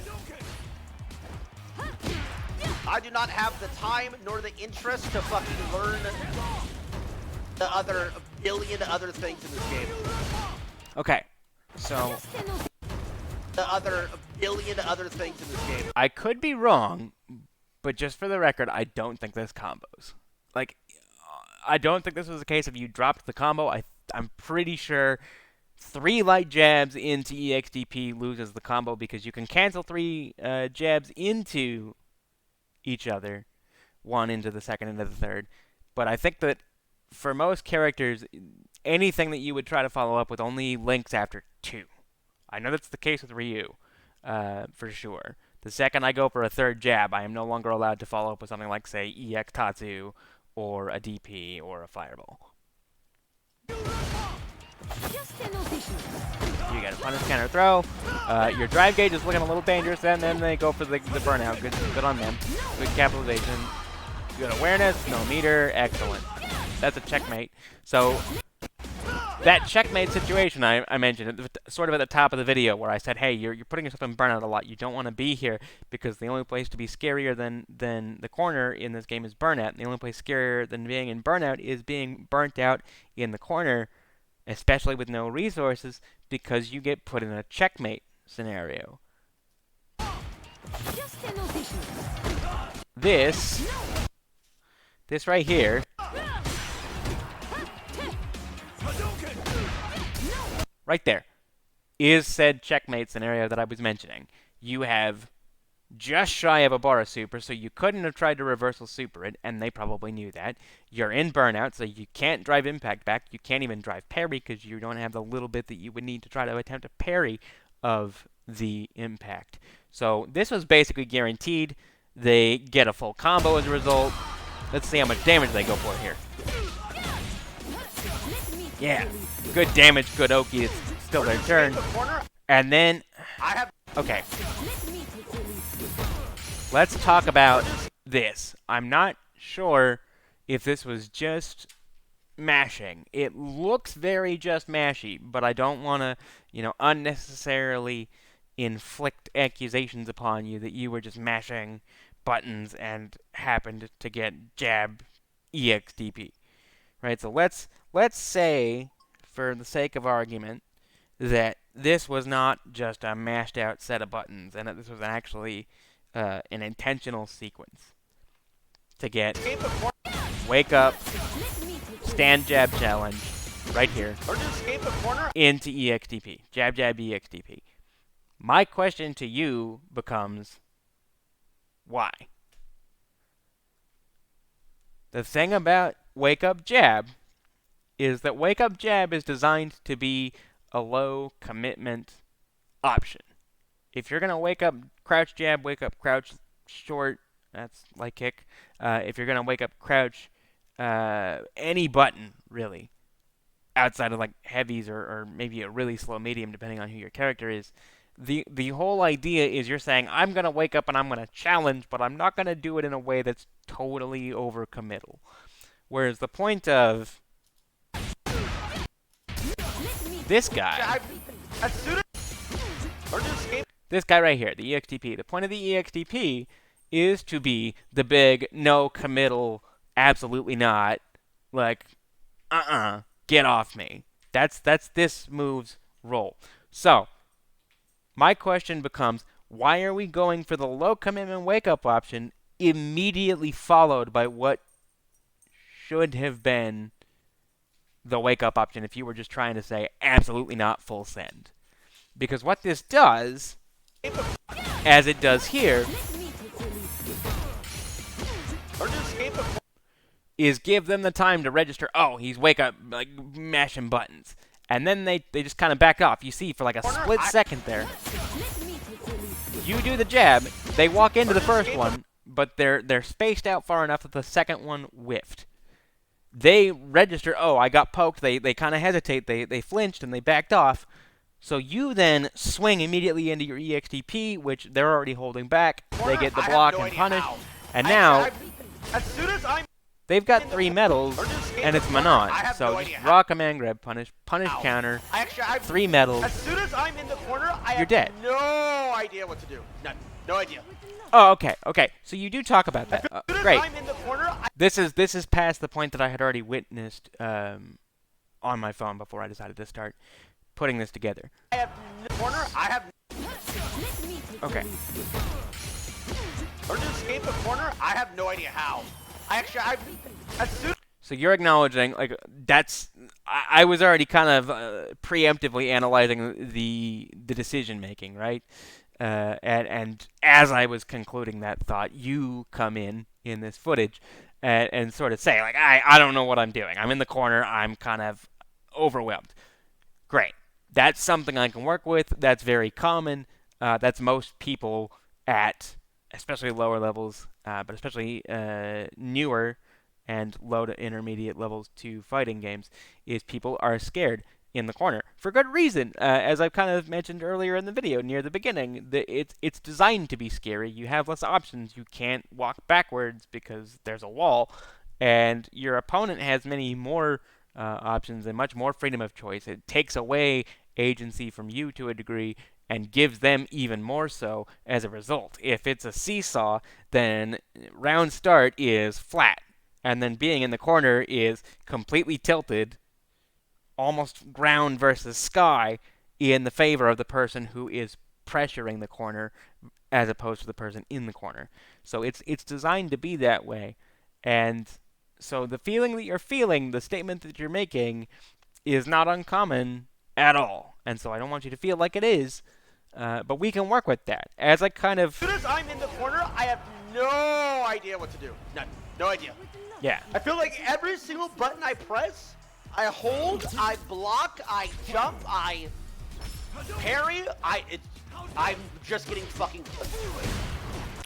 I do not have the time nor the interest to fucking learn the other billion other things in this game. Okay, so The other billion other things in this game. I could be wrong, but just for the record, I don't think this combos. Like, I don't think this was a case of you dropped the combo. I'm pretty sure 3 light jabs into EXDP loses the combo because you can cancel 3 jabs into each other, one into the second into the third. But I think that for most characters, anything that you would try to follow up with only links after 2. I know that's the case with Ryu, for sure. The second I go for a 3rd jab, I am no longer allowed to follow up with something like, say, EX Tatsu, or a DP, or a Fireball. You get a punish counter throw. Your drive gauge is looking a little dangerous, and then they go for the burnout. Good on them. Good capitalization. Good awareness. No meter. Excellent. That's a checkmate. So that checkmate situation I mentioned, sort of at the top of the video, where I said, hey, you're putting yourself in burnout a lot. You don't want to be here because the only place to be scarier than the corner in this game is burnout. And the only place scarier than being in burnout is being burnt out in the corner, especially with no resources, because you get put in a checkmate scenario. This right here right there is said checkmate scenario that I was mentioning. You have just shy of a Bara Super, so you couldn't have tried to reversal super it, and they probably knew that. You're in burnout, so you can't drive impact back. You can't even drive parry because you don't have the little bit that you would need to try to attempt a parry of the impact. So this was basically guaranteed. They get a full combo as a result. Let's see how much damage they go for here. Yeah, good damage, good Oki. It's still their turn. And then, okay. Let's talk about this. I'm not sure if this was just mashing. It looks very just mashy, but I don't want to, unnecessarily inflict accusations upon you that you were just mashing buttons and happened to get jab EXDP. Right? So let's say, for the sake of argument, that this was not just a mashed out set of buttons and that this was actually an intentional sequence to get wake up, stand jab challenge right here into EXDP. Jab jab EXDP. My question to you becomes, why? The thing about wake up jab is that wake up jab is designed to be a low commitment option. If you're going to wake up crouch jab, wake up crouch short, that's light kick. If you're going to wake up crouch any button, really, outside of like heavies or maybe a really slow medium, depending on who your character is, the whole idea is you're saying, I'm going to wake up and I'm going to challenge, but I'm not going to do it in a way that's totally overcommittal. Whereas the point of this guy, this guy right here, the EXTP, the point of the EXTP is to be the big, no committal, absolutely not, like, get off me. That's this move's role. So, my question becomes, why are we going for the low commitment wake up option immediately followed by what should have been the wake up option if you were just trying to say absolutely not full send? Because what this does, as it does here, is give them the time to register, oh, he's wake up, like, mashing buttons. And then they just kind of back off. You see, for like a split second there, you do the jab, they walk into the first one, but they're spaced out far enough that the second one whiffed. They register, oh, I got poked, they kind of hesitate, they flinched, and they backed off. So you then swing immediately into your EXTP, which they're already holding back. They get the block and punish. And now, as soon as I'm They've got 3 medals, and it's Manon. I have So no just idea draw command, grab, punish Ow. counter, I 3 medals. As soon as I'm in the corner, I You're have dead. no idea what to do. None. No idea. Oh, okay, okay. So you do talk about that. As soon as Great. I'm in the corner, This is past the point that I had already witnessed on my phone before I decided to start putting this together. I have no corner. I have. Let me take Okay. the lead. Learn to escape the corner. I have no idea how. As soon. So you're acknowledging, like, that's... I was already kind of preemptively analyzing the decision-making, right? And as I was concluding that thought, you come in this footage and sort of say, like, I don't know what I'm doing. I'm in the corner. I'm kind of overwhelmed. Great. That's something I can work with. That's very common. That's most people at especially lower levels, but especially newer and low to intermediate levels to fighting games, is people are scared in the corner for good reason. As I've kind of mentioned earlier in the video near the beginning, it's designed to be scary. You have less options. You can't walk backwards because there's a wall, and your opponent has many more options and much more freedom of choice. It takes away agency from you to a degree and gives them even more so as a result. If it's a seesaw, then round start is flat, and then being in the corner is completely tilted, almost ground versus sky, in the favor of the person who is pressuring the corner as opposed to the person in the corner. So it's designed to be that way. And so the feeling that you're feeling, the statement that you're making, is not uncommon at all. And so I don't want you to feel like it is, but we can work with that. As I kind of... As soon as I'm in the corner, I have no idea what to do. None. No idea. Yeah. I feel like every single button I press, I hold, I block, I jump, I parry, I'm just getting fucking.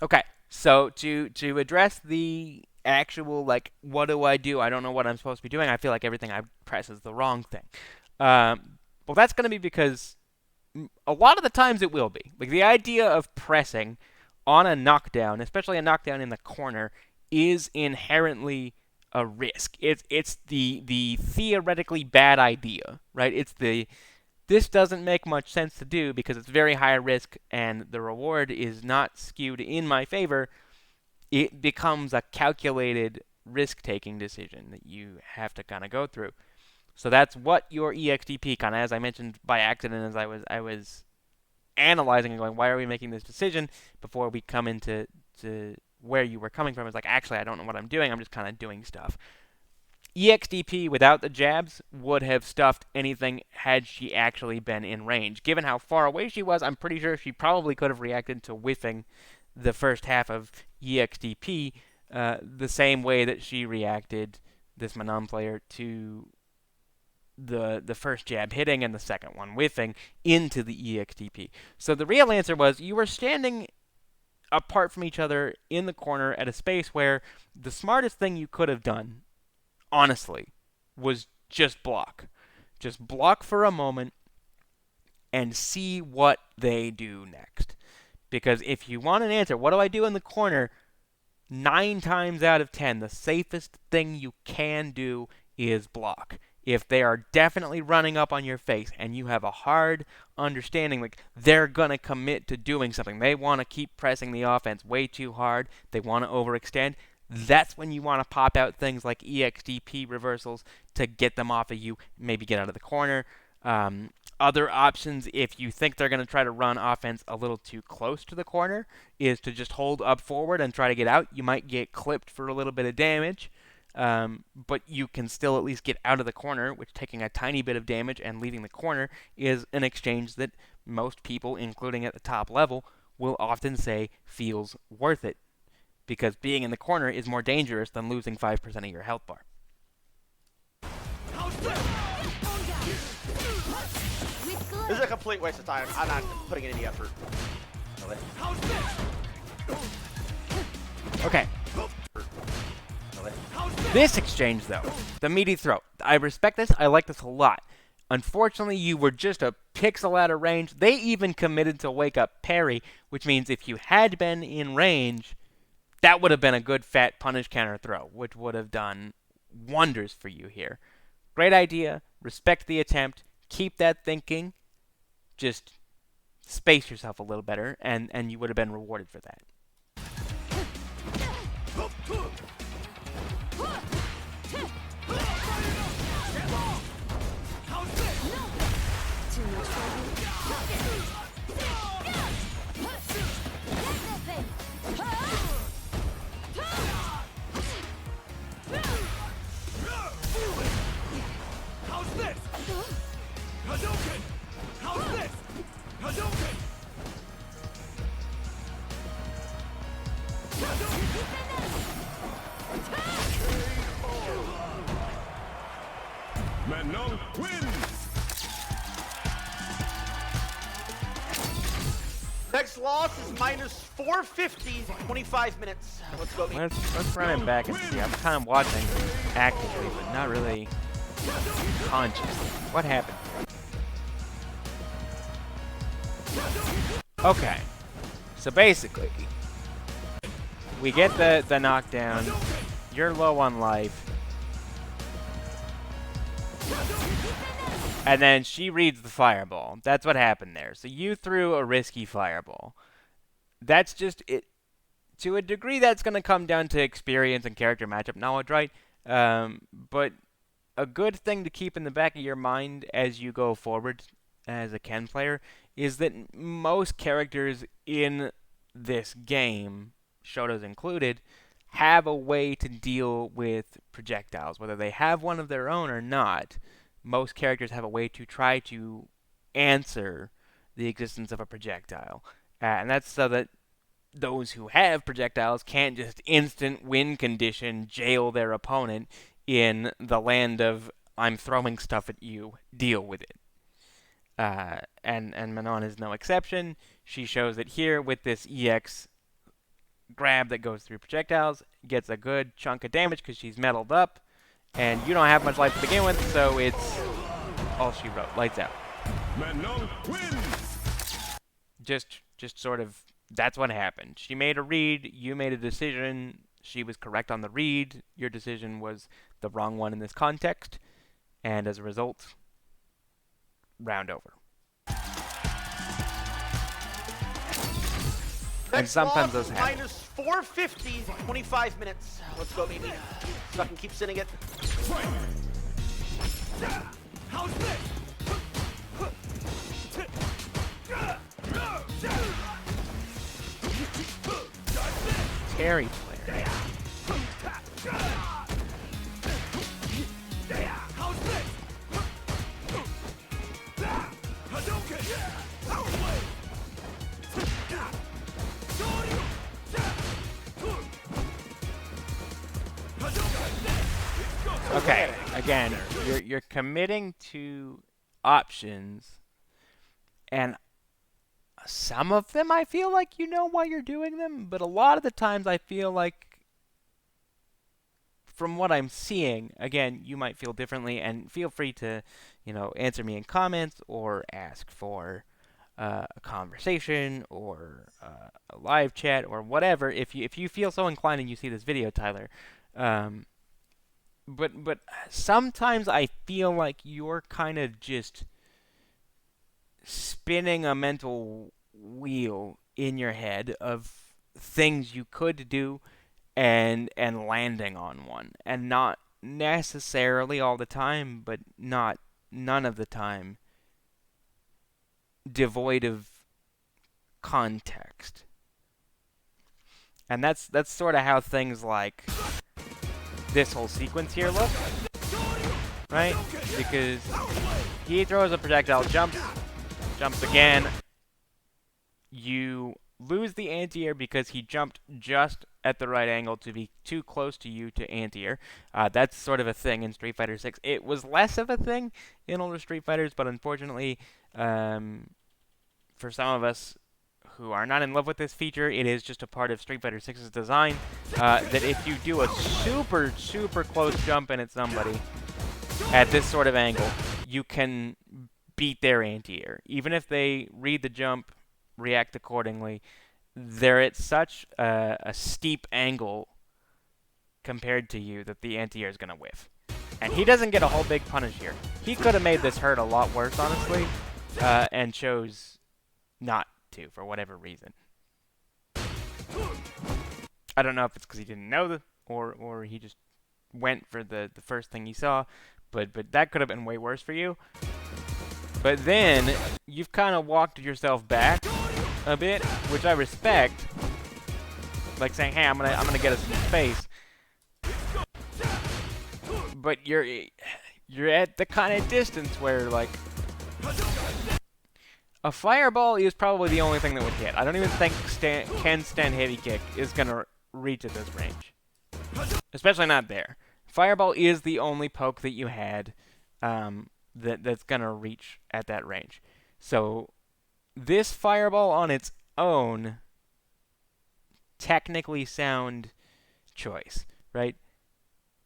Okay. So to address the actual, like, what do? I don't know what I'm supposed to be doing. I feel like everything I press is the wrong thing. Well, that's going to be because a lot of the times it will be. Like, the idea of pressing on a knockdown, especially a knockdown in the corner, is inherently a risk. It's the theoretically bad idea, right? This doesn't make much sense to do because it's very high risk and the reward is not skewed in my favor. It becomes a calculated risk-taking decision that you have to kind of go through. So that's what your EXDP, kind of, as I mentioned by accident, as I was analyzing and going, why are we making this decision, before we come into where you were coming from. It's like, actually, I don't know what I'm doing. I'm just kind of doing stuff. EXDP without the jabs would have stuffed anything had she actually been in range. Given how far away she was, I'm pretty sure she probably could have reacted to whiffing the first half of EXDP the same way that she reacted, this Manon player, to the first jab hitting and the second one whiffing into the EXDP. So the real answer was you were standing apart from each other in the corner at a space where the smartest thing you could have done, honestly, was just block. Just block for a moment and see what they do next. Because if you want an answer, what do I do in the corner? 9 times out of 10, the safest thing you can do is block. If they are definitely running up on your face and you have a hard understanding, like, they're going to commit to doing something, they want to keep pressing the offense way too hard, they want to overextend, that's when you want to pop out things like EXDP reversals to get them off of you, maybe get out of the corner. Other options, if you think they're going to try to run offense a little too close to the corner, is to just hold up forward and try to get out. You might get clipped for a little bit of damage. But you can still at least get out of the corner, which, taking a tiny bit of damage and leaving the corner, is an exchange that most people, including at the top level, will often say feels worth it. Because being in the corner is more dangerous than losing 5% of your health bar. This is a complete waste of time. I'm not putting in any effort. Okay. This exchange, though, the meaty throat. I respect this. I like this a lot. Unfortunately, you were just a pixel out of range. They even committed to wake up parry, which means if you had been in range, That would have been a good fat punish counter throw, which would have done wonders for you here. Great idea. Respect the attempt. Keep that thinking. Just space yourself a little better, and you would have been rewarded for that. How's this? Hadouken! How's this? Hadouken! Manon wins! Next loss is minus 450, 25 minutes. Let's go. Let's run it back and see. I'm kind of watching actively, but not really consciously. What happened here? Okay. So basically, we get the knockdown. You're low on life. And then she reads the fireball. That's what happened there. So you threw a risky fireball. That's just it. To a degree, that's going to come down to experience and character matchup knowledge, right? But a good thing to keep in the back of your mind as you go forward as a Ken player is that most characters in this game, Shoto's included, have a way to deal with projectiles. Whether they have one of their own or not, most characters have a way to try to answer the existence of a projectile. And that's so that those who have projectiles can't just instant win condition jail their opponent in the land of I'm throwing stuff at you, deal with it. And Manon is no exception. She shows it here with this EX grab that goes through projectiles, gets a good chunk of damage because she's metaled up, and you don't have much life to begin with, so it's all she wrote. Lights out. Manon wins! Just sort of, that's what happened. She made a read, you made a decision, she was correct on the read, your decision was the wrong one in this context, and as a result, round over. And sometimes those happen. Minus 450, 25 minutes. Let's go, baby. So I can keep sitting it. How's this? Terry player. How's this? Hadouken! Power blade! Okay, again, you're committing to options, and some of them I feel like you know why you're doing them, but a lot of the times I feel like, from what I'm seeing, again, you might feel differently, and feel free to, answer me in comments or ask for a conversation or a live chat or whatever if you feel so inclined and you see this video, Tyler. But sometimes I feel like you're kind of just spinning a mental wheel in your head of things you could do and landing on one, and not necessarily all the time, but none of the time devoid of context. And that's sort of how things like this whole sequence here look, right? Because he throws a projectile, jumps again. You lose the anti-air because he jumped just at the right angle to be too close to you to anti-air. That's sort of a thing in Street Fighter 6. It was less of a thing in older Street Fighters, but unfortunately, for some of us who are not in love with this feature, it is just a part of Street Fighter 6's design, that if you do a super, super close jump and it's somebody at this sort of angle, you can beat their anti-air. Even if they read the jump, react accordingly, they're at such a steep angle compared to you that the anti-air is going to whiff. And he doesn't get a whole big punish here. He could have made this hurt a lot worse, honestly, and chose not to for whatever reason. I don't know if it's because he didn't know or he just went for the first thing he saw, but that could have been way worse for you. But then you've kind of walked yourself back a bit, which I respect. Like saying, "Hey, I'm gonna get us some space." But you're at the kind of distance where like a fireball is probably the only thing that would hit. I don't even think Ken's stand heavy kick is gonna reach at this range, especially not there. Fireball is the only poke that you had that's gonna reach at that range. So this fireball on its own, technically sound choice, right?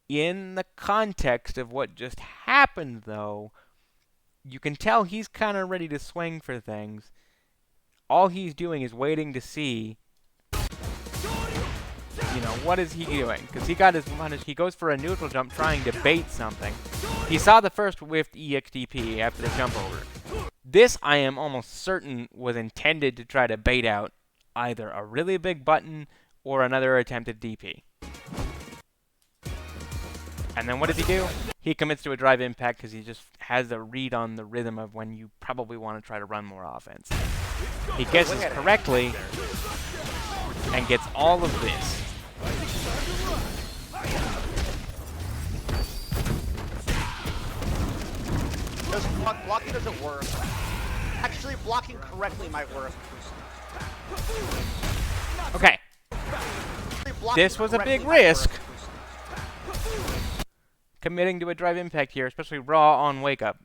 In the context of what just happened, though, you can tell he's kind of ready to swing for things. All he's doing is waiting to see, what is he doing? Because he got his punish. He goes for a neutral jump trying to bait something. He saw the first whiffed EXDP after the jump over. This, I am almost certain, was intended to try to bait out either a really big button or another attempted DP. And then what does he do? He commits to a drive impact because he just has a read on the rhythm of when you probably want to try to run more offense. He guesses correctly and gets all of this. Blocking doesn't work. Actually, blocking correctly might work. Okay. This was a big risk. Committing to a drive impact here, especially raw on wake up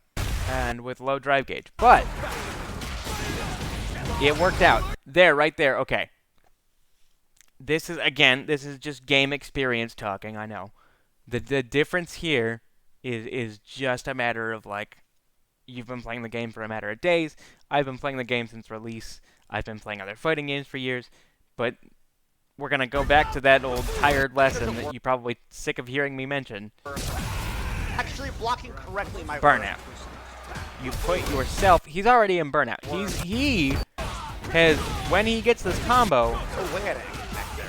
and with low drive gauge. But it worked out. There, right there. Okay. This is just game experience talking, I know. The difference here is just a matter of like you've been playing the game for a matter of days. I've been playing the game since release. I've been playing other fighting games for years, but we're going to go back to that old tired lesson that you're probably sick of hearing me mention. Actually, blocking correctly might burnout. You put yourself... He's already in burnout. He has... When he gets this combo,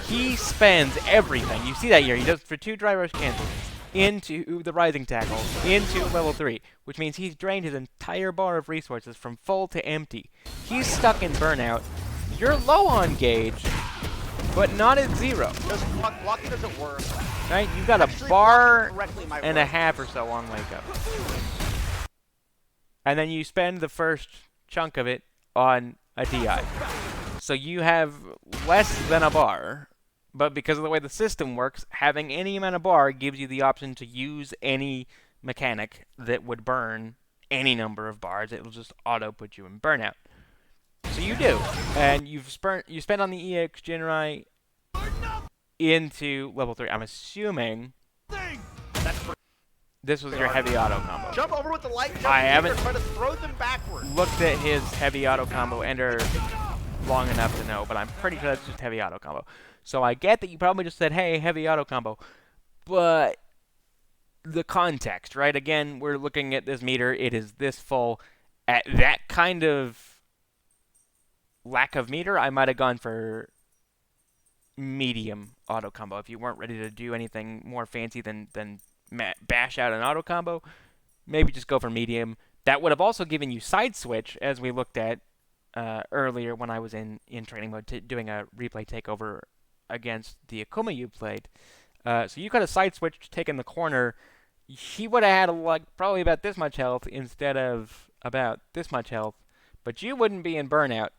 he spends everything. You see that here. He does for 2 dry rush cancels into the rising tackle, into level 3, which means he's drained his entire bar of resources from full to empty. He's stuck in burnout. You're low on gauge, but not at 0. Blocking doesn't work. Right? You've got a bar and a half or so on wake up. And then you spend the first chunk of it on a DI. So you have less than a bar, but because of the way the system works, having any amount of bar gives you the option to use any mechanic that would burn any number of bars. It'll just auto put you in burnout. So you do, and you spend on the EX Jinrai into level 3. I'm assuming this was your heavy auto combo. Jump over with the light jump. I haven't try to throw them backwards. Looked at his heavy auto combo ender long enough to know, but I'm pretty sure that's just heavy auto combo. So I get that you probably just said, hey, heavy auto combo, but the context, right? Again, we're looking at this meter. It is this full. At that kind of lack of meter, I might have gone for medium auto combo. If you weren't ready to do anything more fancy than bash out an auto combo, maybe just go for medium. That would have also given you side switch, as we looked at earlier when I was in training mode doing a replay takeover against the Akuma you played. So you could have side switched, taken the corner. He would have had probably about this much health instead of about this much health, but you wouldn't be in burnout.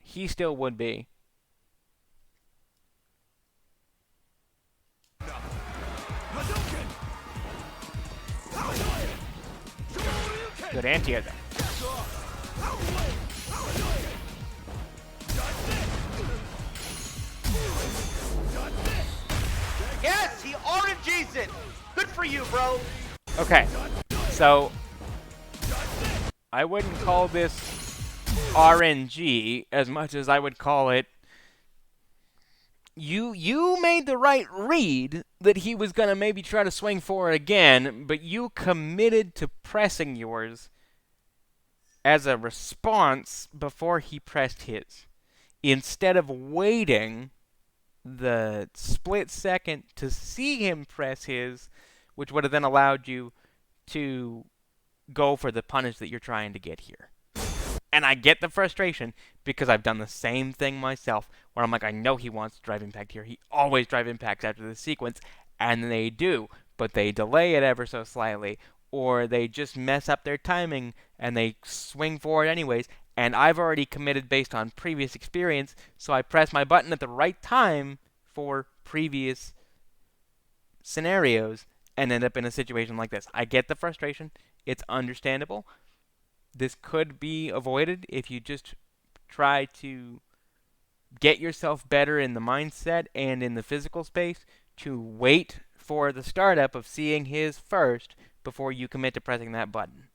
He still would be. Good anti-air there. Yes, he RNG's it. Good for you, bro. Okay, so I wouldn't call this RNG as much as I would call it you made the right read that he was going to maybe try to swing for it again, but you committed to pressing yours as a response before he pressed his, instead of waiting the split second to see him press his, which would have then allowed you to go for the punish that you're trying to get here. And I get the frustration because I've done the same thing myself where I'm like, I know he wants to drive impact here. He always drive impacts after the sequence, and they do, but they delay it ever so slightly, or they just mess up their timing and they swing for it anyways. And I've already committed based on previous experience, so I press my button at the right time for previous scenarios and end up in a situation like this. I get the frustration. It's understandable. This could be avoided if you just try to get yourself better in the mindset and in the physical space to wait for the startup of seeing his first before you commit to pressing that button.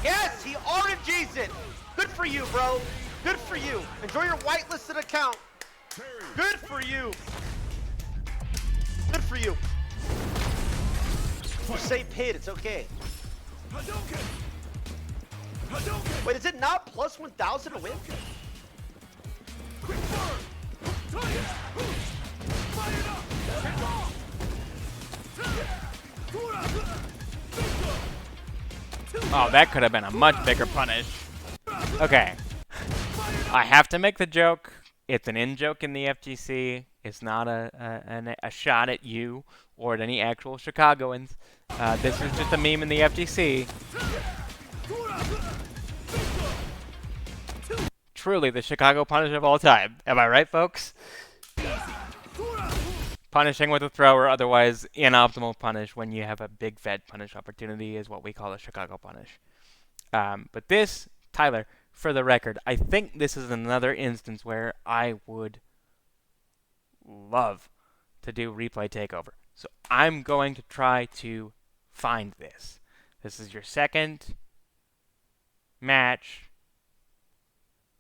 Yes, he RNG's it. Good for you, bro. Good for you. Enjoy your whitelisted account. Good for you. Good for you. You say pit, it's okay. Wait, is it not plus 1,000 to win? Oh, that could have been a much bigger punish. Okay. I have to make the joke. It's an in-joke in the FGC. It's not a shot at you or at any actual Chicagoans. This is just a meme in the FGC. Truly the Chicago punish of all time. Am I right, folks? Punishing with a throw or otherwise inoptimal punish when you have a big fat punish opportunity is what we call a Chicago punish. But this, Tyler, for the record, I think this is another instance where I would love to do replay takeover. So I'm going to try to find this. This is your second match,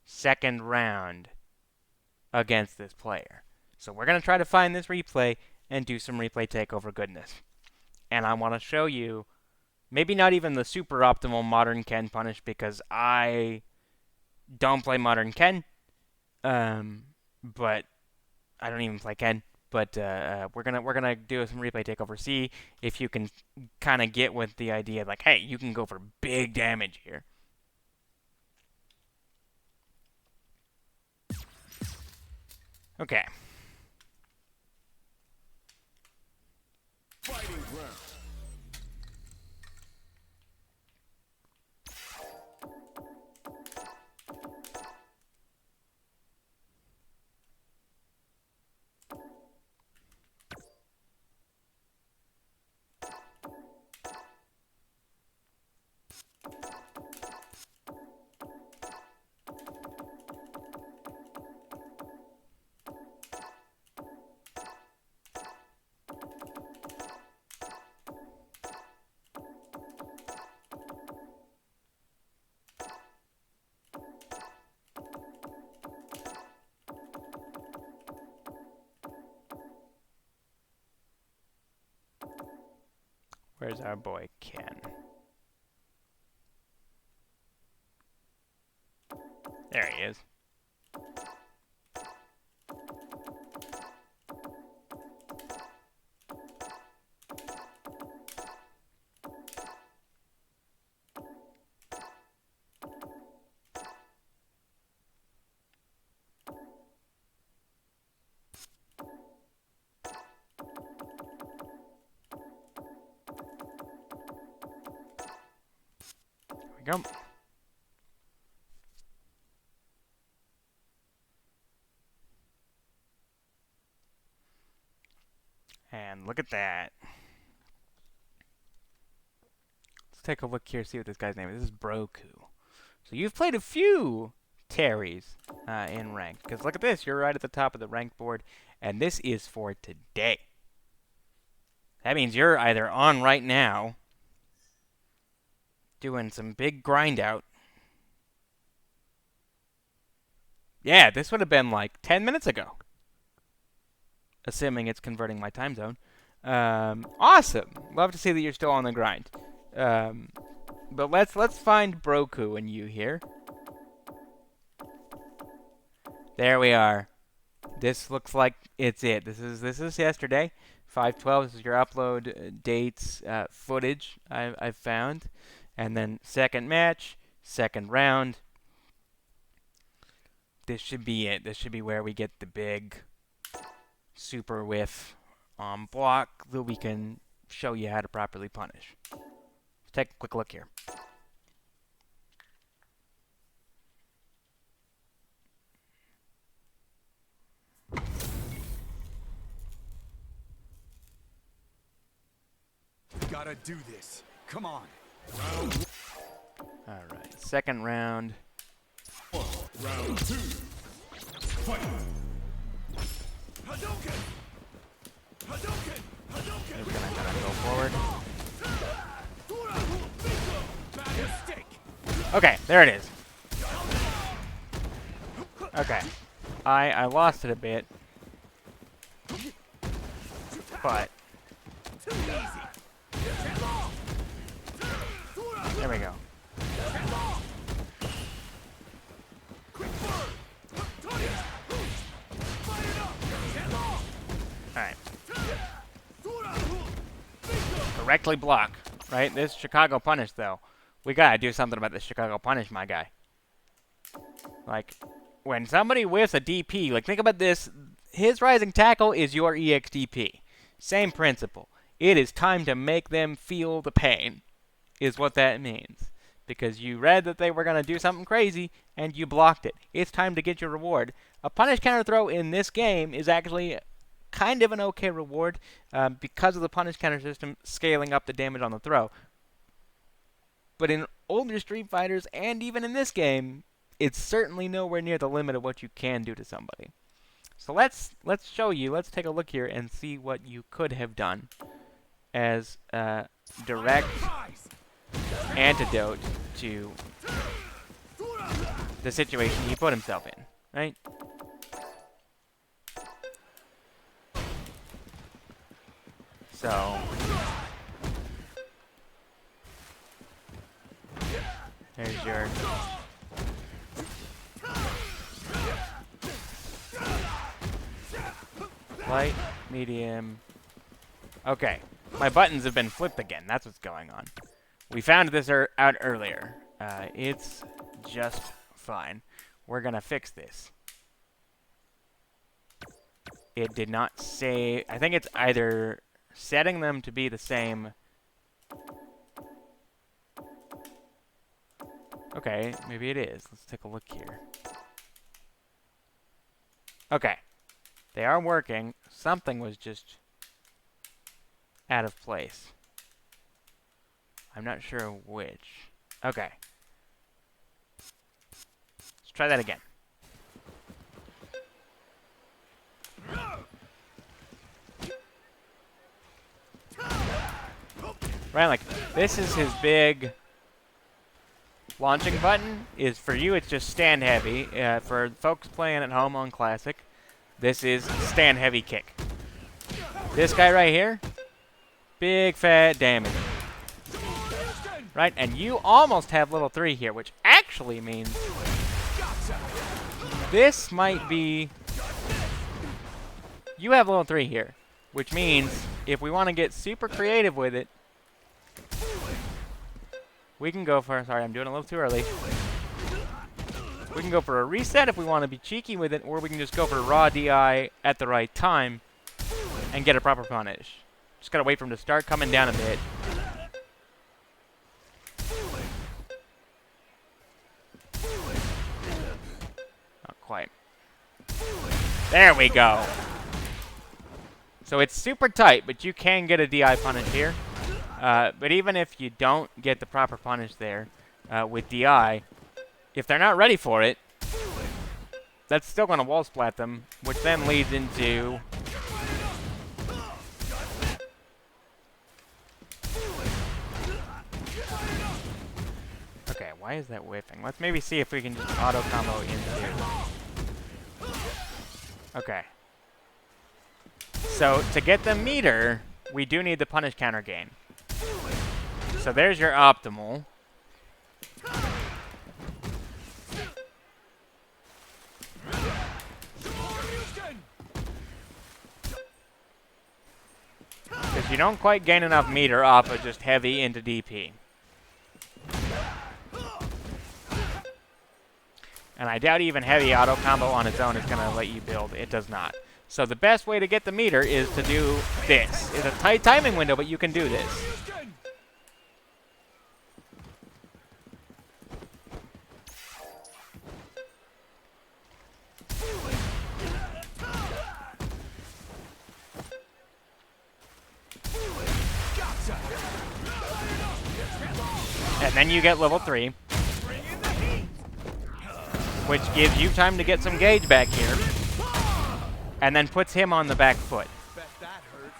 second round against this player. So we're going to try to find this replay and do some replay takeover goodness. And I want to show you, maybe not even the super optimal Modern Ken punish because I don't play Modern Ken, but I don't even play Ken. But we're gonna do some replay takeover. See if you can kind of get with the idea, like, hey, you can go for big damage here. Okay. Fighting ground. Where's our boy Ken? There he is. There we go. And look at that. Let's take a look here, see what this guy's name is. This is Broku. So you've played a few Terrys in ranked. Because look at this, you're right at the top of the ranked board. And this is for today. That means you're either on right now, doing some big grind out, Yeah, this would have been like 10 minutes ago. Assuming it's converting my time zone. Awesome. Love to see that you're still on the grind. But let's find Broku and you here. There we are. This looks like it's it. This is yesterday, 5/12. This is your upload dates footage I've found, and then second match, second round. This should be it. This should be where we get the big super whiff on block that we can show you how to properly punish. Let's take a quick look here. Gotta do this. Come on. Alright, second round. Round 2. Fight. Hadouken! Hadouken! Hadouken! We're gonna go forward. Okay, there it is. Okay. I lost it a bit. But there we go. Alright. Correctly block. Right? This Chicago punish, though. We gotta do something about this Chicago punish, my guy. Like, when somebody whiffs a DP, like, think about this. His rising tackle is your EXDP. Same principle. It is time to make them feel the pain, is what that means. Because you read that they were going to do something crazy, and you blocked it. It's time to get your reward. A punish counter throw in this game is actually kind of an okay reward because of the punish counter system scaling up the damage on the throw. But in older Street Fighters, and even in this game, it's certainly nowhere near the limit of what you can do to somebody. So let's show you, let's take a look here and see what you could have done as a direct antidote to the situation he put himself in, right? So there's your light, medium. Okay, my buttons have been flipped again. That's what's going on. We found this out earlier. It's just fine. We're gonna fix this. It did not say. I think it's either setting them to be the same. Okay, maybe it is. Let's take a look here. Okay. They are working. Something was just out of place. I'm not sure which. Okay. Let's try that again. Right, like, this is his big launching button. Is for you, it's just stand heavy. For folks playing at home on Classic, this is stand heavy kick. This guy right here, big fat damage. Right, and you almost have level 3 here, which actually means this might be... You have level 3 here, which means if we want to get super creative with it, we can go for... Sorry, I'm doing it a little too early. We can go for a reset if we want to be cheeky with it, or we can just go for raw DI at the right time and get a proper punish. Just gotta wait for him to start coming down a bit. Not quite. There we go. So it's super tight, but you can get a DI punish here. But even if you don't get the proper punish there with DI, if they're not ready for it, that's still going to wall splat them, which then leads into... Okay, why is that whiffing? Let's maybe see if we can just auto combo into Okay. So, to get the meter, we do need the punish counter gain. So there's your optimal. Because you don't quite gain enough meter off of just heavy into DP. And I doubt even heavy auto combo on its own is going to let you build. It does not. So the best way to get the meter is to do this. It's a tight timing window, but you can do this. And then you get level 3, which gives you time to get some gauge back here, and then puts him on the back foot.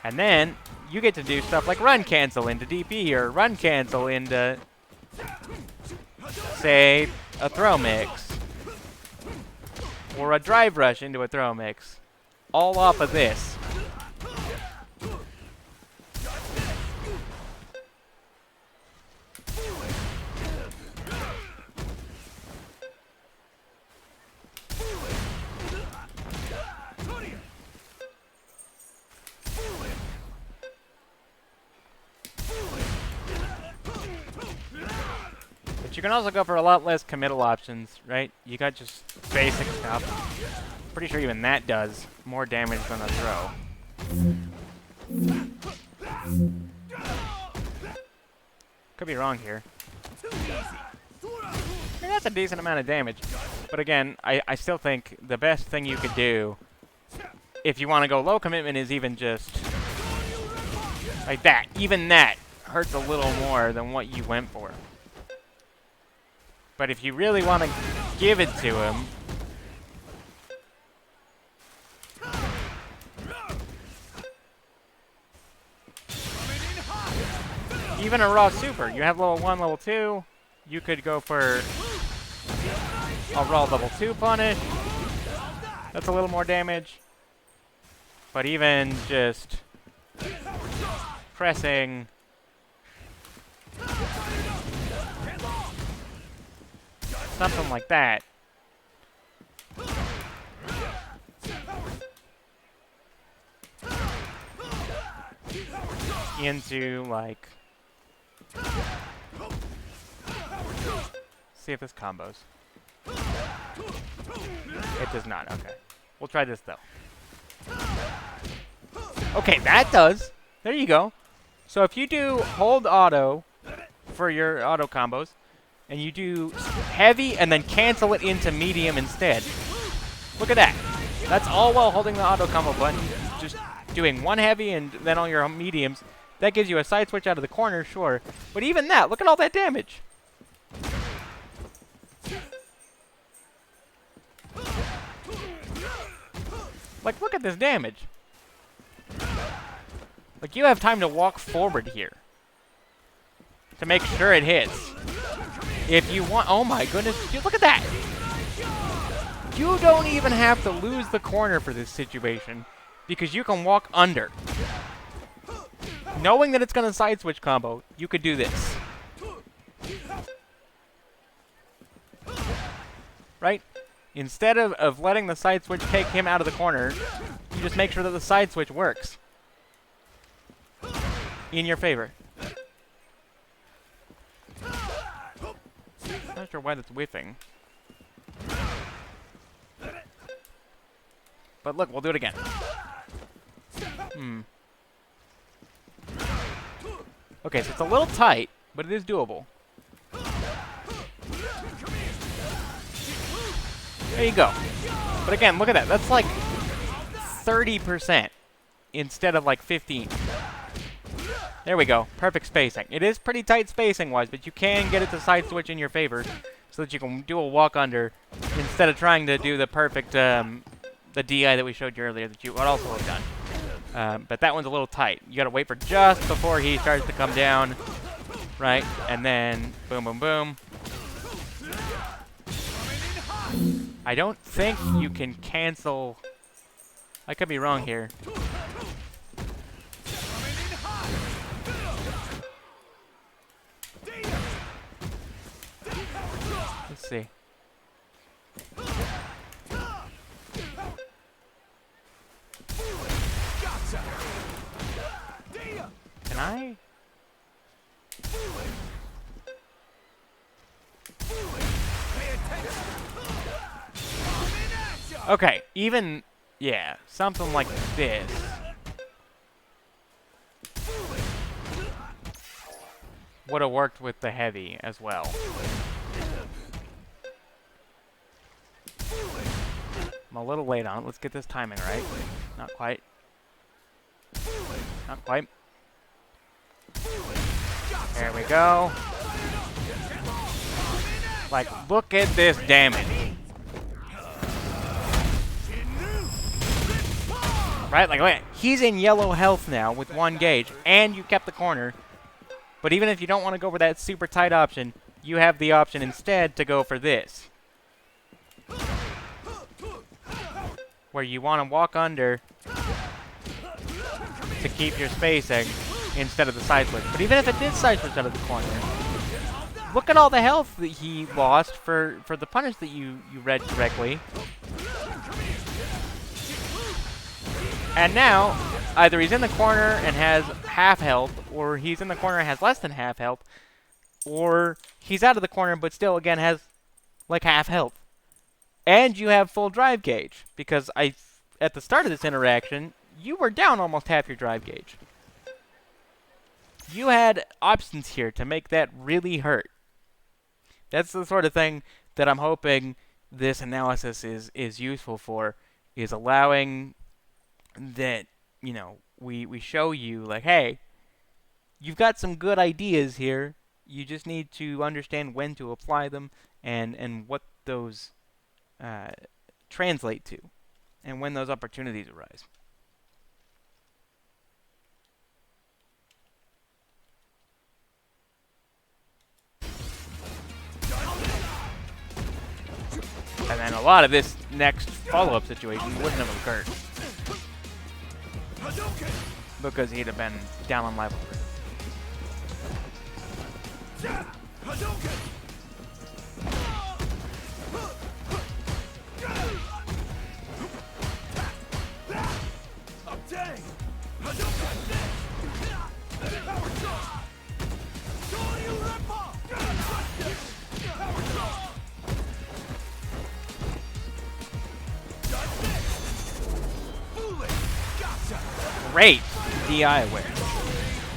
And then you get to do stuff like run cancel into DP or run cancel into, say, a throw mix, or a drive rush into a throw mix, all off of this. But you can also go for a lot less committal options, right? You got just basic stuff. Pretty sure even that does more damage than a throw. Could be wrong here. That's a decent amount of damage. But again, I still think the best thing you could do if you want to go low commitment is even just like that. Even that hurts a little more than what you went for. But if you really want to give it to him, even a raw super, you have level 1, level 2, you could go for a raw level 2 punish. That's a little more damage. But even just pressing something like that into, like, see if this combos. It does not. Okay. We'll try this, though. Okay, that does. There you go. So if you do hold auto for your auto combos, and you do heavy and then cancel it into medium instead. Look at that. That's all while holding the auto combo button. Just doing one heavy and then all your mediums. That gives you a side switch out of the corner, sure. But even that, look at all that damage. Like, look at this damage. Like, you have time to walk forward here to make sure it hits. If you want, oh my goodness, dude, look at that. You don't even have to lose the corner for this situation because you can walk under. Knowing that it's going to side switch combo, you could do this. Right? Instead of letting the side switch take him out of the corner, you just make sure that the side switch works in your favor. Not sure why that's whiffing. But look, we'll do it again. Okay, so it's a little tight, but it is doable. There you go. But again, look at that. That's like 30% instead of like 15. There we go. Perfect spacing. It is pretty tight spacing-wise, but you can get it to side switch in your favor so that you can do a walk under instead of trying to do the perfect, the DI that we showed you earlier that you would also have done. But that one's a little tight. You gotta wait for just before he starts to come down, right? And then boom, boom, boom. I don't think you can cancel I could be wrong here. Let's see. Can I? Okay, even, yeah, something like this. Would have worked with the heavy as well. I'm a little late on it. Let's get this timing right. Not quite. Not quite. There we go. Like, look at this damage. Right? Like, look, he's in yellow health now with 1 gauge, and you kept the corner. But even if you don't want to go for that super tight option, you have the option instead to go for this. Where you want to walk under to keep your spacing instead of the side switch. But even if it did side switch out of the corner, look at all the health that he lost for the punish that you read correctly. And now, either he's in the corner and has half health, or he's in the corner and has less than half health, or he's out of the corner but still, again, has like half health. And you have full drive gauge, because at the start of this interaction, you were down almost half your drive gauge. You had options here to make that really hurt. That's the sort of thing that I'm hoping this analysis is useful for, is allowing that, you know, we show you, like, hey, you've got some good ideas here. You just need to understand when to apply them and what those translate to, and when those opportunities arise. And then a lot of this next follow-up situation wouldn't have occurred, because he'd have been down on life already. Great DI awareness.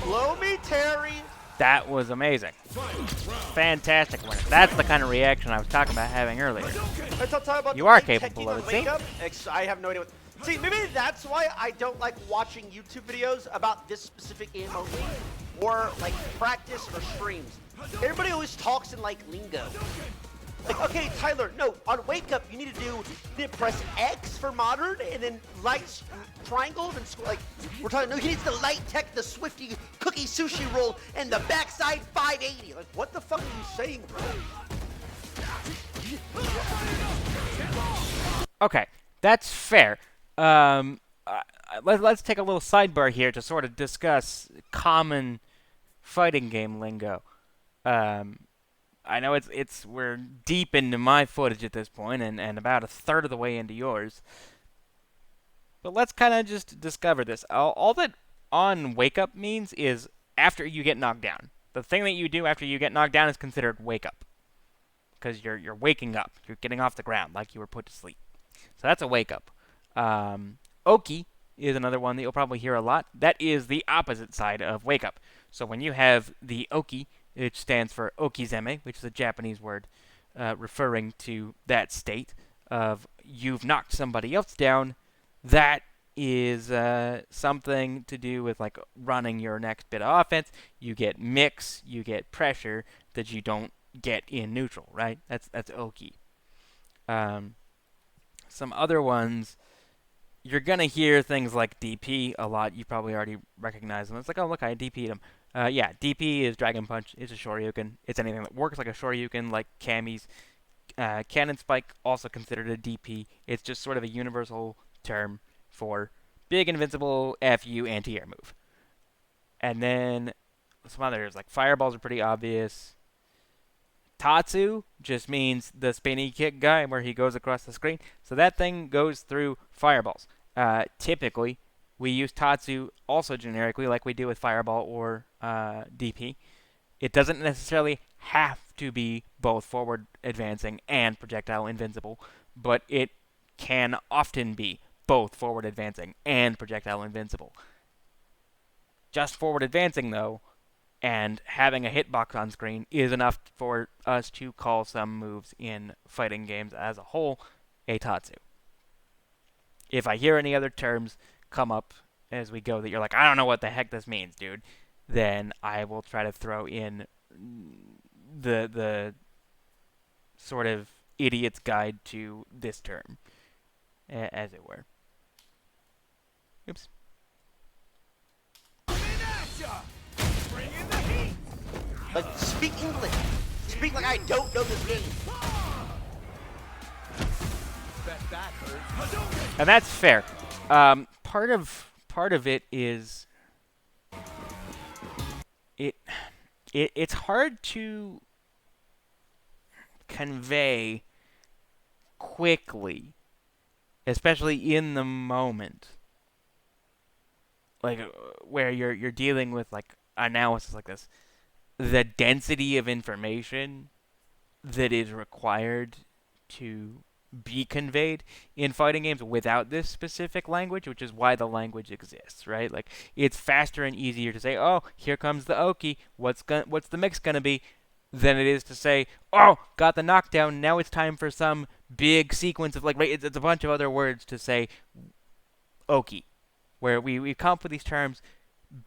Blow me, Terry. That was amazing. Fantastic awareness. That's the kind of reaction I was talking about having earlier. You are capable of it, see? I have no idea what... See, maybe that's why I don't like watching YouTube videos about this specific ammo thing, or like practice or streams. Everybody always talks in like lingo. Like, okay, Tyler, no, on Wake Up, you need to press X for modern, and then light triangle, and like, we're talking, no, he needs the light tech, the Swifty cookie sushi roll, and the backside 580. Like, what the fuck are you saying, bro? Okay, that's fair. Let's take a little sidebar here to sort of discuss common fighting game lingo. I know we're deep into my footage at this point, and about a third of the way into yours. But let's kind of just discover this. All that on Wake Up means is after you get knocked down. The thing that you do after you get knocked down is considered Wake Up, because you're waking up. You're getting off the ground like you were put to sleep. So that's a Wake Up. Oki is another one that you'll probably hear a lot. That is the opposite side of Wake Up. So when you have the Oki, which stands for okizeme, which is a Japanese word referring to that state of you've knocked somebody else down, that is something to do with like running your next bit of offense. You get mix, you get pressure that you don't get in neutral, right? That's Oki. Some other ones, you're going to hear things like DP a lot. You probably already recognize them. It's like, oh, look, I DP'd him. Yeah, DP is Dragon Punch. It's a Shoryuken. It's anything that works like a Shoryuken, like Kami's. Cannon Spike, also considered a DP. It's just sort of a universal term for big invincible FU anti-air move. And then some others, like fireballs are pretty obvious. Tatsu just means the spinny kick guy where he goes across the screen. So that thing goes through fireballs. Typically, we use Tatsu also generically like we do with fireball or DP. It doesn't necessarily have to be both forward advancing and projectile invincible, but it can often be both forward advancing and projectile invincible. Just forward advancing, though, and having a hitbox on screen is enough for us to call some moves in fighting games as a whole a Tatsu. If I hear any other terms come up as we go that you're like, I don't know what the heck this means, dude, then I will try to throw in the sort of idiot's guide to this term, as it were. Oops. Like, speak English. Speak like I don't know this game. And that's fair. Part of it is it's hard to convey quickly, especially in the moment, like where you're dealing with like analysis like this, the density of information that is required to be conveyed in fighting games without this specific language, which is why the language exists, right? Like, it's faster and easier to say, oh, here comes the Oki, what's the mix gonna be, than it is to say, oh, got the knockdown, now it's time for some big sequence of, like, right, it's a bunch of other words to say Oki, where we come up with these terms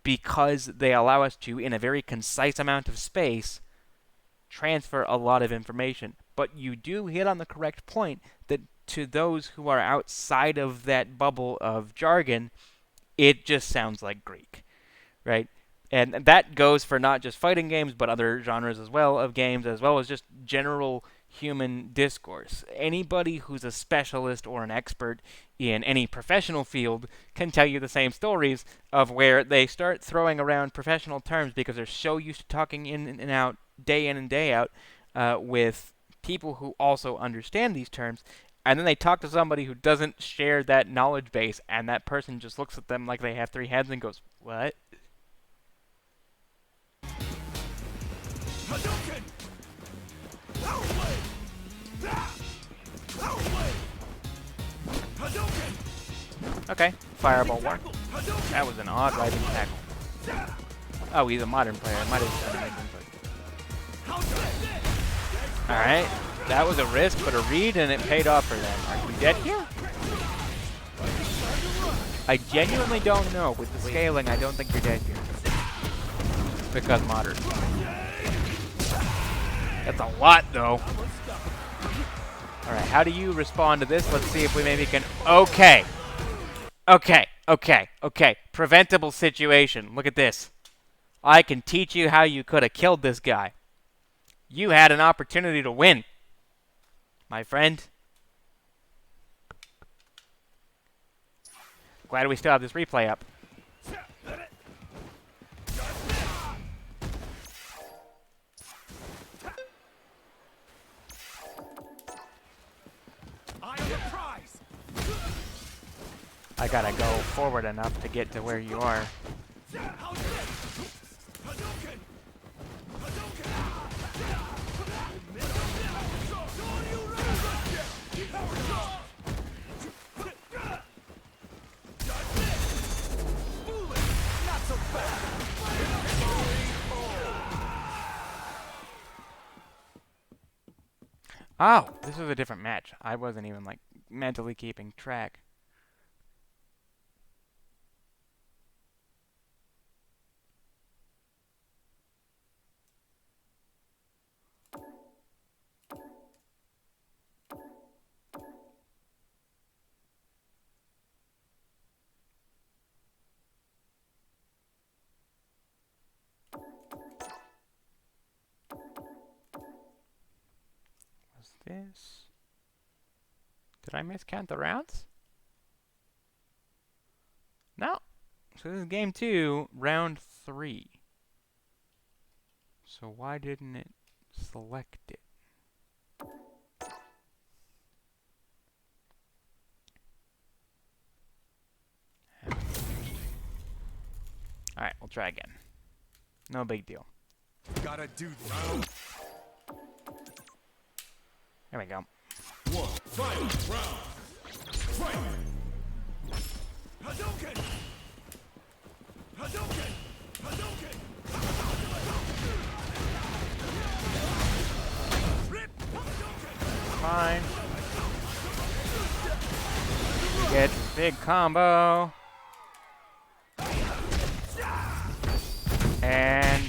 because they allow us to, in a very concise amount of space, transfer a lot of information. But you do hit on the correct point that to those who are outside of that bubble of jargon, it just sounds like Greek, right? And that goes for not just fighting games, but other genres as well of games, as well as just general human discourse. Anybody who's a specialist or an expert in any professional field can tell you the same stories of where they start throwing around professional terms because they're so used to talking in and out, day in and day out, with people who also understand these terms, and then they talk to somebody who doesn't share that knowledge base, and that person just looks at them like they have three heads and goes, what? Okay, fireball one. That was an odd rising tackle. Oh, he's a modern player. I might have done it. Alright, that was a risk, but a read, and it paid off for them. Are you dead here? I genuinely don't know. With the scaling, I don't think you're dead here. Because modern. That's a lot, though. Alright, how do you respond to this? Let's see if we maybe can... Okay. Okay. Preventable situation. Look at this. I can teach you how you could have killed this guy. You had an opportunity to win, my friend. Glad we still have this replay up. I gotta go forward enough to get to where you are. Oh, this was a different match. I wasn't even, like, mentally keeping track. Was this... Did I miscount the rounds? No. So this is game 2, round 3. So why didn't it select it? Alright, we'll try again. No big deal. Gotta do this. There we go. One, fight, round. Fight. Hadouken! Hadouken! Hadouken! Fine. You get big combo. And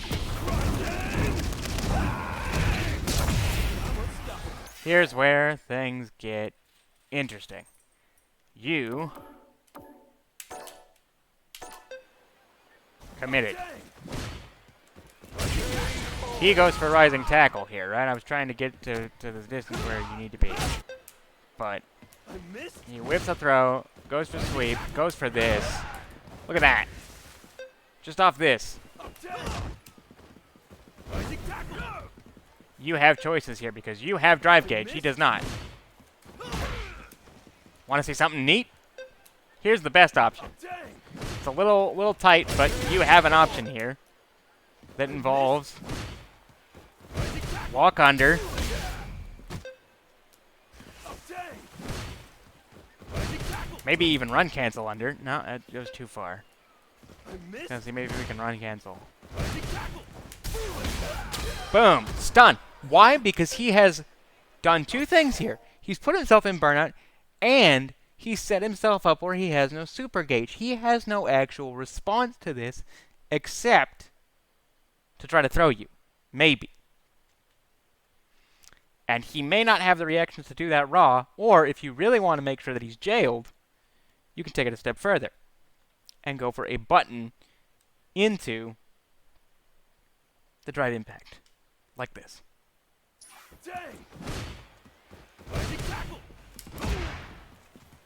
here's where things get interesting. You committed. He goes for rising tackle here, right? I was trying to get to the distance where you need to be. But he whips a throw, goes for sweep, goes for this. Look at that. Just off this. You have choices here because you have drive gauge. He does not. Want to see something neat? Here's the best option. It's a little tight, but you have an option here that involves walk under, maybe even run cancel under. No, that goes too far. Let's see, maybe we can run cancel. Boom! Stun. Why? Because he has done two things here. He's put himself in burnout, and he set himself up where he has no super gauge. He has no actual response to this except to try to throw you. Maybe. And he may not have the reactions to do that raw, or if you really want to make sure that he's jailed, you can take it a step further and go for a button into the drive impact. Like this.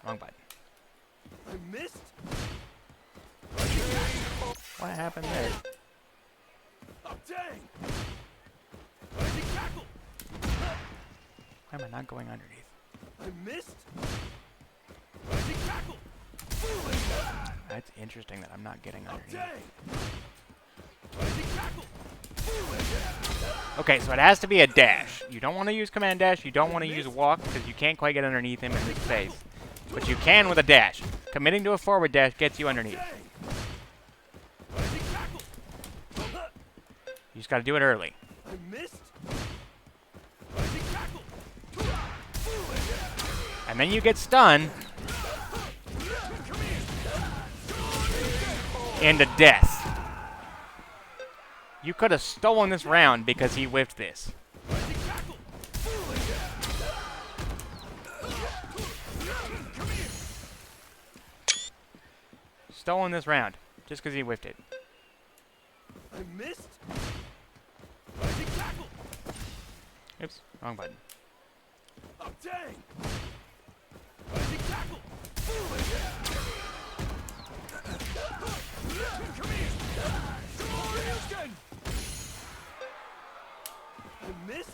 Wrong button. I missed. What happened there? Why am I not going underneath? I missed. That's interesting that I'm not getting underneath. Okay, so it has to be a dash. You don't want to use command dash. You don't want to use walk because you can't quite get underneath him in this space. But you can with a dash. Committing to a forward dash gets you underneath. You just got to do it early. I missed. And then you get stunned into death. You could have stolen this round because he whiffed this. Stolen this round just because he whiffed it. I missed. Oops, wrong button. I missed.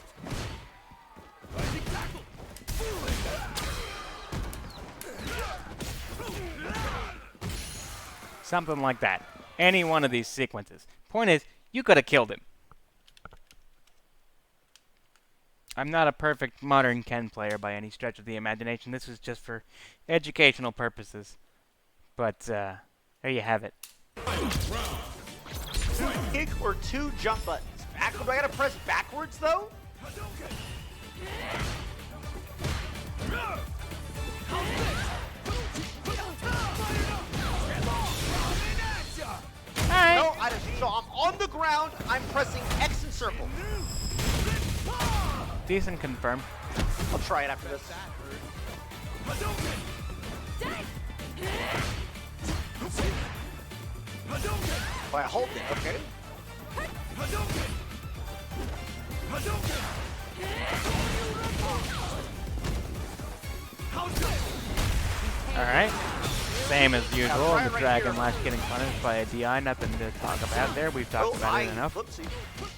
Something like that. Any one of these sequences. Point is, you could have killed him. I'm not a perfect modern Ken player by any stretch of the imagination. This is just for educational purposes. But, there you have it. Kick or two jump buttons. Do I gotta press backwards though? Alright. No, I don't. So I'm on the ground. I'm pressing X and circle. Decent confirm. I'll try it after this. Oh, I hold it. Okay. Alright. Same as usual, the Dragon Lash getting punished by a DI, nothing to talk about there. We've talked about it enough. Whoopsie.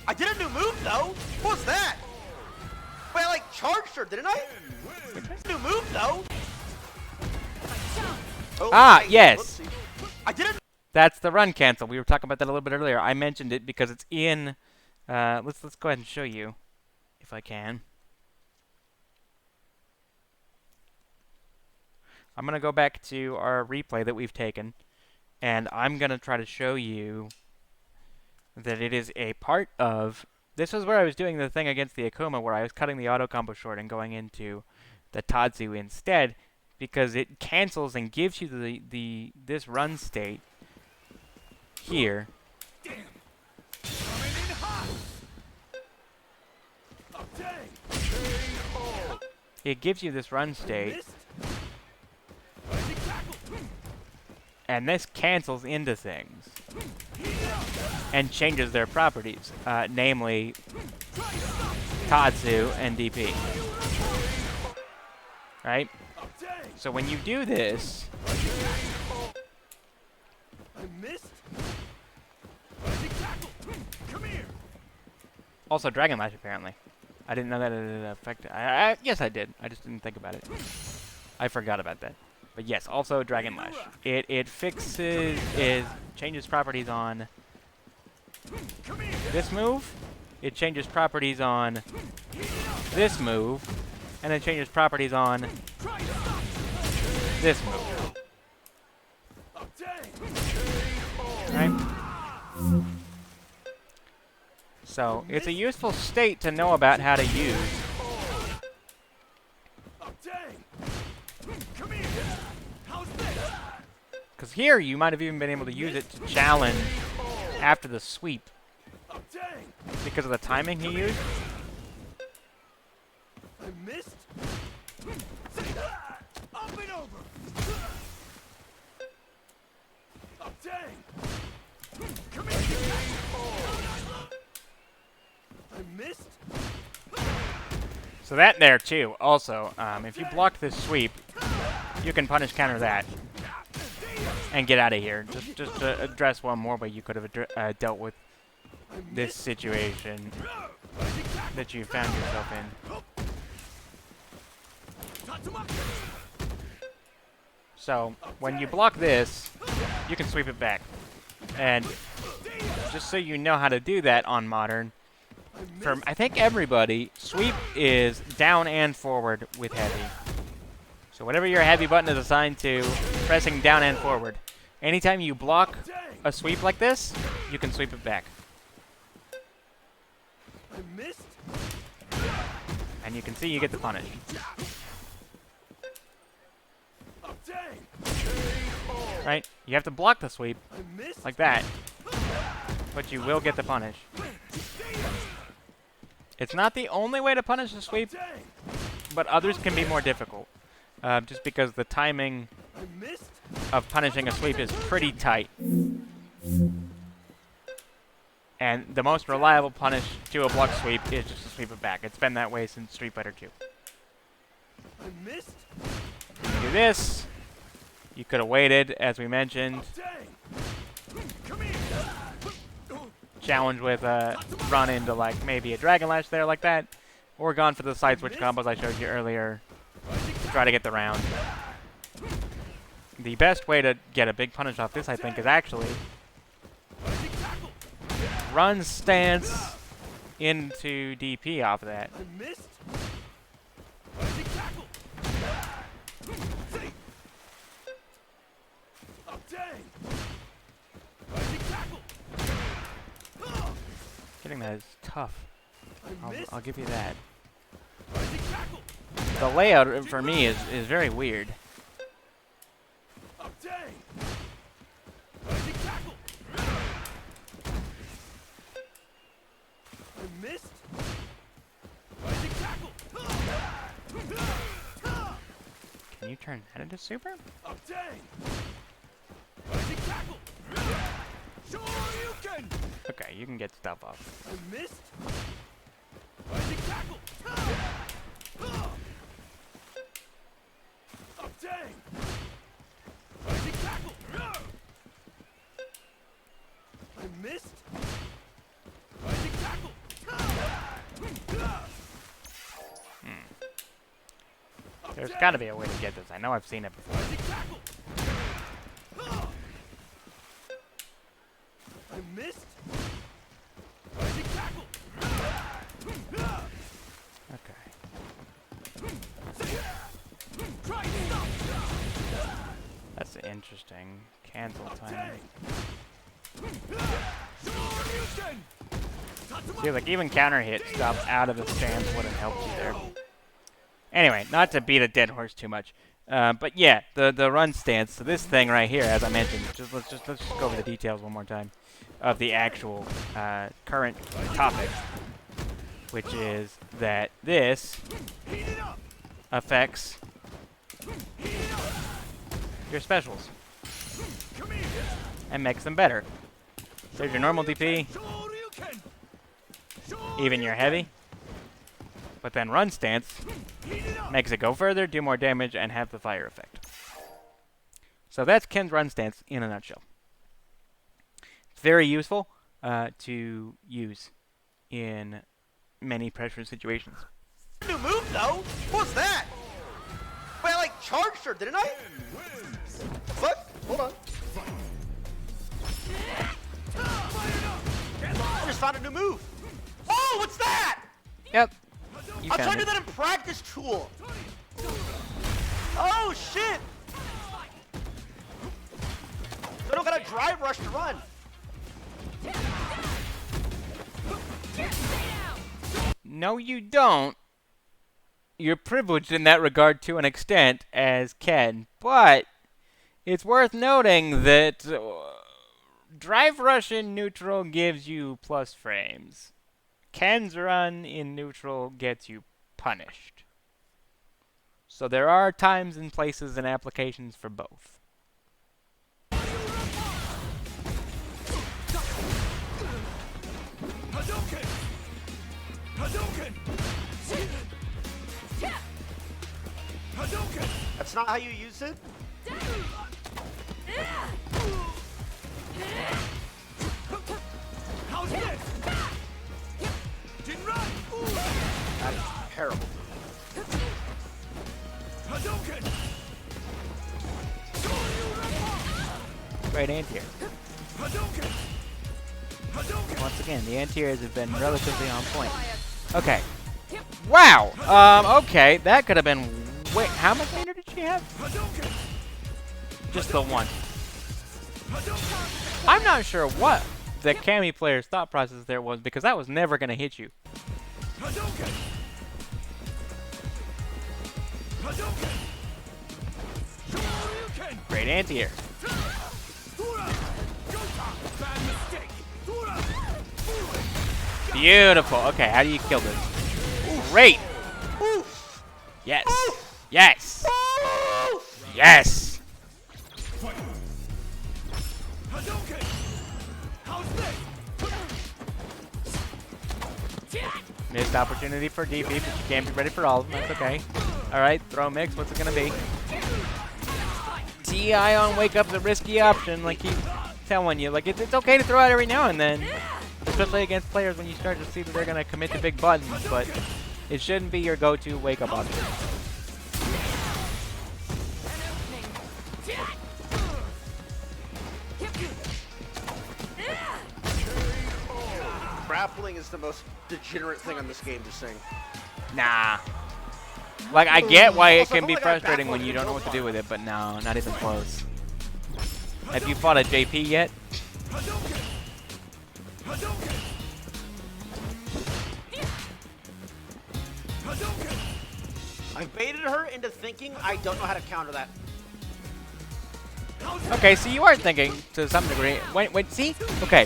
I did a new move though. What was that? Wait, I like charged her, didn't I? New move though. Oh, Ah, wait, yes. whoopsie. I did a That's the run cancel. We were talking about that a little bit earlier. I mentioned it because it's in. Let's go ahead and show you, if I can. I'm gonna go back to our replay that we've taken, and I'm gonna try to show you that it is a part of. This is where I was doing the thing against the Akuma, where I was cutting the auto combo short and going into the Tatsu instead, because it cancels and gives you this run state here. It gives you this run state, and this cancels into things and changes their properties, namely Tatsu and DP. Right? So when you do this, also Dragon Lash apparently. I didn't know that it affected. Yes, I did. I just didn't think about it. I forgot about that. But yes, also Dragon Lash. It changes properties on this move. It changes properties on this move, and then changes properties on this move. Right? So it's a useful state to know about how to use. Because here you might have even been able to use it to challenge after the sweep. Because of the timing he used. I missed. Up and over. Oh, dang. Come here. I missed. So that there too. Also, if you block this sweep, you can punish counter that and get out of here. Just to address one more way you could have dealt with this situation that you found yourself in. So when you block this, you can sweep it back. And just so you know how to do that on Modern, for I think everybody, sweep is down and forward with heavy. So whatever your heavy button is assigned to, pressing down and forward. Anytime you block a sweep like this, you can sweep it back. And you can see you get the punish. Right? You have to block the sweep like that, but you will get the punish. It's not the only way to punish the sweep, but others can be more difficult. Just because the timing of punishing a sweep is pretty tight. And the most reliable punish to a block sweep is just to sweep it back. It's been that way since Street Fighter 2. You do this. You could have waited, as we mentioned. Challenge with a run into like maybe a Dragon Lash there like that. Or gone for the side switch combos I showed you earlier to try to get the round. The best way to get a big punish off this, I think, is actually run stance into DP off of that. Getting that is tough. I'll give you that. The layout for me is very weird. Can you turn that into super? Okay, you can get stuff off. There's got to be a way to get this. I know I've seen it before. I missed. Okay. That's interesting. Cancel timing. See, like even counter hit stuff out of the stance would have helped you there. Anyway, not to beat a dead horse too much, but yeah, the run stance. So this thing right here, as I mentioned, let's just go over the details one more time of the actual current topic, which is that this affects your specials and makes them better. There's your normal DP, even your heavy, but then run stance makes it go further, do more damage, and have the fire effect. So that's Ken's run stance in a nutshell. It's very useful to use in many pressure situations. New move though. What's that? Wait, I like charged her, didn't I? What? Hold on. I just found a new move. Oh, what's that? Yep. I'm trying to do that in practice tool. Oh shit! I don't got a drive rush to run. No, you don't. You're privileged in that regard to an extent, as Ken, but it's worth noting that drive rush in neutral gives you plus frames. Ken's run in neutral gets you punished. So there are times and places and applications for both. Hadouken! Hadouken! Hadouken! That's not how you use it. How's this? Jinran! That is terrible. Hadouken! Great anti-air. Hadouken! Hadouken! Once again, the anti-airs have been relatively on point. Okay. Wow! Okay, that could have been... Wait, how much meter did she have? Hadouken! Just the one. I'm not sure what the Kami player's thought process there was, because that was never going to hit you. Hadouken! Hadouken! Shoryuken! Great anti-air. Tura! Gota! Bad mistake! Tura! Beautiful. Okay, how do you kill this? Great. Oof. Yes. Oof. Yes. Oof. Yes. Hadouken! How's this? Missed opportunity for DP, but you can't be ready for all of them. That's okay. All right, throw mix. What's it gonna be? TI on wake up's a risky option. Like he's telling you, like it's okay to throw out every now and then, especially against players when you start to see that they're gonna commit to big buttons. But it shouldn't be your go-to wake up option. Grappling is the most degenerate thing on this game to sing. Nah. Like I get why it Also, I can feel be like I got frustrating when backloaded you don't know what to do so with it, but no, not even close. Have you fought a JP yet? Hadouken! Hadouken! Hadouken! I baited her into thinking I don't know how to counter that. Okay, so you are thinking to some degree. Wait, see? Okay,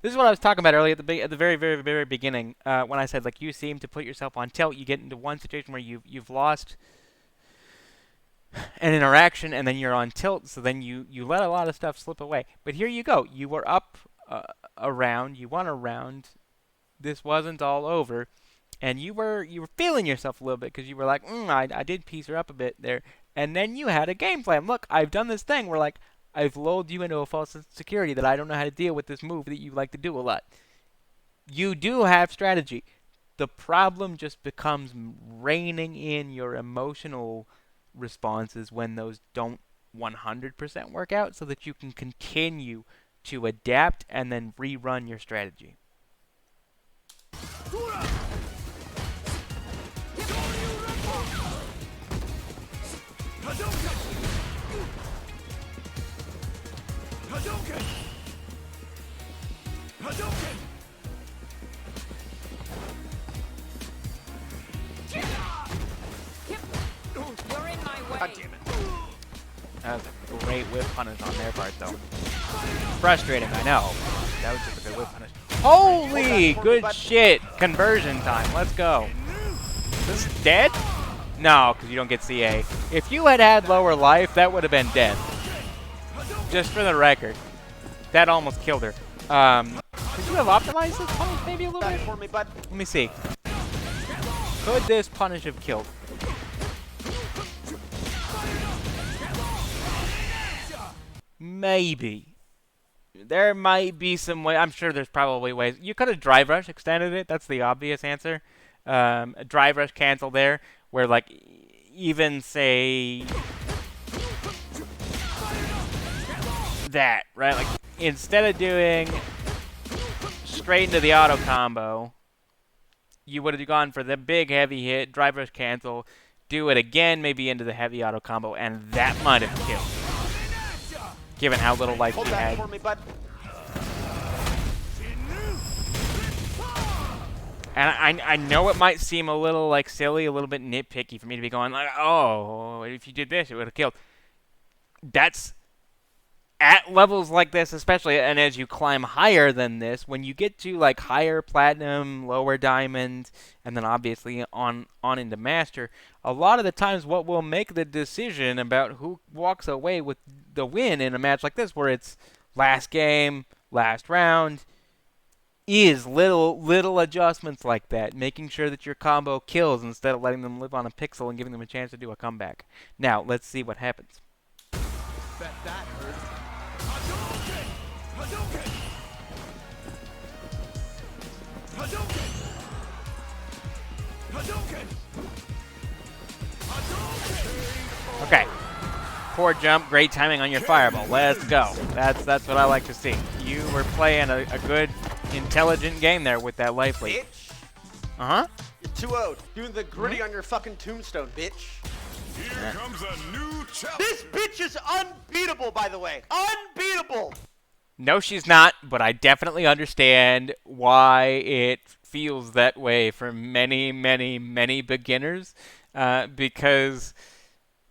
this is what I was talking about earlier at the very, very, very beginning when I said like you seem to put yourself on tilt. You get into one situation where you've lost an interaction and then you're on tilt, so then you let a lot of stuff slip away. But here you go. You were up a round. You won a round. This wasn't all over, and you were feeling yourself a little bit because you were like, I did piece her up a bit there. And then you had a game plan. Look, I've done this thing where like I've lulled you into a false security that I don't know how to deal with this move that you like to do a lot. You do have strategy. The problem just becomes reining in your emotional responses when those don't 100% work out, so that you can continue to adapt and then rerun your strategy. You're in my way. God damn it. That was a great whip punish on their part, though. Frustrating, I know. That was just a good whip punish. Holy good shit! Conversion time. Let's go. Is this dead? No, because you don't get CA. If you had had lower life, that would have been dead. Just for the record. That almost killed her. Could you have optimized this punish maybe a little bit? For me, bud. Let me see. Could this punish have killed? Maybe. There might be some way. I'm sure there's probably ways. You could have drive rush extended it. That's the obvious answer. A drive rush cancel there, where like even say that, right? Like instead of doing straight into the auto combo, you would have gone for the big heavy hit, drive rush cancel, do it again, maybe into the heavy auto combo, and that might have killed. Given how little life Hold she that had. for me, bud. And I know it might seem a little like silly, a little bit nitpicky for me to be going like, oh, if you did this, it would have killed. That's at levels like this, especially, and as you climb higher than this, when you get to like higher platinum, lower diamond, and then obviously on into master, a lot of the times what will make the decision about who walks away with the win in a match like this, where it's last game, last round, is little adjustments like that, making sure that your combo kills instead of letting them live on a pixel and giving them a chance to do a comeback. Now, let's see what happens. Bet that hurts. Okay. Poor jump, great timing on your fireball. Let's go. That's what I like to see. You were playing a good, intelligent game there with that life lead. Bitch. Uh-huh. You're 2-0'd. Doing the gritty on your fucking tombstone, bitch. Here comes a new challenge. This bitch is unbeatable, by the way. Unbeatable. No, she's not, but I definitely understand why it feels that way for many, many, many beginners, because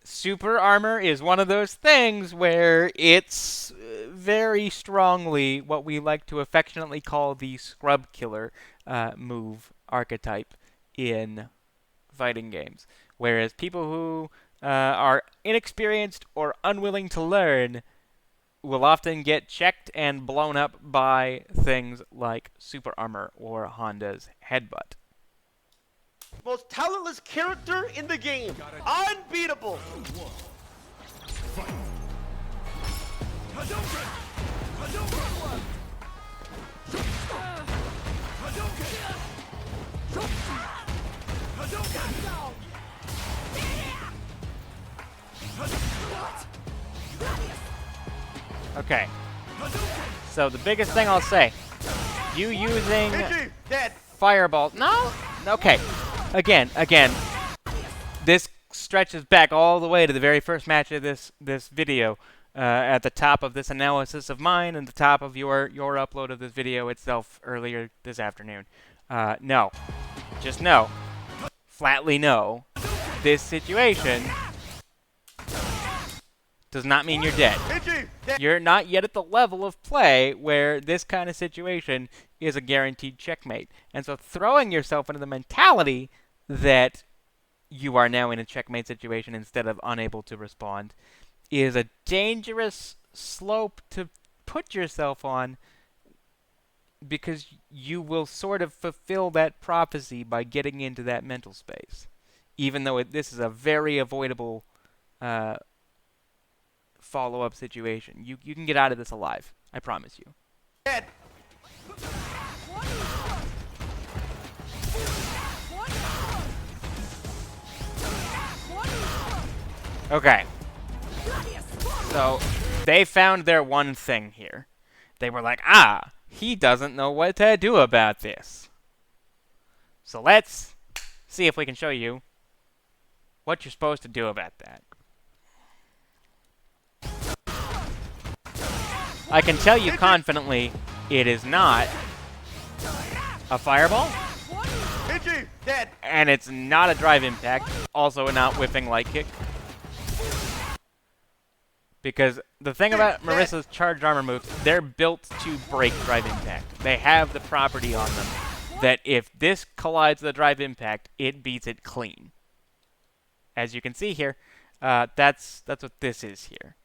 super armor is one of those things where it's very strongly what we like to affectionately call the scrub killer move archetype in fighting games. Whereas people who are inexperienced or unwilling to learn will often get checked and blown up by things like super armor or Honda's headbutt. Most talentless character in the game. Unbeatable. Okay. So the biggest thing I'll say, you using GG. Dead. fireball. No? Okay. Again, this stretches back all the way to the very first match of this video. At the top of this analysis of mine and the top of your upload of this video itself earlier this afternoon. No. Just no. Flatly no. This situation does not mean you're dead. GG. Dead. You're not yet at the level of play where this kind of situation is a guaranteed checkmate. And so throwing yourself into the mentality that you are now in a checkmate situation instead of unable to respond is a dangerous slope to put yourself on, because you will sort of fulfill that prophecy by getting into that mental space. Even though this is a very avoidable follow-up situation. You can get out of this alive. I promise you. Dead. Okay. So, they found their one thing here. They were like, ah, he doesn't know what to do about this. So let's see if we can show you what you're supposed to do about that. I can tell you confidently, it is not a fireball. Dead. And it's not a drive impact. Also not whiffing light kick. Because the thing about Marissa's charged armor moves, they're built to break drive impact. They have the property on them that if this collides the drive impact, it beats it clean. As you can see here, that's what this is here.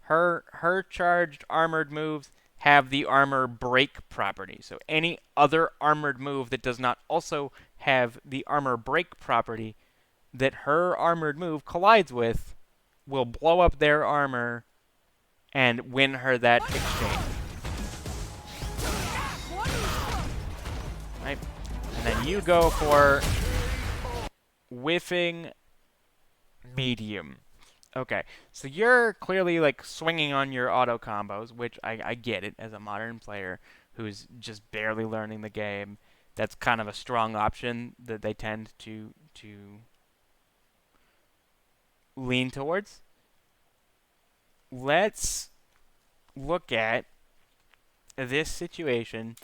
Her charged armored moves have the armor break property. So any other armored move that does not also have the armor break property that her armored move collides with will blow up their armor and win her that exchange. Right? And then you go for whiffing medium. Okay, so you're clearly like swinging on your auto combos, which I get it as a modern player who's just barely learning the game. That's kind of a strong option that they tend to lean towards. Let's look at this situation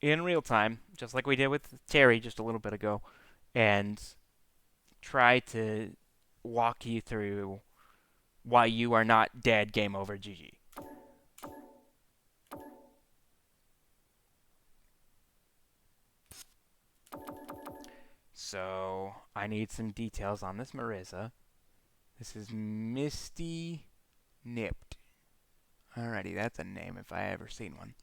in real time, just like we did with Terry just a little bit ago, and try to walk you through why you are not dead. Game over. GG. So I need some details on this Marissa. This is Misty Nipped. Alrighty, that's a name if I ever seen one.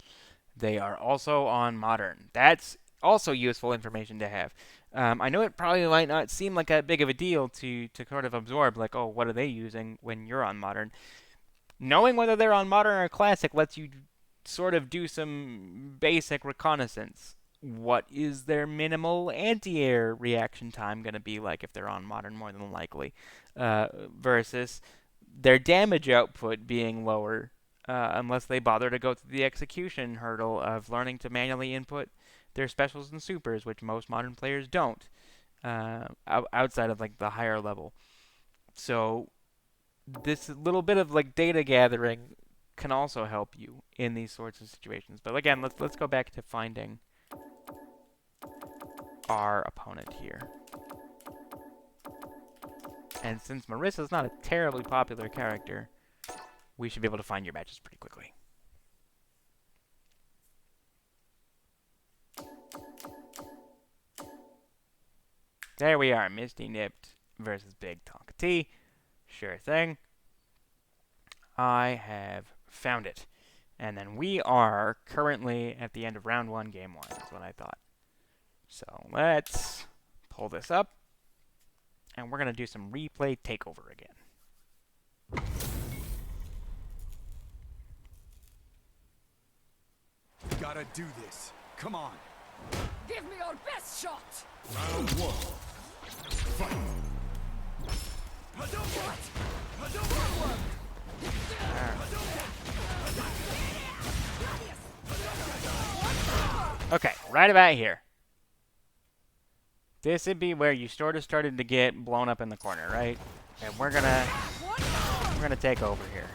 They are also on Modern. That's also useful information to have. I know it probably might not seem like that big of a deal to sort of absorb, like, oh, what are they using when you're on Modern? Knowing whether they're on Modern or Classic lets you sort of do some basic reconnaissance. What is their minimal anti-air reaction time going to be like if they're on Modern, more than likely, versus their damage output being lower unless they bother to go through the execution hurdle of learning to manually input their specials and supers, which most modern players don't, outside of like the higher level. So this little bit of like data gathering can also help you in these sorts of situations. But again, let's go back to finding our opponent here. And since Marissa's not a terribly popular character, we should be able to find your matches pretty quickly. There we are, Misty Nipped versus Big Tonka T. Sure thing. I have found it. And then we are currently at the end of round 1, game 1, is what I thought. So let's pull this up. And we're going to do some replay takeover again. Gotta do this. Come on. Give me your best shot! Round 1. Fight. Okay, right about here. This would be where you sort of started to get blown up in the corner, right? And we're gonna take over here.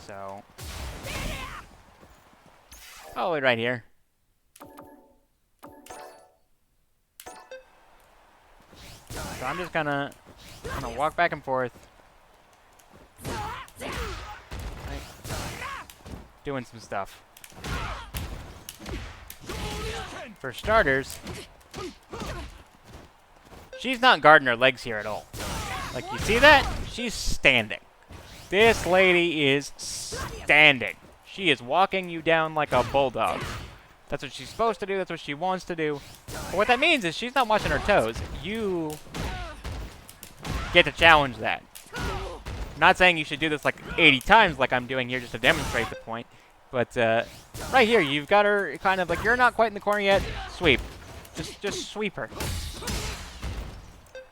So, oh, right here. So I'm just gonna walk back and forth, right? Doing some stuff. For starters, she's not guarding her legs here at all. Like, you see that? She's standing. This lady is standing. She is walking you down like a bulldog. That's what she's supposed to do. That's what she wants to do. But what that means is she's not watching her toes. You get to challenge that. I'm not saying you should do this like 80 times like I'm doing here just to demonstrate the point. But right here, you've got her kind of like, you're not quite in the corner yet. Sweep. Just sweep her.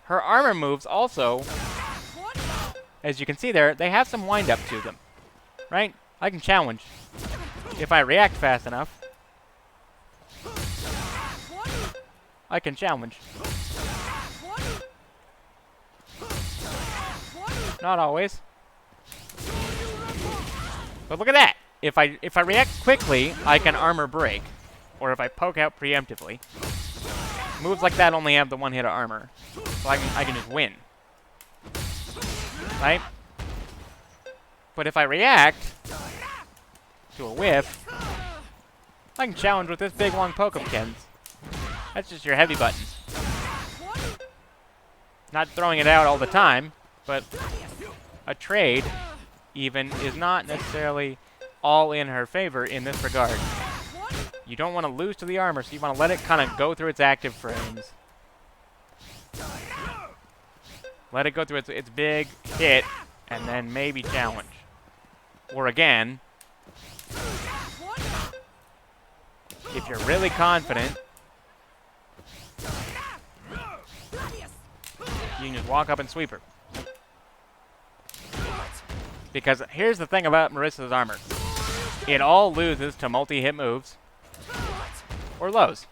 Her armor moves also, as you can see there, they have some wind-up to them. Right? I can challenge if I react fast enough. I can challenge. Not always. But look at that. If I react quickly, I can armor break. Or if I poke out preemptively. Moves like that only have the one hit of armor. So I can just win. Right? But if I react to a whiff, I can challenge with this big long poke of Ken's. That's just your heavy button. Not throwing it out all the time, but a trade even is not necessarily all in her favor in this regard. You don't want to lose to the armor, so you want to let it kind of go through its active frames. Let it go through its big hit, and then maybe challenge. Or again, if you're really confident, you can just walk up and sweep her. Because here's the thing about Marissa's armor. It all loses to multi-hit moves. Or lows.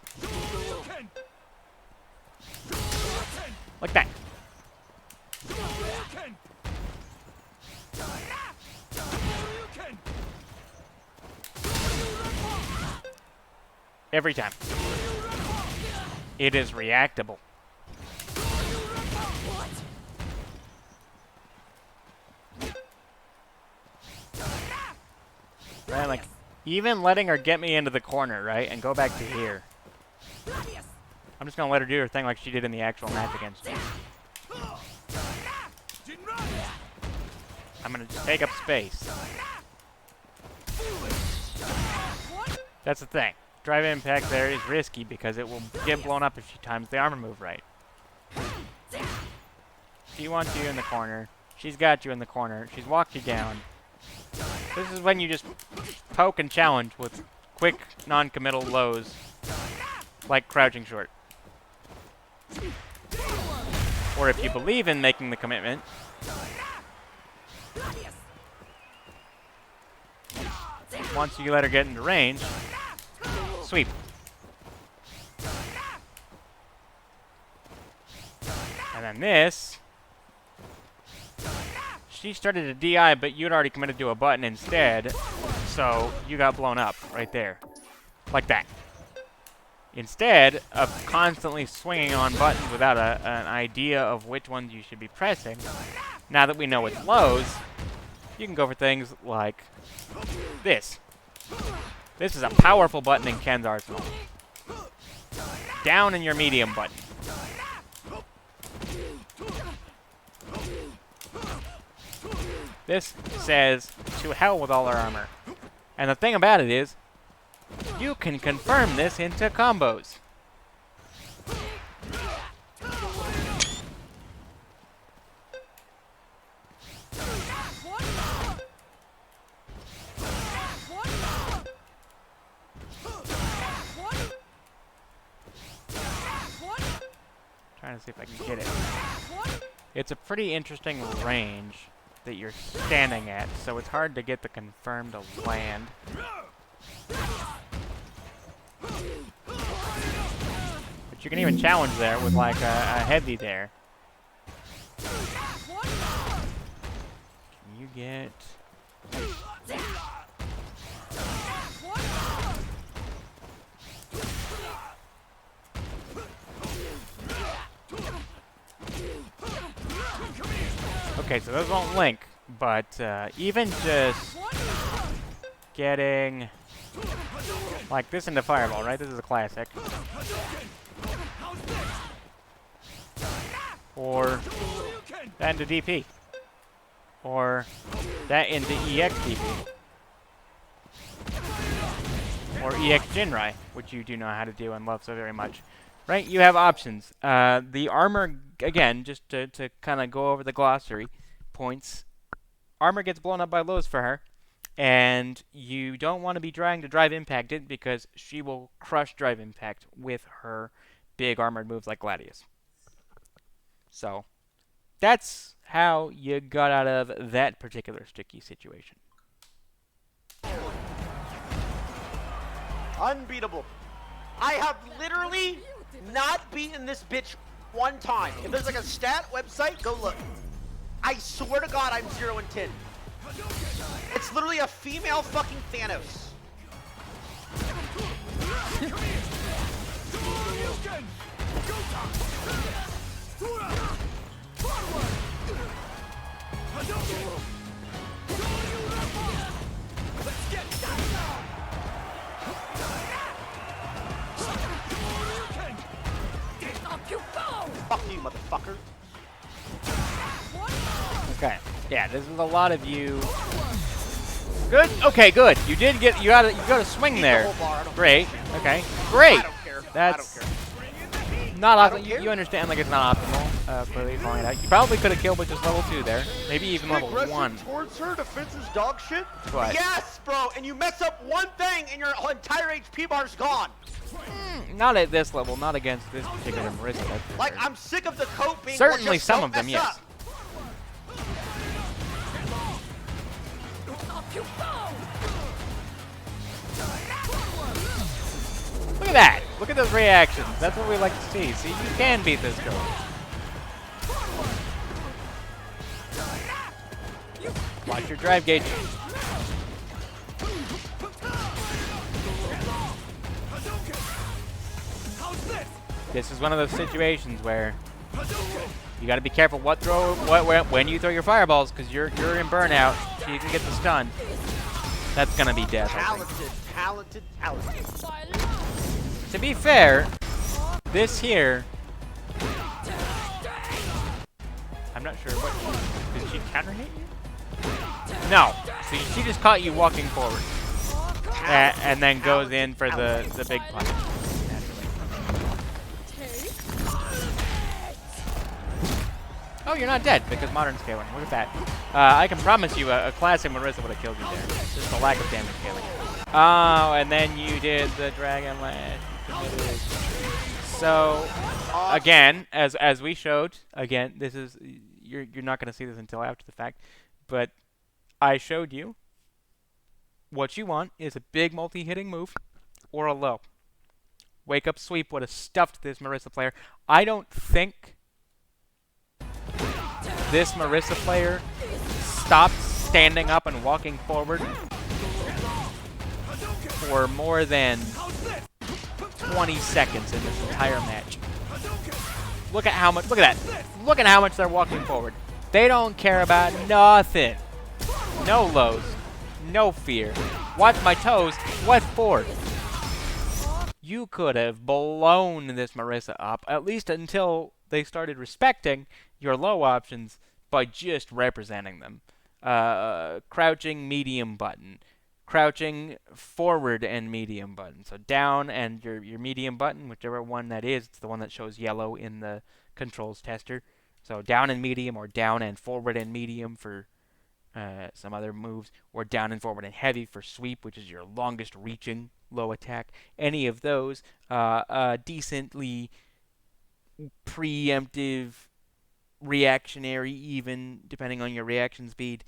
Like that. Every time. It is reactable. Right, like, even letting her get me into the corner, right, and go back to here. I'm just gonna let her do her thing like she did in the actual match against me. I'm gonna just take up space. That's the thing. Drive impact there is risky because it will get blown up if she times the armor move right. She wants you in the corner. She's got you in the corner. She's walked you down. This is when you just poke and challenge with quick, non-committal lows, like crouching short. Or if you believe in making the commitment, once you let her get into range, sweep. And then this, she started a DI, but you'd already committed to a button instead, so you got blown up right there. Like that. Instead of constantly swinging on buttons without an idea of which ones you should be pressing, now that we know it's lows, you can go for things like this. This is a powerful button in Ken's arsenal. Down in your medium button. This says, to hell with all our armor. And the thing about it is, you can confirm this into combos. Trying to see if I can get it. It's a pretty interesting range that you're standing at, so it's hard to get the confirm to land. But you can even challenge there with like a heavy there. Can you get... Okay, so those won't link, but even just getting like this into Fireball, right? This is a classic. Or that into DP. Or that into EX DP. Or EX Jinrai, which you do know how to do and love so very much. Right? You have options. The armor, again, just to kind of go over the glossary points, armor gets blown up by lows for her, and you don't want to be trying to drive impact it because she will crush drive impact with her big armored moves like Gladius. So that's how you got out of that particular sticky situation. Unbeatable. I have literally not beaten this bitch one time. If there's like a stat website, go look. I swear to God, I'm 0-10. It's literally a female fucking Thanos. Fuck you, motherfucker. Okay. Yeah, this is a lot of you. Good. Okay, good. You did get. You got a swing there. Great. Okay. Great. I don't care. That's I don't care. not I don't optimal. care. You understand, like, it's not optimal. Clearly calling it out. You probably could have killed with just level 2 there. Maybe even level Aggressive 1. towards her, defense is dog shit. What? Yes, bro. And you mess up one thing, and your entire HP bar's gone. Not at this level. Not against this particular Marissa. That's for Like, sure. I'm sick of the coat being. Certainly just some don't of them, mess yes. up. Look at that. Look at those reactions. That's what we like to see. See, you can beat this girl. Watch your drive gauge. This is one of those situations where you got to be careful when you throw your fireballs, because you're in burnout, so you can get the stun. That's gonna be death, I think. Talented. To be fair, this here, I'm not sure what. Did she counter hit you? No. So she just caught you walking forward, and then goes in for the big punch. Oh, you're not dead because modern scaling. Look at that. I can promise you a classic Marissa would have killed you there. Just the lack of damage scaling. Oh, and then you did the Dragon Lash. So, again, as we showed, again, this is you're not going to see this until after the fact, but I showed you what you want is a big multi-hitting move or a low. Wake Up Sweep would have stuffed this Marissa player. I don't think this Marissa player stopped standing up and walking forward for more than 20 seconds in this entire match. Look at how much, look at that. Look at how much they're walking forward. They don't care about nothing. No lows, no fear. Watch my toes, what for? You could have blown this Marissa up, at least until they started respecting your low options by just representing them. Crouching medium button. Crouching forward and medium button. So down and your medium button, whichever one that is, it's the one that shows yellow in the controls tester. So down and medium, or down and forward and medium for some other moves, or down and forward and heavy for sweep, which is your longest reaching low attack. Any of those, decently preemptive, reactionary, even depending on your reaction speed,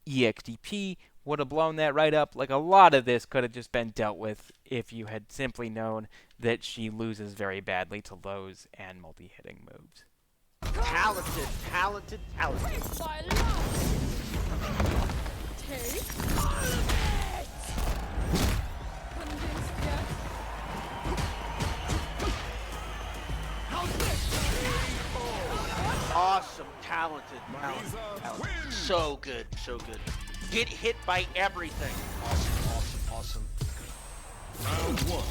EXDP would have blown that right up. Like, a lot of this could have just been dealt with if you had simply known that she loses very badly to lows and multi-hitting moves. Talented. Awesome, talented. So good. Get hit by everything. Awesome. Round one.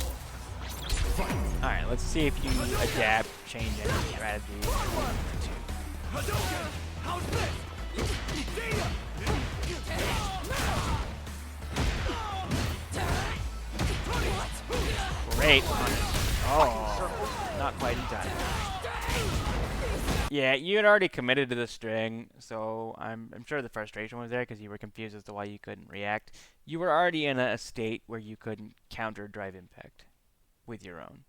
Fight. Alright, let's see if you adapt, change any strategy. Great punish. Oh, not quite in time. Yeah, you had already committed to the string, so I'm sure the frustration was there because you were confused as to why you couldn't react. You were already in a state where you couldn't counter drive impact with your own.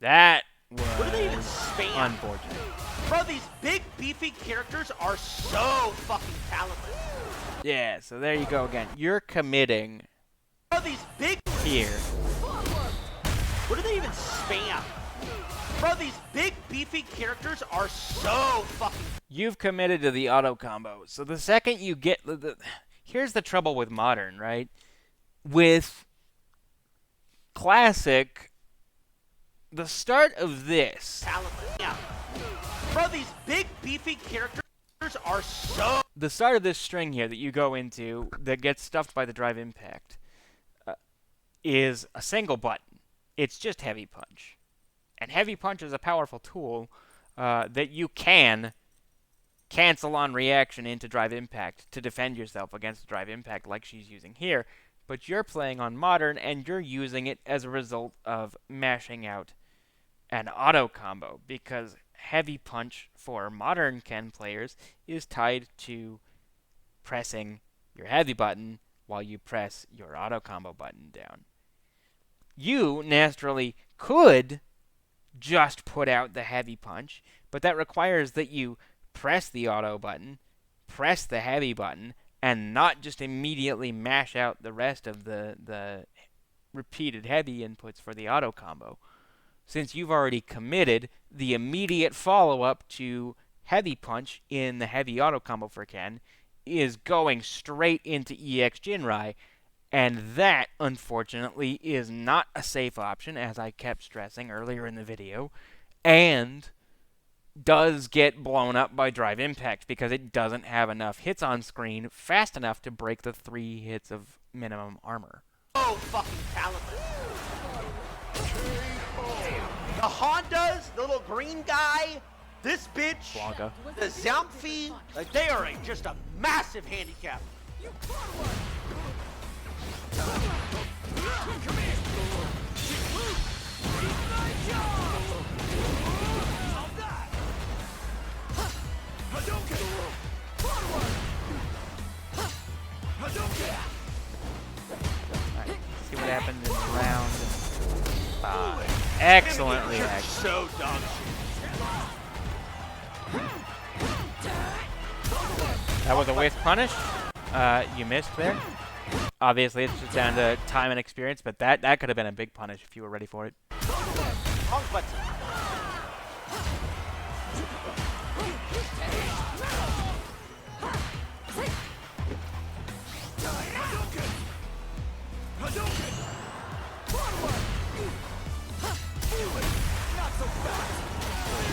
That What do they even was spam? unfortunate. Bro, these big, beefy characters are so fucking talentless. Yeah, so there you go again. You're committing Bro, these big... here. What do they even spam? Bro, these big, beefy characters are so fucking... You've committed to the auto combo. So the second you get... Here's the trouble with Modern, right? With Classic, the start of this... talentless. Yeah. Bro, these big, beefy characters are so... The start of this string here that you go into that gets stuffed by the drive impact is a single button. It's just Heavy Punch. And Heavy Punch is a powerful tool that you can cancel on reaction into drive impact to defend yourself against the drive impact like she's using here. But you're playing on Modern and you're using it as a result of mashing out an auto combo because Heavy Punch for Modern Ken players is tied to pressing your heavy button while you press your auto combo button down. You naturally could just put out the Heavy Punch, but that requires that you press the auto button, press the heavy button, and not just immediately mash out the rest of the repeated heavy inputs for the auto combo. Since you've already committed, the immediate follow-up to Heavy Punch in the heavy auto combo for Ken is going straight into EX Jinrai, and that, unfortunately, is not a safe option, as I kept stressing earlier in the video, and does get blown up by drive impact because it doesn't have enough hits on screen fast enough to break the 3 hits of minimum armor. so fucking talentless. The Hondas, the little green guy, this bitch, Blanca. the Zamphi, like they are just a massive handicap. Alright, see what happens in round 5. Excellent reaction. So dog That was a waste punish. You missed there. Obviously, it's just down to time and experience, but that could have been a big punish if you were ready for it. wrong button.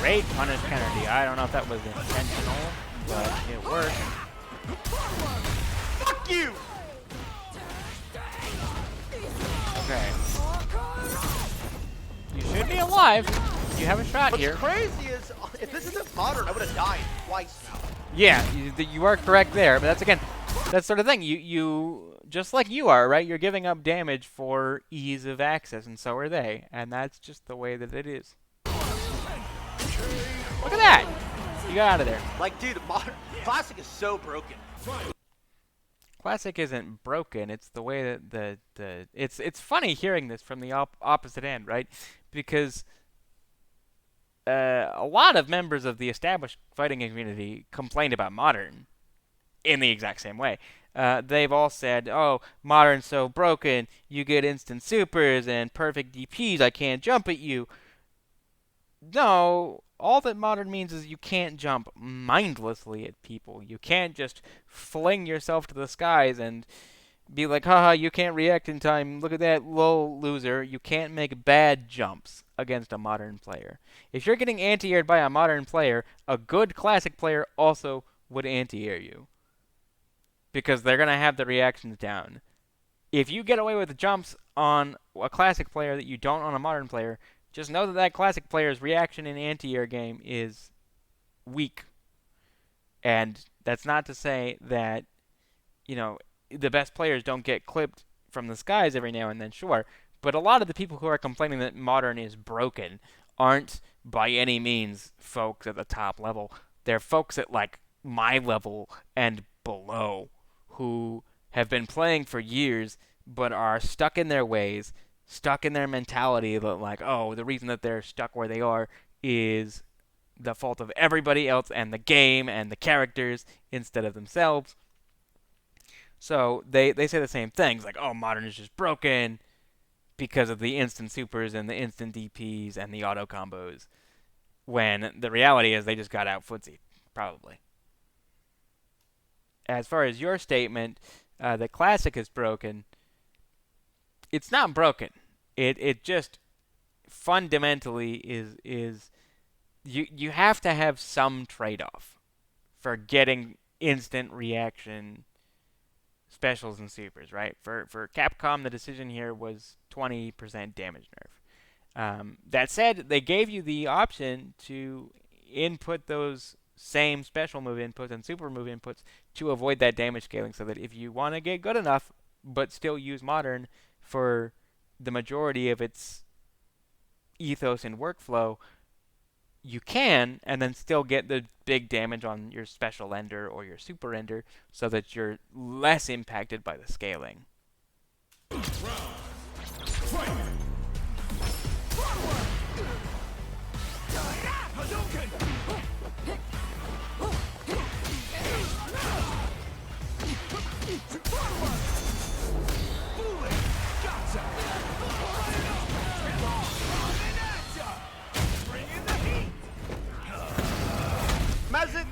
Great punish Kennedy. I don't know if that was intentional, but it worked. Fuck you! Okay. You should be alive. You have a shot What's here. crazy is, if this isn't modern, I would have died twice now. Yeah, you are correct there, but that's again, that sort of thing. You just like you are, right? You're giving up damage for ease of access, and so are they, and that's just the way that it is. Look at that! You got out of there. Like, dude, modern classic is so broken. Classic isn't broken. It's the way that it's funny hearing this from the opposite end, right? Because a lot of members of the established fighting community complained about Modern in the exact same way. They've all said, "Oh, Modern's so broken. You get instant supers and perfect DPs. I can't jump at you." No, all that Modern means is you can't jump mindlessly at people. You can't just fling yourself to the skies and be like, haha, you can't react in time. Look at that, lol, loser. You can't make bad jumps against a Modern player. If you're getting anti-aired by a Modern player, a good Classic player also would anti-air you, because they're going to have the reactions down. If you get away with the jumps on a Classic player that you don't on a Modern player, just know that that Classic player's reaction in anti-air game is weak. And that's not to say that, you know, the best players don't get clipped from the skies every now and then, sure. But a lot of the people who are complaining that Modern is broken aren't by any means folks at the top level. They're folks at, like, my level and below who have been playing for years but are stuck in their ways, stuck in their mentality that, like, oh, the reason that they're stuck where they are is the fault of everybody else and the game and the characters instead of themselves. So they say the same things, like, oh, modern is just broken because of the instant supers and the instant DPs and the auto combos, when the reality is they just got out footsied, probably. As far as your statement, the classic is broken, it's not broken. It just fundamentally is you have to have some trade-off for getting instant reaction specials and supers, right? For Capcom, the decision here was 20% damage nerf. That said, they gave you the option to input those same special move inputs and super move inputs to avoid that damage scaling, so that if you want to get good enough but still use modern for the majority of its ethos and workflow, you can, and then still get the big damage on your special ender or your super ender, so that you're less impacted by the scaling. Magic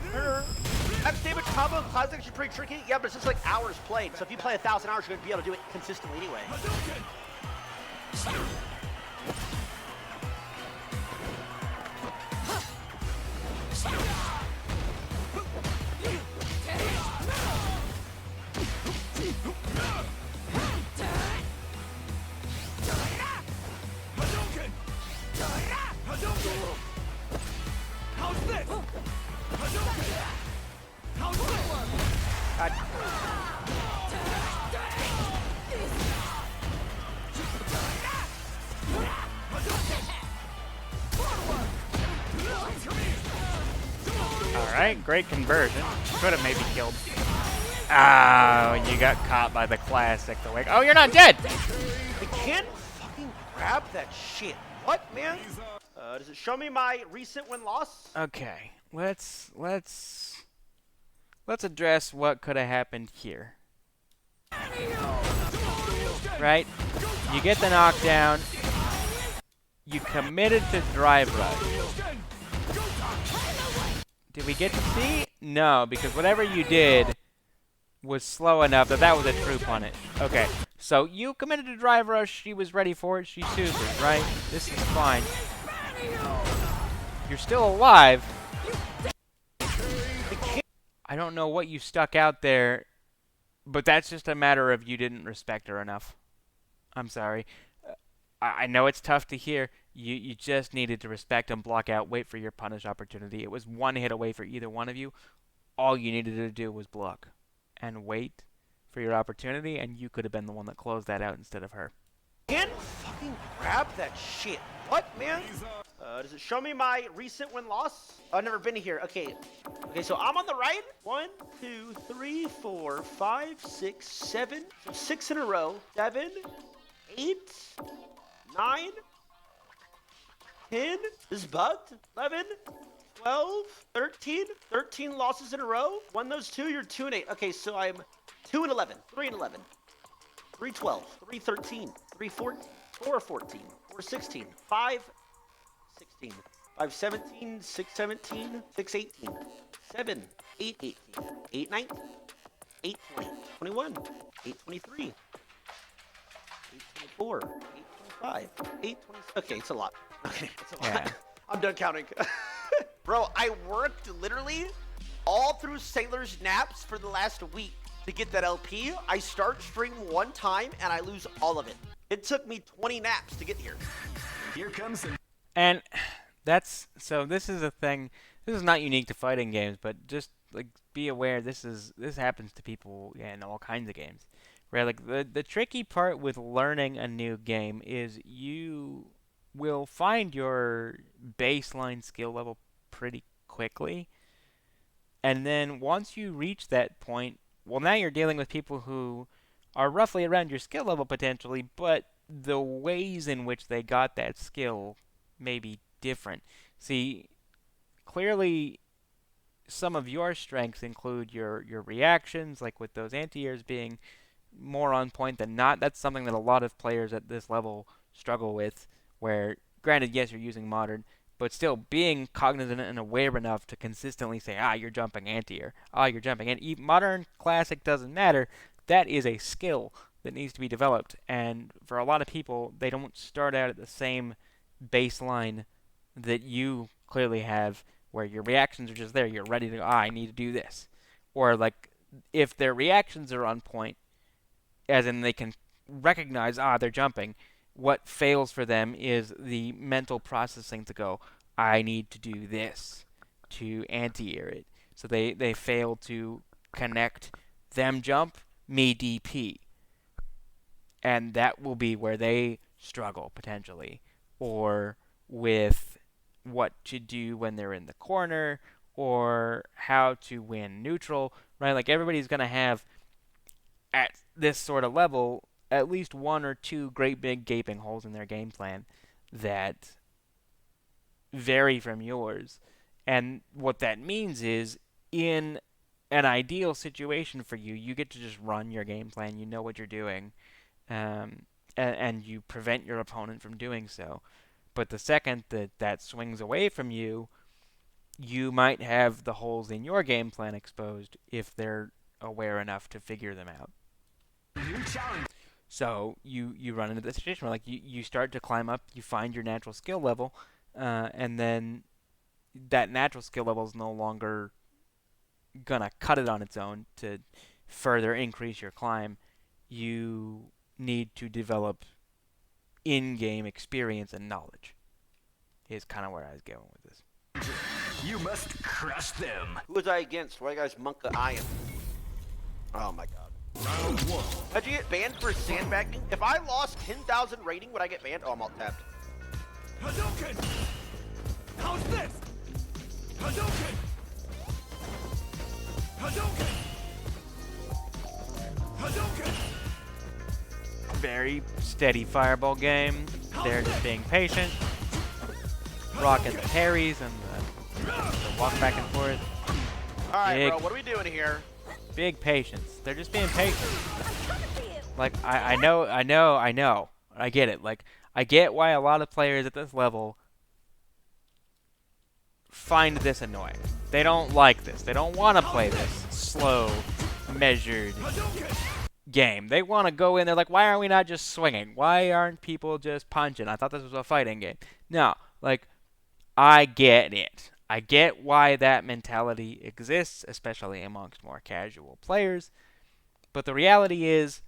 Max damage combo classic is actually pretty tricky. Yeah, but it's just like hours played. So if you play 1,000 hours, you're gonna be able to do it consistently anyway. God. Alright, great conversion. Could have maybe killed. Oh, you got caught by the classic. The wake. Oh, you're not dead! I can't fucking grab that shit. What, man? Does it show me my recent win-loss? Okay, let's address what could have happened here. Right? You get the knockdown. You committed to drive rush. Did we get to see? No, because whatever you did was slow enough that that was a true punish. Okay, so you committed to drive rush. She was ready for it. She supered, right? This is fine. You're still alive. I don't know what you stuck out there, but that's just a matter of you didn't respect her enough. I'm sorry. I know it's tough to hear. You just needed to respect and block out, wait for your punish opportunity. It was one hit away for either one of you. All you needed to do was block and wait for your opportunity, and you could have been the one that closed that out instead of her. Can't fucking grab that shit. What, man? Does it show me my recent win-loss? I've never been here. Okay, so I'm on the right. 1, 2, 3, 4, 5, 6, 7. 6 in a row. 7, 8, 9, 10. This is bugged. 11, 12, 13. 13 losses in a row. Won those 2, you're 2 and 8. Okay, so I'm 2 and 11. 3 and 11. 3, 12. 3, 13. 3, 14. 4, 14. 4, 16. 5, 16. 5, 17. 6, 17. 6, 18. 7, 8, 18. 8, 19. 8, 20. 21. 8, 23. 8, 24. 8, 25. 8, 20. Okay, it's a lot. Okay, it's a lot. Yeah. I'm done counting. Bro, I worked literally all through Sailor's naps for the last week to get that LP. I start stream one time and I lose all of it. It took me 20 naps to get here. Here comes the And that's so. This is a thing. This is not unique to fighting games, but just like be aware. This happens to people in all kinds of games. Right? Like the tricky part with learning a new game is you will find your baseline skill level pretty quickly, and then once you reach that point, well, now you're dealing with people who are roughly around your skill level potentially, but the ways in which they got that skill may be different. See, clearly some of your strengths include your reactions, like with those anti-airs being more on point than not. That's something that a lot of players at this level struggle with, where, granted, yes, you're using modern, but still being cognizant and aware enough to consistently say, you're jumping anti-air, you're jumping. And modern, classic, doesn't matter. That is a skill that needs to be developed. And for a lot of people, they don't start out at the same baseline that you clearly have, where your reactions are just there. You're ready to go, I need to do this. Or, like, if their reactions are on point, as in they can recognize, they're jumping, what fails for them is the mental processing to go, I need to do this to anti-air it. So they fail to connect them jump, me DP. And that will be where they struggle, potentially. Or with what to do when they're in the corner, or how to win neutral, right? Like, everybody's going to have, at this sort of level, at least one or two great big gaping holes in their game plan that vary from yours. And what that means is, in an ideal situation for you, you get to just run your game plan. You know what you're doing, and you prevent your opponent from doing so. But the second that swings away from you, you might have the holes in your game plan exposed if they're aware enough to figure them out. So you run into this situation where, like, you start to climb up, you find your natural skill level, and then that natural skill level is no longer gonna cut it on its own to further increase your climb. You need to develop in-game experience and knowledge, is kind of where I was going with this. You must crush them. Who was I against? Why you guys monk the iron? Oh my god. Round one. How'd you get banned for sandbagging? If I lost 10,000 rating, would I get banned? Oh, I'm all tapped. Hadouken! How's this? Hadouken! Hadouken! Hadouken! Very steady fireball game. They're just being patient, rocking the parries and the walk back and forth. All right, Big- bro, what are we doing here? Big patience. They're just being patient. Like, I know. I get it. Like, I get why a lot of players at this level find this annoying. They don't like this. They don't want to play this slow, measured game. They want to go in there like, why aren't we not just swinging? Why aren't people just punching? I thought this was a fighting game. No, like, I get it. I get why that mentality exists, especially amongst more casual players. But the reality is,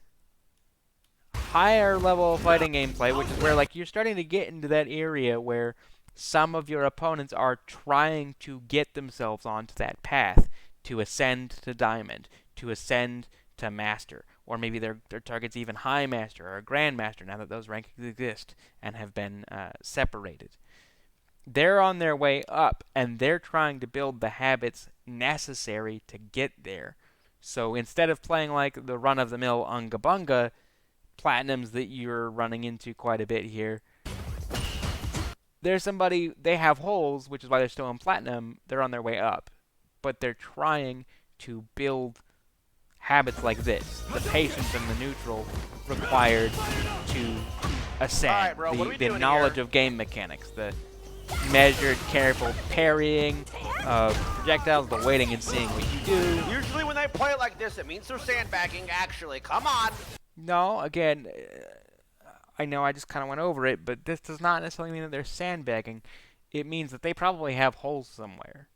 higher level fighting gameplay, which is where, like, you're starting to get into that area where some of your opponents are trying to get themselves onto that path to ascend to diamond, to ascend to master, or maybe their target's even high master or grandmaster now that those rankings exist and have been separated. They're on their way up, and they're trying to build the habits necessary to get there. So instead of playing like the run-of-the-mill Unga Bunga platinums that you're running into quite a bit here, there's somebody, they have holes, which is why they're still in platinum. They're on their way up, but they're trying to build habits like this, the patience and the neutral required to ascend, All right, bro, what are we the doing knowledge here? of game mechanics, the measured, careful parrying of projectiles, the waiting and seeing what you do. Usually when they play it like this, it means they're sandbagging, actually. Come on! No, again, I know I just kind of went over it, but this does not necessarily mean that they're sandbagging. It means that they probably have holes somewhere,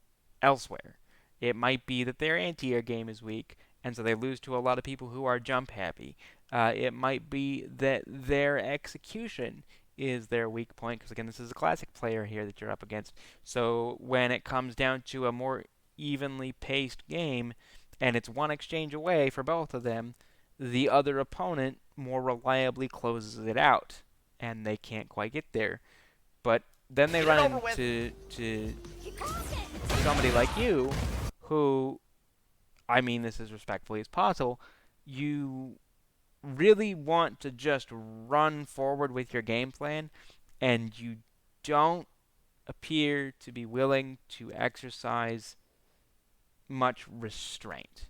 elsewhere. It might be that their anti-air game is weak, and so they lose to a lot of people who are jump happy. It might be that their execution is their weak point, because again, this is a classic player here that you're up against. So when it comes down to a more evenly paced game, and it's one exchange away for both of them, the other opponent more reliably closes it out, and they can't quite get there. But then they run into somebody like you, who, I mean this as respectfully as possible, you really want to just run forward with your game plan, and you don't appear to be willing to exercise much restraint.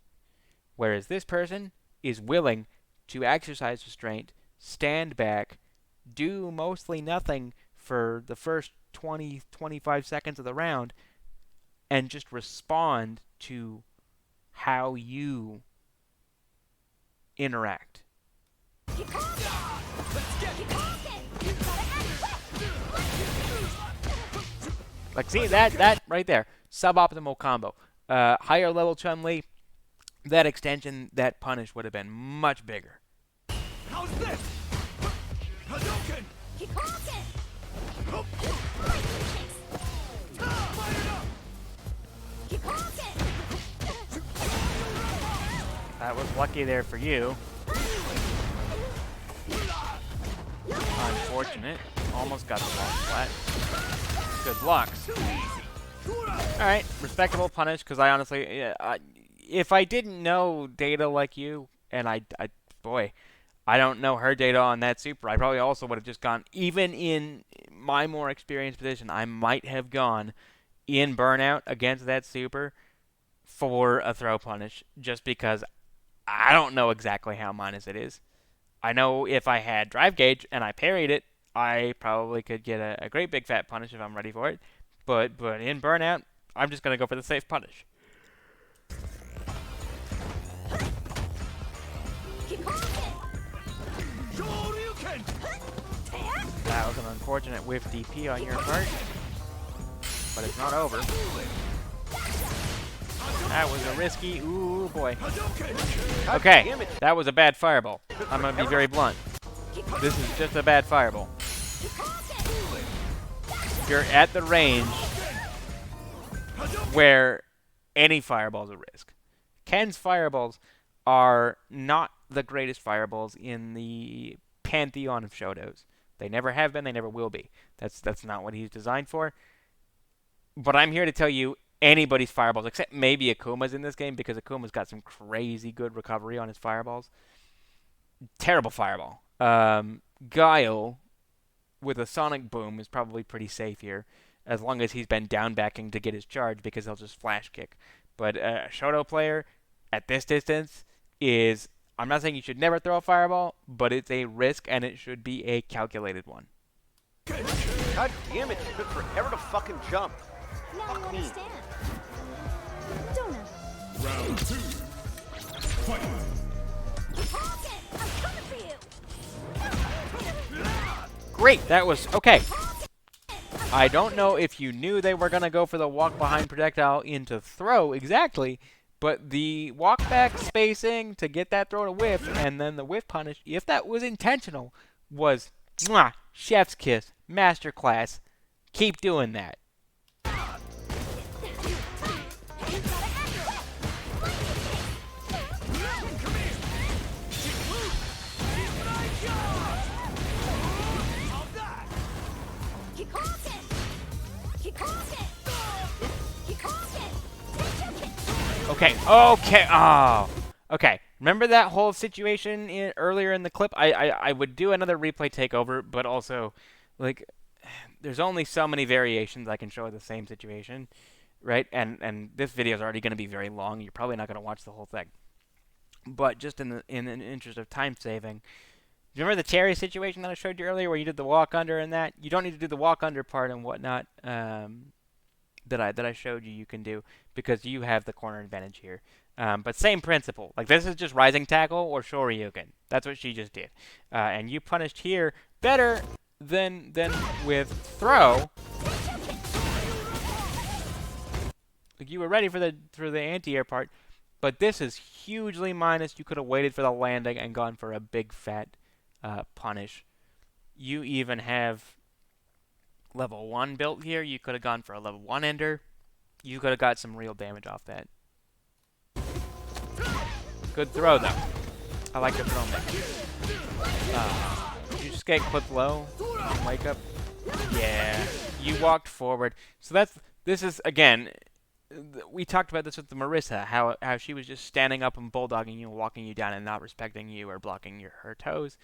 Whereas this person is willing to exercise restraint, stand back, do mostly nothing for the first 20, 25 seconds of the round, and just respond to how you interact. Like, see, that right there, suboptimal combo. Higher level Chun-Li, that extension, that punish would have been much bigger. How's this? Hadouken! That was lucky there for you. Unfortunate. Almost got the ball flat. Good blocks. Alright, respectable punish, because I honestly, if I didn't know data like you, and boy, I don't know her data on that super, I probably also would have just gone, even in my more experienced position, I might have gone in burnout against that super for a throw punish, just because I don't know exactly how minus it is. I know if I had drive gauge and I parried it, I probably could get a great big fat punish if I'm ready for it. But in burnout, I'm just gonna go for the safe punish. That was an unfortunate whiff DP on your part, but it's not over. That was a risky, ooh boy. Okay, that was a bad fireball. I'm gonna be very blunt. This is just a bad fireball. You're at the range where any fireball's a risk. Ken's fireballs are not the greatest fireballs in the pantheon of Shotos. They never have been, they never will be. That's not what he's designed for. But I'm here to tell you anybody's fireballs, except maybe Akuma's in this game, because Akuma's got some crazy good recovery on his fireballs. Terrible fireball. Guile with a sonic boom is probably pretty safe here, as long as he's been down backing to get his charge, because he'll just flash kick. But a Shoto player at this distance is, I'm not saying you should never throw a fireball, but it's a risk, and it should be a calculated one. God damn it, it took forever to fucking jump. Now Fuck you me. understand. Don't I? Round 2. Fight! I'm coming for you. Great, that was okay. I don't know if you knew they were going to go for the walk behind projectile into throw exactly, but the walk back spacing to get that throw to whiff, and then the whiff punish, if that was intentional, was mwah, chef's kiss, masterclass. Keep doing that. Okay, oh, okay. Remember that whole situation earlier in the clip? I would do another replay takeover, but also, like, there's only so many variations I can show of the same situation, right? And this video is already going to be very long. You're probably not going to watch the whole thing. But just in the interest of time saving, do you remember the Terry situation that I showed you earlier, where you did the walk under and that? You don't need to do the walk under part and whatnot. That I showed you can do, because you have the corner advantage here. But same principle. Like, this is just rising tackle or shoryuken. That's what she just did. And you punished here better than with throw. Like, you were ready for the anti-air part, but this is hugely minus. You could have waited for the landing and gone for a big fat punish. You even have level 1 built here. You could have gone for a level 1 ender. You could have got some real damage off that. Good throw, though. I like the throw mix. You just get clipped low and wake up. Yeah, you walked forward. So this is, again, we talked about this with the Marissa, how she was just standing up and bulldogging you, walking you down, and not respecting you or blocking her toes.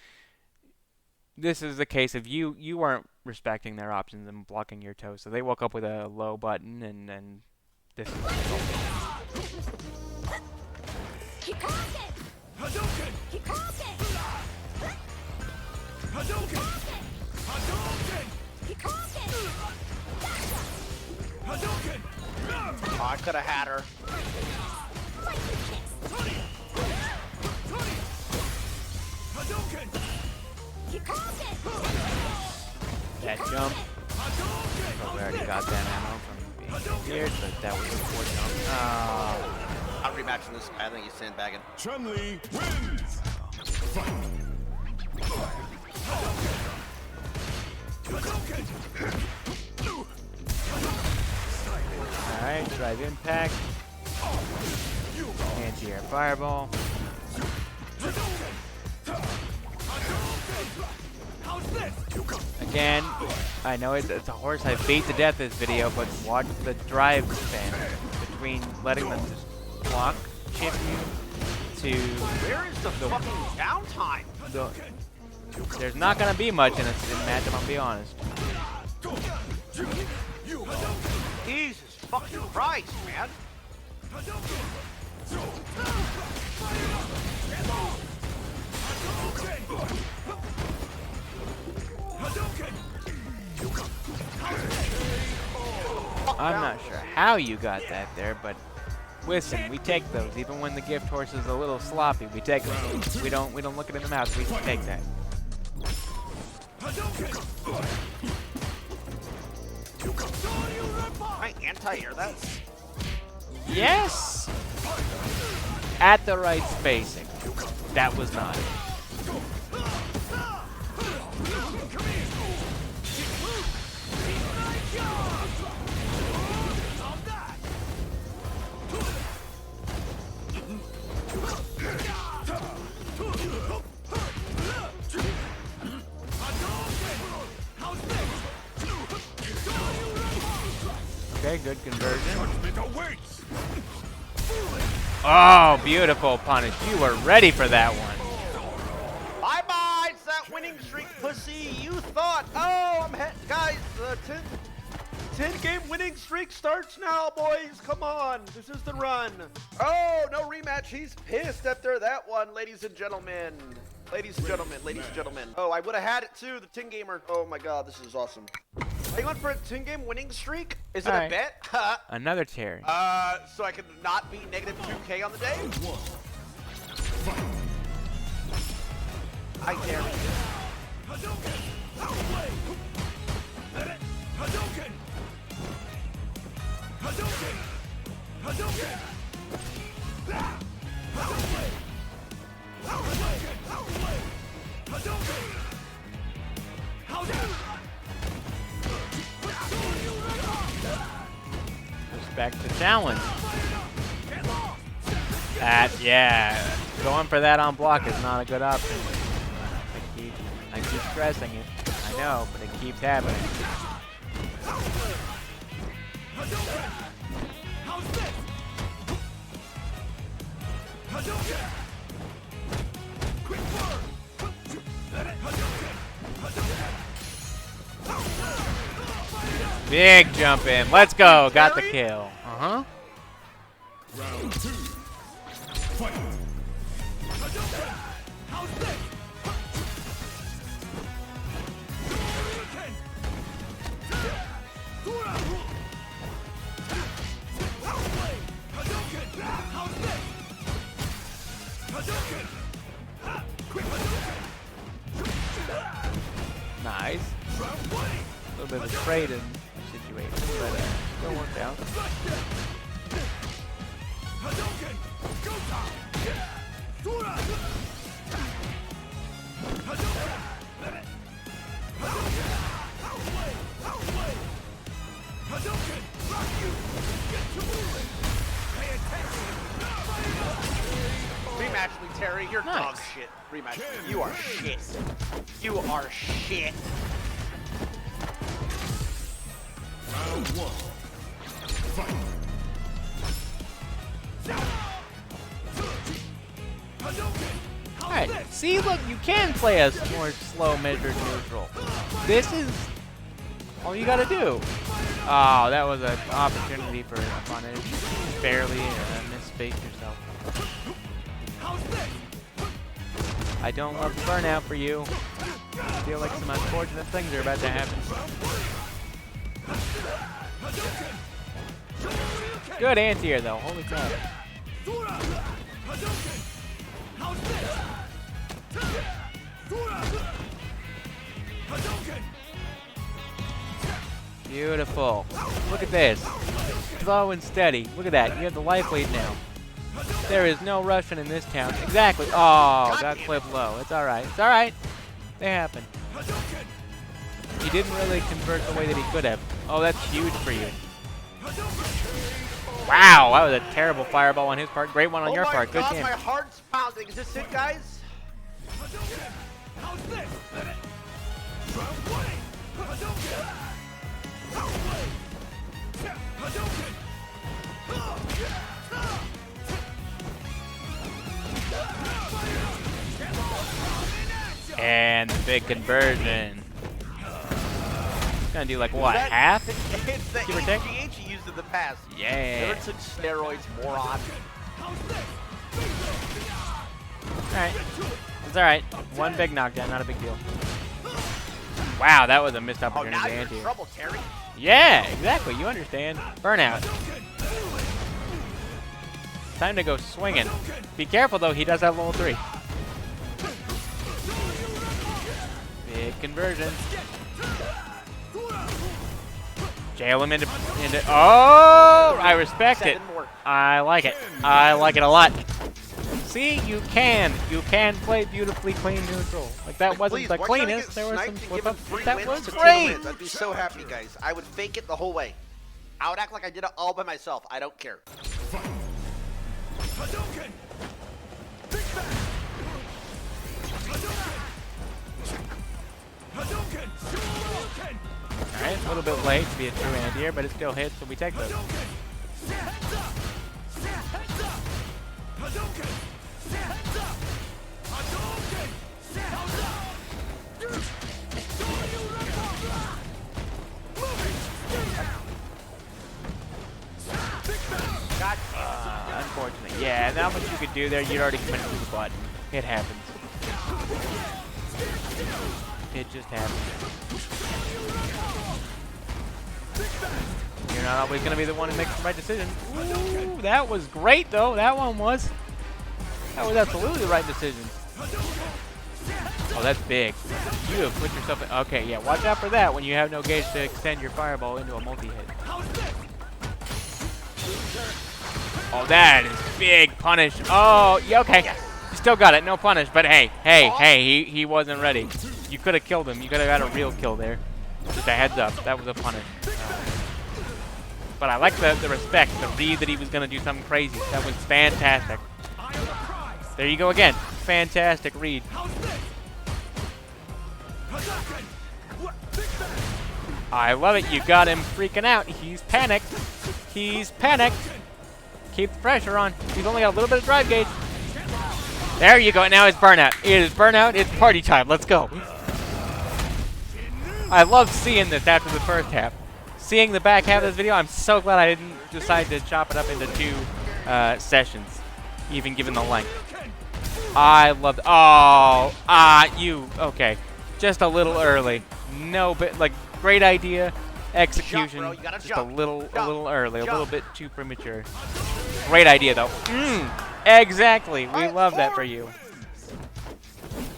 This is the case of you weren't respecting their options and blocking your toes, so they woke up with a low button, and this is Hadouken! Hadouken! Hadouken! Hadouken! Hadouken! Oh, I could have had her. Hadouken! that jump. But we already got that ammo from being cleared, but that was a poor jump. I'm rematching this. I think he's sandbagging. Chun-Li wins! Fight! Alright, drive impact. Anti-air fireball. Again, I know it's a horse I beat to death this video, but watch the drive span between letting them just block, chip you, to Where is the fucking downtime? there's not gonna be much in this matchup, I'll be honest. Jesus fucking Christ, man. I'm not sure how you got that there, but listen, we take those. Even when the gift horse is a little sloppy, we take them. We don't look it in the mouth. We take that. I anti-air that. Yes! At the right spacing. That was not it. Okay, good conversion. Oh, beautiful punish. You were ready for that one. Bye-bye, it's that winning streak, pussy. You thought, oh, guys, the 10-game winning streak starts now, boys. Come on, this is the run. Oh, no rematch. He's pissed after that one, ladies and gentlemen. Ladies and gentlemen, ladies and gentlemen. Oh, I would have had it too, the 10-gamer. Oh my God, this is awesome. Are you going for a 10-game winning streak? Is it All a right. bet? Another Terry. So I can not be negative 2K on the day? I dare you. Respect the challenge. That, yeah. Going for that on block is not a good option. I keep stressing it. I know, but it keeps happening. Big jump in. Let's go. Got the kill. Uh-huh. Round 2. Fight! Nice. A little bit of a trade-in situation, but still worked out. Rematch me, Terry. You're Nice. dog shit. Rematch me. You are shit. You are shit. Round 1. Fight! Alright, see, look, you can play a more slow, measured neutral. This is all you gotta do. Oh, that was an opportunity for a punish. Barely misspaced yourself. I don't love the burnout for you. I feel like some unfortunate things are about to happen. Good anti-air though, holy crap. Beautiful. Look at this. Slow and steady. Look at that. You have the life lead now. There is no Russian in this town. Exactly. Oh, that flipped low. It's alright. It's alright. They happen. He didn't really convert the way that he could have. Oh, that's huge for you. Wow, that was a terrible fireball on his part. Great one on your part. Good game. My heart's pounding. Is this it, guys? And the big conversion. Gonna do like what, half? It's the Give or take? HGH you used in the past. Yeah. Never took steroids, moron. Alright. It's alright. One big knockdown, not a big deal. Wow, that was a missed Oh, opportunity now to you're in anti-air. trouble, Terry. Yeah, exactly. You understand. Burnout. Time to go swinging. Be careful, though. He does have level 3. Big conversion. Jail him into... Oh! I respect it. 7 more. I like it. I like it a lot. See, you can play beautifully clean neutral. Like that wasn't Please, the why can't I cleanest. get There was some sniped and flip given up. 3 That wins was to 2 great. wins? I'd be so happy, guys. I would fake it the whole way. I would act like I did it all by myself. I don't care. Alright, a little bit late to be a true anti-air, but it still hits, so we take those. Unfortunate. Yeah, not much you could do there. You'd already committed to the button. It happens. It just happens. You're not always going to be the one who makes the right decision. Ooh, that was great, though. That one was. That was absolutely the right decision. Oh, that's big. You have put yourself in. Okay, yeah, watch out for that when you have no gauge to extend your fireball into a multi-hit. Oh, that is big punish. Oh, yeah, okay. You still got it. No punish, but hey, he wasn't ready. You could have killed him. You could have got a real kill there. Just a heads up. That was a punish. But I like the respect, the read that he was going to do something crazy. That was fantastic. There you go again. Fantastic read. I love it. You got him freaking out. He's panicked. He's panicked. Keep the pressure on. He's only got a little bit of drive gauge. There you go. Now it's burnout. It is burnout. It's party time. Let's go. I love seeing this after the first half. Seeing the back half of this video, I'm so glad I didn't decide to chop it up into 2 sessions, even given the length. I love. You okay? Just a little early. No, but like great idea, execution. Jump, bro. You gotta just jump. a little early, a Jump. little bit too premature. Great idea though. Exactly. We love that for you.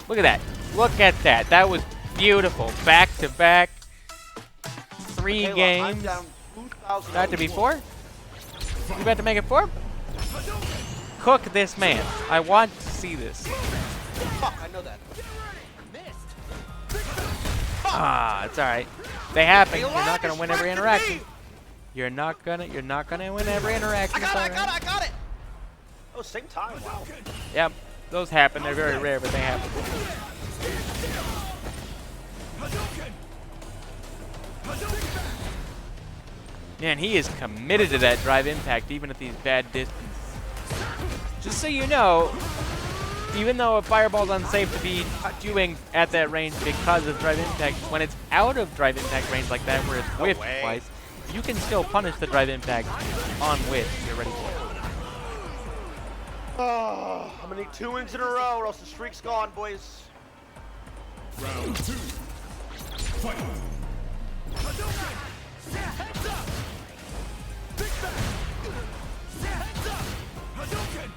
Look at that. Look at that. That was beautiful. Back to back. 3 games. About to be 4? You about to make it 4? Cook this man. I want to see this. Fuck, I know that. It's alright. They happen. You're Elon not gonna is win every freaking interaction. me. You're not gonna win every interaction. I got it. Oh, same time. Wow. Yep. Those happen. They're very rare, but they happen. Man, he is committed to that drive impact, even at these bad distances. Just so you know, Even though a fireball's unsafe to be doing at that range because of drive impact, when it's out of drive impact range like that, where it's whiffed twice, you can still punish the drive impact on whiff if you're ready for it. Oh, I'm gonna need 2 wins in a row, or else the streak's gone, boys. Round 2. Fight. Hadouken! Heads up! Big back! Heads up! Hadouken!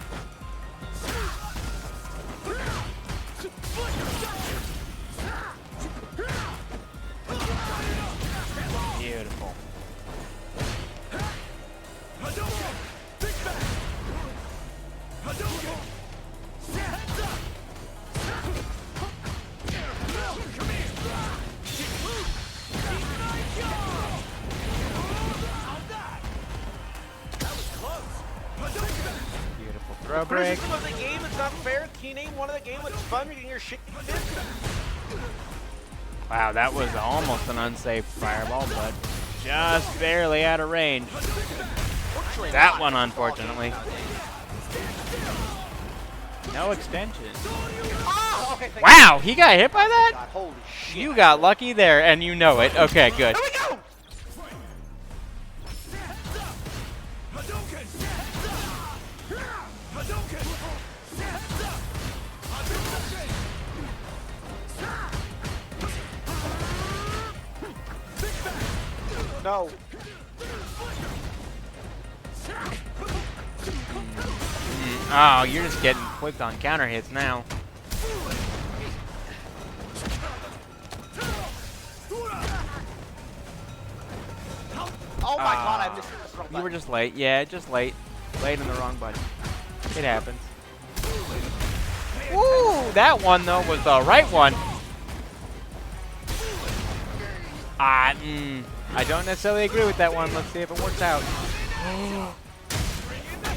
Beautiful. Hadouken! Big back! Hadouken! Heads up! Come here! That was close! Hadouken! Beautiful throw break. Criticism of the game, it's not fair. Can you name one of the game that's fun? You're getting your shit kicked. Wow, that was almost an unsafe fireball, but just barely out of range. That one, unfortunately. No extension. Ah, okay, thank Wow, he got hit by God, that? holy shit. You got lucky there, and you know it. Okay, good. Here we go! Hadouken! Hadouken! No. Oh, you're just getting whipped on counter hits now. Oh my God, I missed this wrong You were button. just late. Yeah, just late. Late in the wrong button. It happens. Woo! That one, though, was the right one. I don't necessarily agree with that one. Let's see if it works out.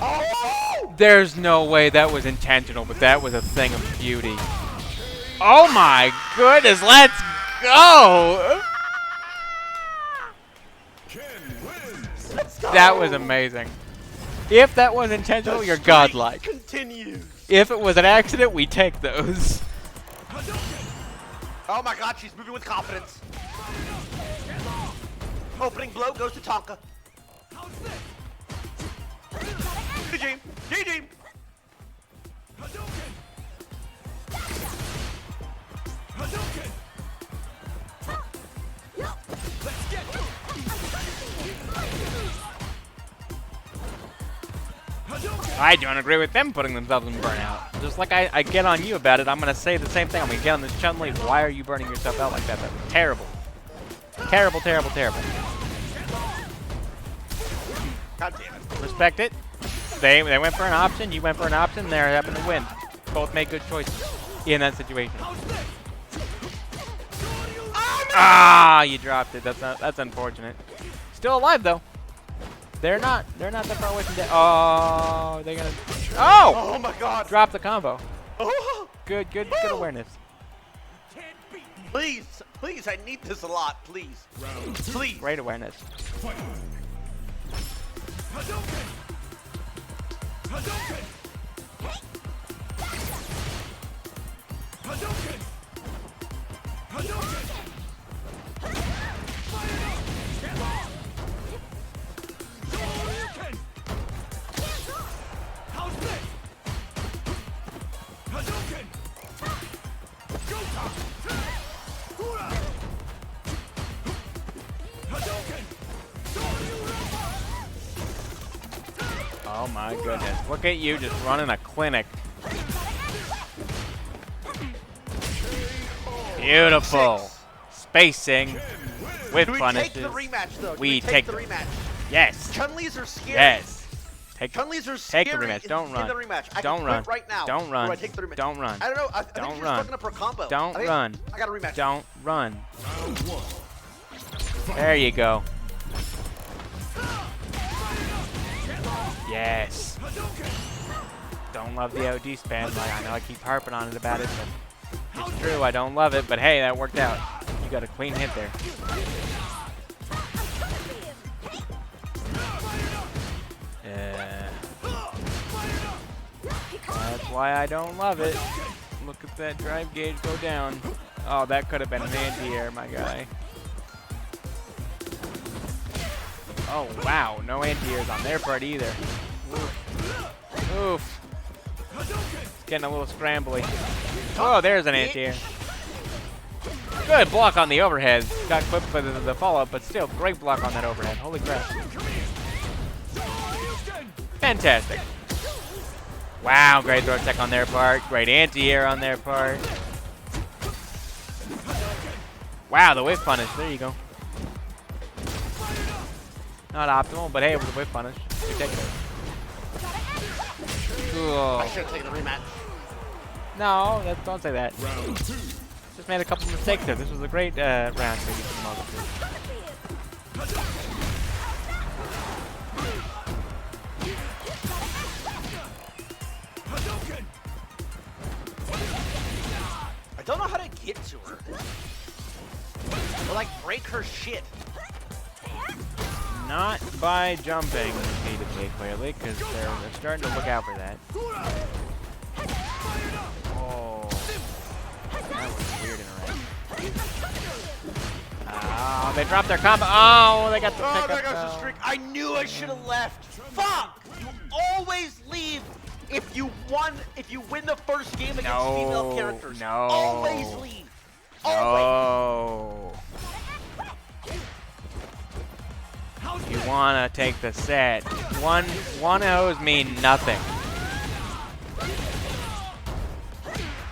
Oh! There's no way that was intentional, but that was a thing of beauty. Oh my goodness, let's go! Ken wins! Let's go! That was amazing. If that was intentional, The you're streak godlike. continues. If it was an accident, we take those. Oh my God, she's moving with confidence. Opening blow goes to Tonka. GG. GG. Hadouken! Hadouken! Let's get it! Hadouken! I don't agree with them putting themselves in burnout. Just like I get on you about it, I'm going to say the same thing. I'm going to get on this Chun-Li. Why are you burning yourself out like that? That's terrible. Terrible, terrible, terrible. God damn it. Respect it. They went for an option. You went for an option. They happened to win. Both made good choices in that situation. Ah, you dropped it. That's unfortunate. Still alive though. They're not that far away from dead. Oh, they're gonna. Oh! Oh my God. Drop the combo. Oh. Good awareness. Please, please, I need this a lot, please. Please. Great awareness. Fight! Hadouken! Hadouken! Hadouken! Hadouken! Hadouken! How's this? Hadouken! Go-top! Hura! Hadouken! Oh my goodness. Look at you just running a clinic. Beautiful. Six. Spacing with Do we punishes. take the rematch though? Do We we take take the the- rematch? Yes. Chun-Li's are scary. Yes. Chun-Li's are scary. Take the rematch. Don't in run. the rematch. I Don't can run. quit right now. Don't run. Or I take the rematch. Don't run. I don't know. I think Don't she's run. looking up her combo. Don't I think- run. I got a rematch. Don't run. Round 1. There you go. Yes. Don't love the OD spam. Like, I know I keep harping on it about it, but it's true. I don't love it, but hey, that worked out. You got a clean hit there. That's why I don't love it. Look at that drive gauge go down. Oh, that could have been an anti-air, my guy. Oh, wow. No anti-airs on their part either. Oof. Oof. It's getting a little scrambly. Oh, there's an anti-air. Good block on the overhead. Got clipped for the follow-up, but still, great block on that overhead. Holy crap. Fantastic. Wow, great throw tech on their part. Great anti-air on their part. Wow, the whiff punish. There you go. Not optimal, but hey, it was a whiff punish. Good take. Cool. I should have taken the rematch. No, don't say that. Just made a couple mistakes there. This was a great round for you for the moment. I don't know how to get to her. Or like break her shit. Not by jumping repeatedly, clearly, because they're starting to look out for that. Oh, that was weird interaction. Oh, they dropped their combo. Oh, they got the Oh, pickup. there goes the streak. I knew I should have left. Fuck! You always leave if you win the first game against female characters. No. Always leave. Always. Oh. You wanna take the set. One O's mean nothing.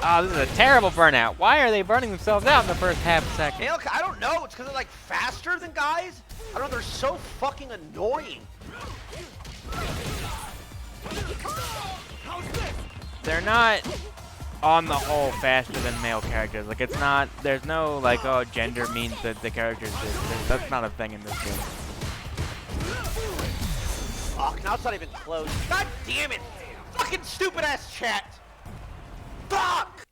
Oh, this is a terrible burnout. Why are they burning themselves out in the first half second? Hey, look, I don't know. It's because they're like faster than guys. I don't know. They're so fucking annoying. They're not, on the whole, faster than male characters. Like, it's not, there's no, like, oh, gender means that the characters that's not a thing in this game. Oh, now it's not even close. God damn it! Fucking stupid ass chat! Fuck!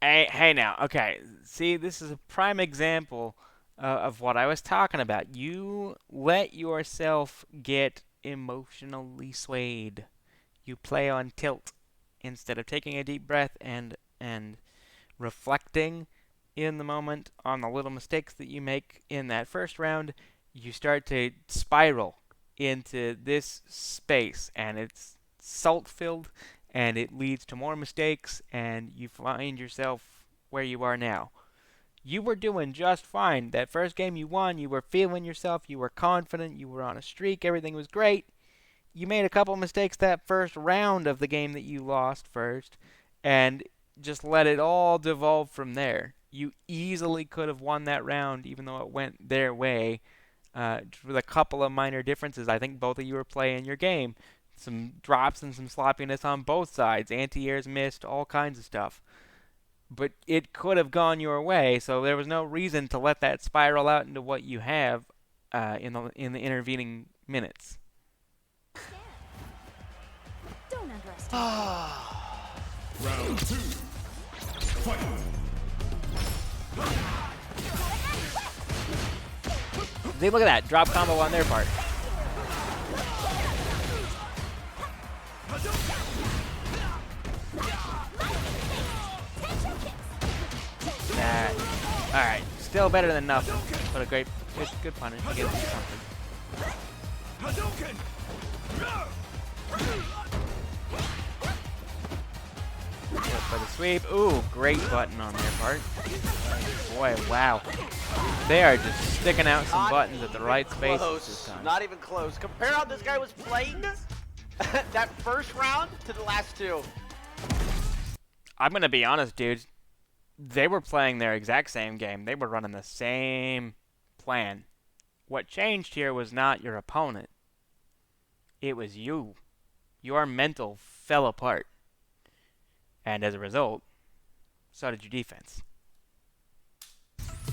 Hey now, okay. See, this is a prime example of what I was talking about. You let yourself get emotionally swayed. You play on tilt instead of taking a deep breath and reflecting in the moment on the little mistakes that you make in that first round. You start to spiral into this space, and it's salt-filled, and it leads to more mistakes, and you find yourself where you are now. You were doing just fine. That first game you won, you were feeling yourself, you were confident, you were on a streak, everything was great. You made a couple mistakes that first round of the game that you lost first, and just let it all devolve from there. You easily could have won that round, even though it went their way, with a couple of minor differences. I think both of you were playing your game. Some drops and some sloppiness on both sides. Anti-airs missed, all kinds of stuff. But it could have gone your way, so there was no reason to let that spiral out into what you have in the intervening minutes. Don't underestimate. Round 2. Fight. See, look at that. Drop combo on their part. Alright. Still better than nothing. But a good punish. He gets something. For the sweep. Ooh, great button on their part. Boy, wow. They are just sticking out some buttons at the right spaces this time. Not even close. Compare how this guy was playing that first round to the last two. I'm going to be honest, dude. They were playing their exact same game. They were running the same plan. What changed here was not your opponent. It was you. Your mental fell apart. And as a result, so did your defense.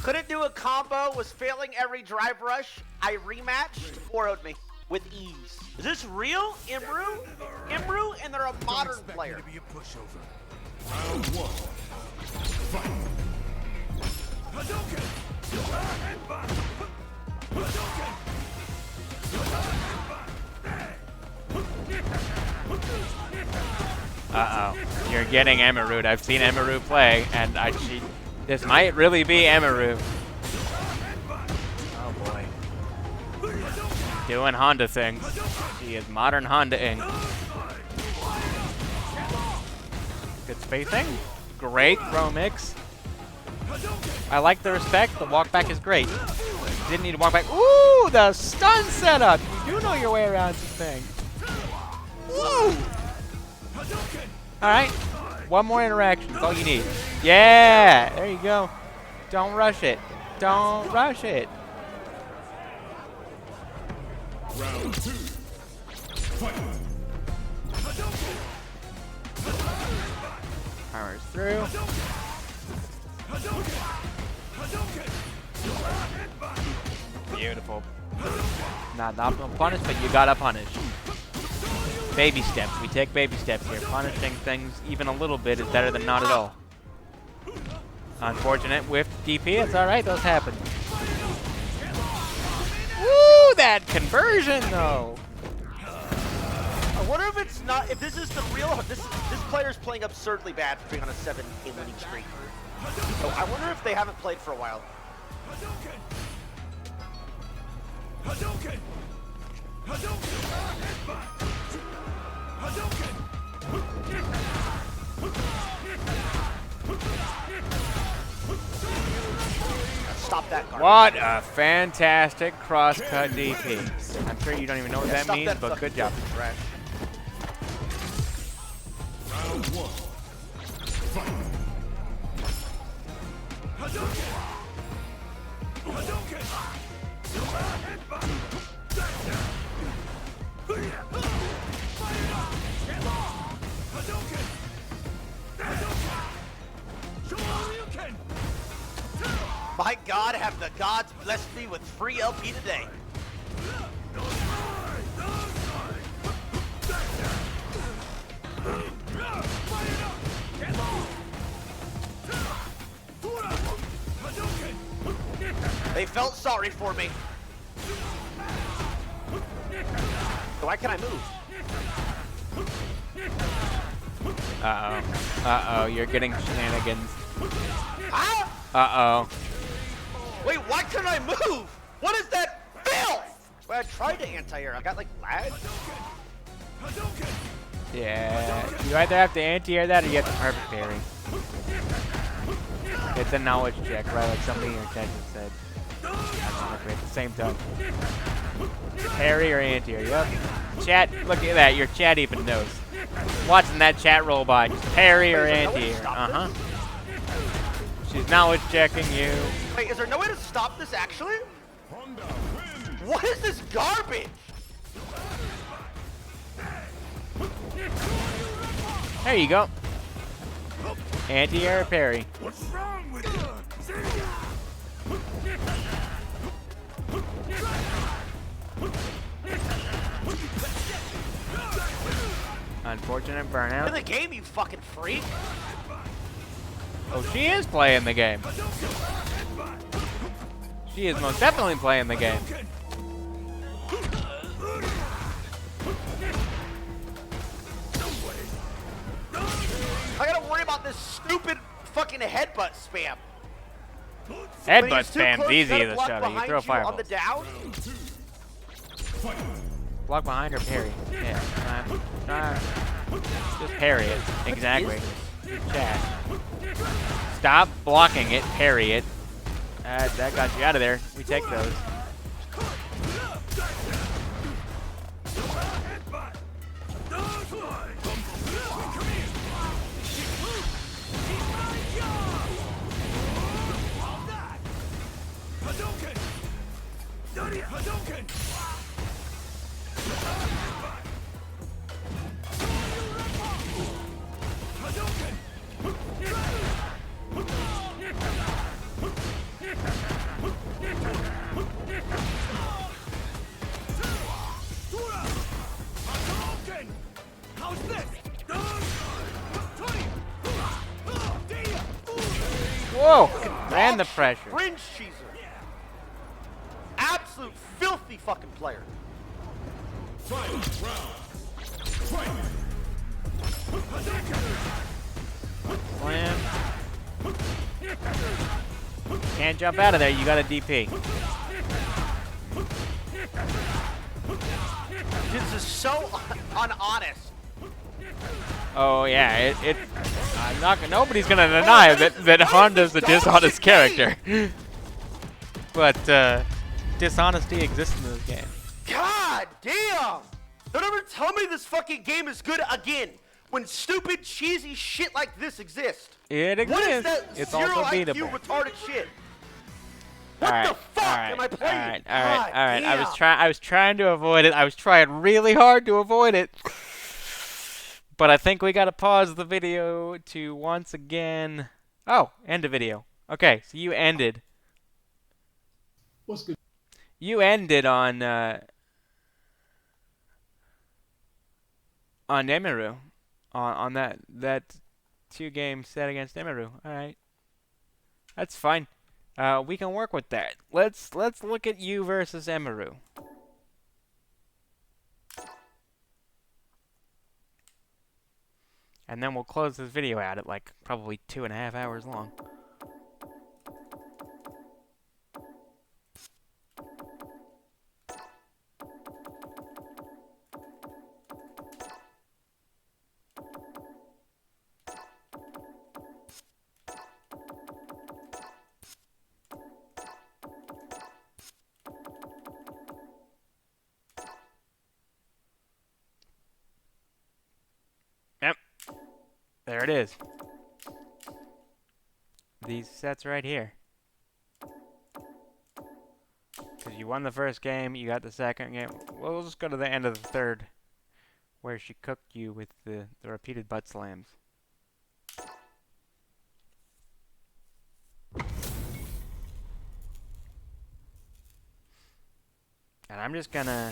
Couldn't do a combo, was failing every drive rush. I rematched, 4-0'd me with ease. Is this real? Imru? Imru, and they're a modern player. To be a pushover. Round 1. Fight. Hadouken! Uh-oh. You're getting Emerald. I've seen Emerald play, and this might really be Emerald. Oh boy. Doing Honda things. She is modern Honda-ing. Good spacing. Great throw mix. I like the respect. The walk back is great. Didn't need to walk back. Ooh, the stun setup. You do know your way around some things. Woo! All right. One more interaction. That's all you need. Yeah. There you go. Don't rush it. Don't rush it. Round 2. Fight. Powers through. Beautiful. Not an optimal punish, but you gotta punish. Baby steps. We take baby steps here. Punishing things even a little bit is better than not at all. Unfortunate with DP. It's alright. Those happen. Woo! That conversion, though. I wonder if it's not, if this is the real, this player's playing absurdly bad for being on a 7-game winning streak. So I wonder if they haven't played for a while. Stop that garbage. What a fantastic cross-cut DP. I'm sure you don't even know what that means, but good job. Trash. Round 1. Fight. My God, have the gods blessed me with free LP today. They felt sorry for me. Why can I move? Uh-oh. Uh-oh, you're getting shenanigans. Ah! Uh-oh. Wait, why couldn't I move? What is that filth? Well, I tried to anti-air. I got like lag. Yeah. You either have to anti-air that or you have to perfect parry. It's a knowledge check, right? Like something in your chat just said. Ironically, at the same time. Parry or anti-air, yep. Chat, look at that. Your chat even knows. Watching that chat roll by. Just parry or anti-air. Uh-huh. She's knowledge checking you. Wait, is there no way to stop this actually? What is this garbage? There you go. Anti-air parry. What's wrong with you? Unfortunate In burnout. the game, you fucking freak. Oh, she is playing the game. She is most definitely playing the game. I gotta worry about this stupid fucking headbutt spam. Headbutt spam's easy as a shuttle. You throw On fireballs. the down. Block behind or parry. Yeah. Just parry it. Exactly. Good chat. Stop blocking it. Parry it. That got you out of there. We take those. Whoa! Ran the pressure. Fringe cheeser. Absolute filthy fucking player. Fight round. Fight. Slam. Can't jump out of there. You got a DP. This is so unhonest. Oh yeah, I'm not. Nobody's gonna deny that Honda's a dishonest character. But dishonesty exists in this game. God damn! Don't ever tell me this fucking game is good again when stupid, cheesy shit like this exists. It exists. What is that It's zero also IQ beatable. retarded shit? What the fuck am I playing? All right. God I was trying to avoid it. I was trying really hard to avoid it. But I think we gotta pause the video to once again. Oh, end the video. Okay, so you ended. What's good? You ended on Emiru, on that 2-game set against Emiru. All right, that's fine. We can work with that. Let's look at you versus Emiru. And then we'll close this video out at like probably 2.5 hours long. Yep. There it is. These sets right here. Because you won the first game, you got the second game. Well, we'll just go to the end of the third, where she cooked you with the repeated butt slams. And I'm just gonna...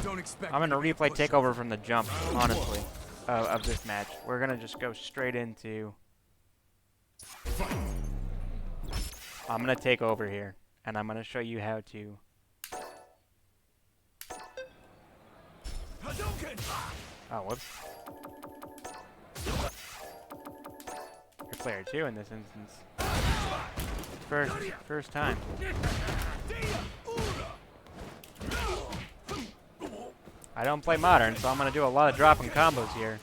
I'm gonna replay Takeover from the jump, honestly, of this match. We're gonna just go straight into... I'm gonna take over here, and I'm gonna show you how to... Oh, whoops. You're player 2 in this instance. First time. I don't play Modern, so I'm going to do a lot of dropping combos here.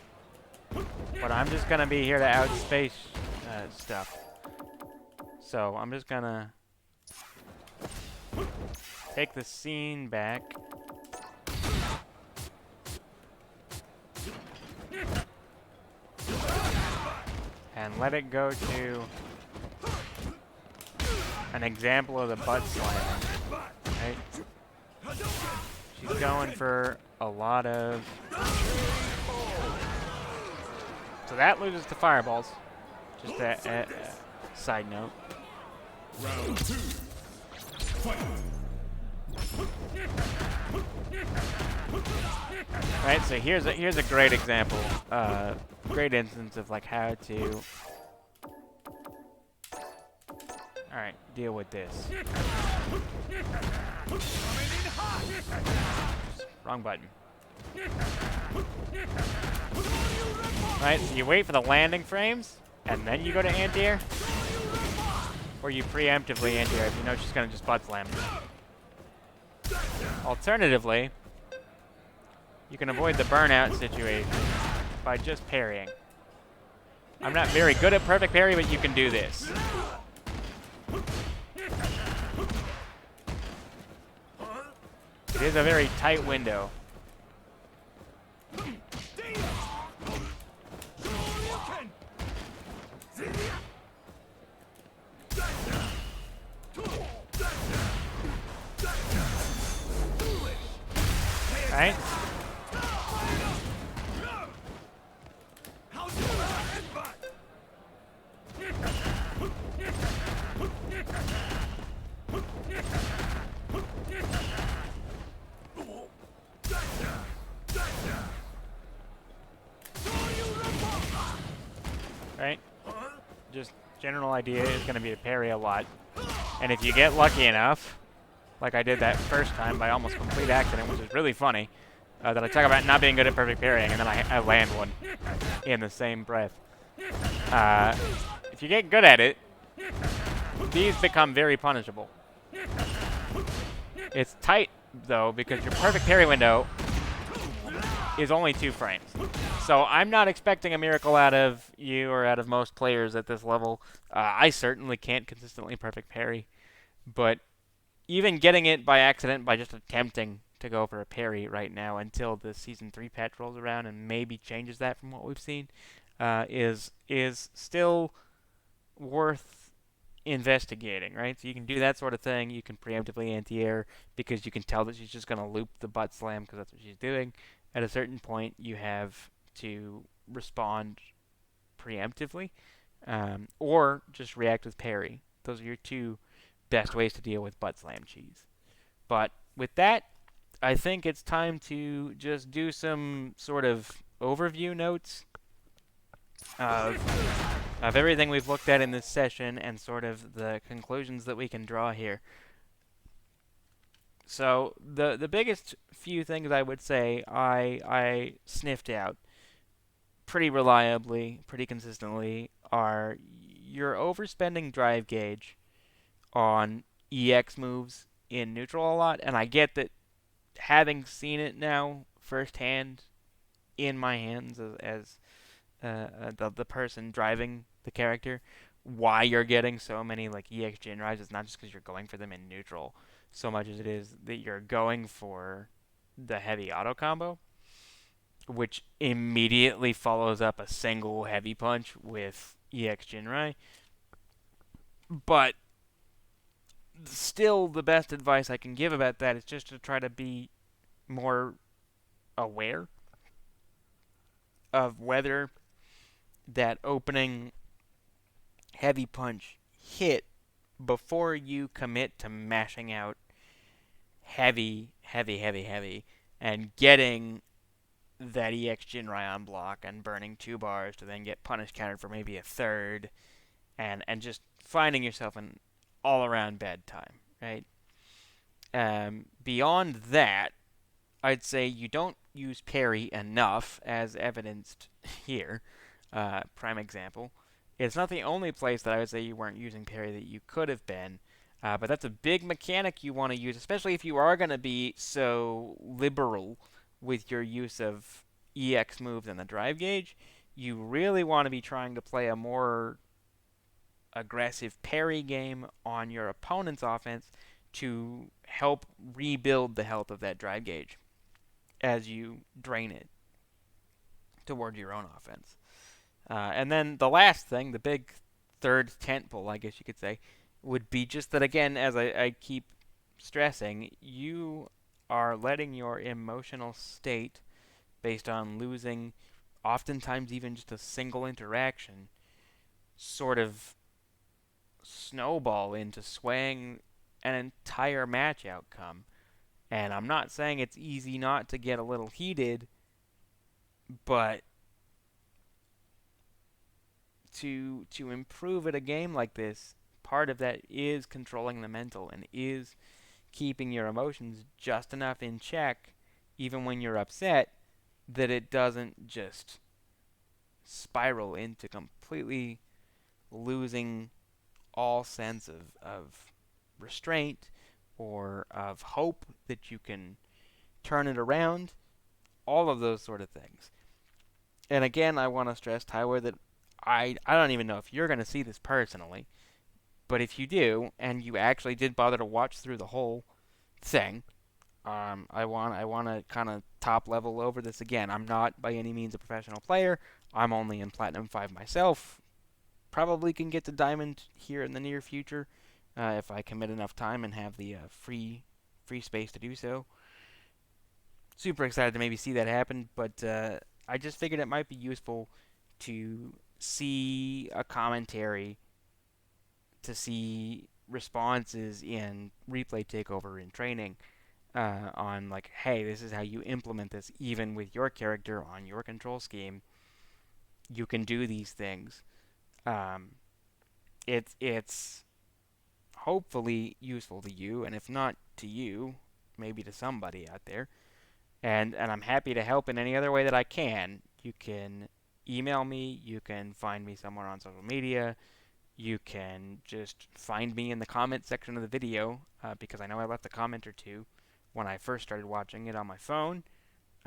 But I'm just going to be here to outspace stuff. So I'm just going to take the scene back. And let it go to an example of the butt sliding. Right? She's going for a lot of... So that loses to fireballs. Just a side note. Round 2. Fight. Right, so here's a great example, great instance of like how to. All right, deal with this. Wrong button. Right, so you wait for the landing frames, and then you go to anti-air, or you preemptively anti-air if you know she's gonna just butt slam. Alternatively, you can avoid the burnout situation by just parrying. I'm not very good at perfect parry, but you can do this. It is a very tight window. Right? Right? Just general idea is going to be to parry a lot. And if you get lucky enough, like I did that first time by almost complete accident, which is really funny, that I talk about not being good at perfect parrying, and then I land one in the same breath. If you get good at it, these become very punishable. It's tight, though, because your perfect parry window is only 2 frames. So I'm not expecting a miracle out of you or out of most players at this level. I certainly can't consistently perfect parry, but even getting it by accident by just attempting to go for a parry right now until the Season 3 patch rolls around and maybe changes that from what we've seen is still worth investigating, right? So you can do that sort of thing. You can preemptively anti-air because you can tell that she's just going to loop the butt slam because that's what she's doing. At a certain point, you have to respond preemptively or just react with parry. Those are your 2 best ways to deal with butt slam cheese. But with that, I think it's time to just do some sort of overview notes of everything we've looked at in this session and sort of the conclusions that we can draw here. So the biggest few things I would say I sniffed out pretty reliably, pretty consistently are your overspending drive gauge on EX moves in neutral a lot, and I get that having seen it now firsthand in my hands as the person driving the character, why you're getting so many like EX Jinrais is not just because you're going for them in neutral so much as it is that you're going for the heavy auto combo, which immediately follows up a single heavy punch with EX Jinrai. But still, the best advice I can give about that is just to try to be more aware of whether that opening heavy punch hit before you commit to mashing out heavy, and getting that EX Jinrai on block and burning 2 bars to then get punish countered for maybe a third, and just finding yourself an all-around bad time, right? Beyond that, I'd say you don't use parry enough, as evidenced here. Prime example. It's not the only place that I would say you weren't using parry that you could have been, but that's a big mechanic you want to use, especially if you are going to be so liberal with your use of EX moves and the drive gauge. You really want to be trying to play a more aggressive parry game on your opponent's offense to help rebuild the health of that drive gauge as you drain it toward your own offense. And then the last thing, the big third tentpole, I guess you could say, would be just that, again, as I keep stressing, you are letting your emotional state, based on losing oftentimes even just a single interaction, sort of snowball into swaying an entire match outcome. And I'm not saying it's easy not to get a little heated, but to improve at a game like this, part of that is controlling the mental and is keeping your emotions just enough in check, even when you're upset, that it doesn't just spiral into completely losing all sense of restraint or of hope that you can turn it around, all of those sort of things. And again, I want to stress, Tyler, that I don't even know if you're going to see this personally, but if you do, and you actually did bother to watch through the whole thing, I want to kind of top level over this again. I'm not by any means a professional player. I'm only in Platinum 5 myself. Probably can get to Diamond here in the near future if I commit enough time and have the free space to do so. Super excited to maybe see that happen, but I just figured it might be useful to see a commentary, to see responses in replay takeover in training on like, hey, this is how you implement this even with your character on your control scheme. You can do these things. It's hopefully useful to you, and if not to you, maybe to somebody out there. And I'm happy to help in any other way that I can. You can email me, you can find me somewhere on social media, you can just find me in the comment section of the video, because I know I left a comment or two when I first started watching it on my phone.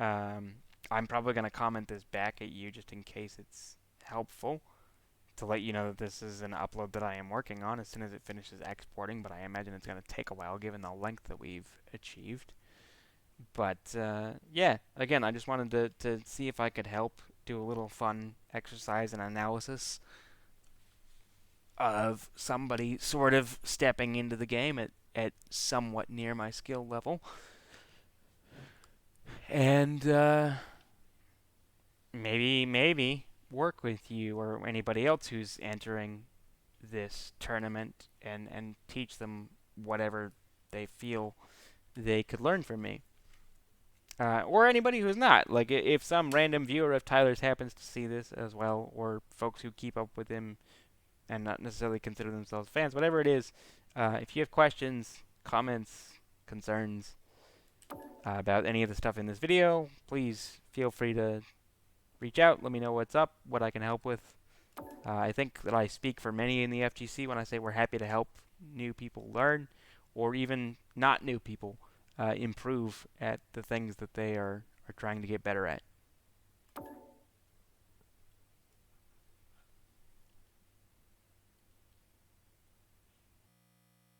I'm probably going to comment this back at you just in case it's helpful, to let you know that this is an upload that I am working on as soon as it finishes exporting, but I imagine it's going to take a while given the length that we've achieved. But yeah, again, I just wanted to see if I could help do a little fun exercise and analysis of somebody sort of stepping into the game at somewhat near my skill level. And maybe work with you or anybody else who's entering this tournament and teach them whatever they feel they could learn from me. Or anybody who's not. Like, if some random viewer of Tyler's happens to see this as well, or folks who keep up with him and not necessarily consider themselves fans, whatever it is, if you have questions, comments, concerns about any of the stuff in this video, please feel free to reach out. Let me know what's up, what I can help with. I think that I speak for many in the FGC when I say we're happy to help new people learn, or even not new people improve at the things that they are trying to get better at.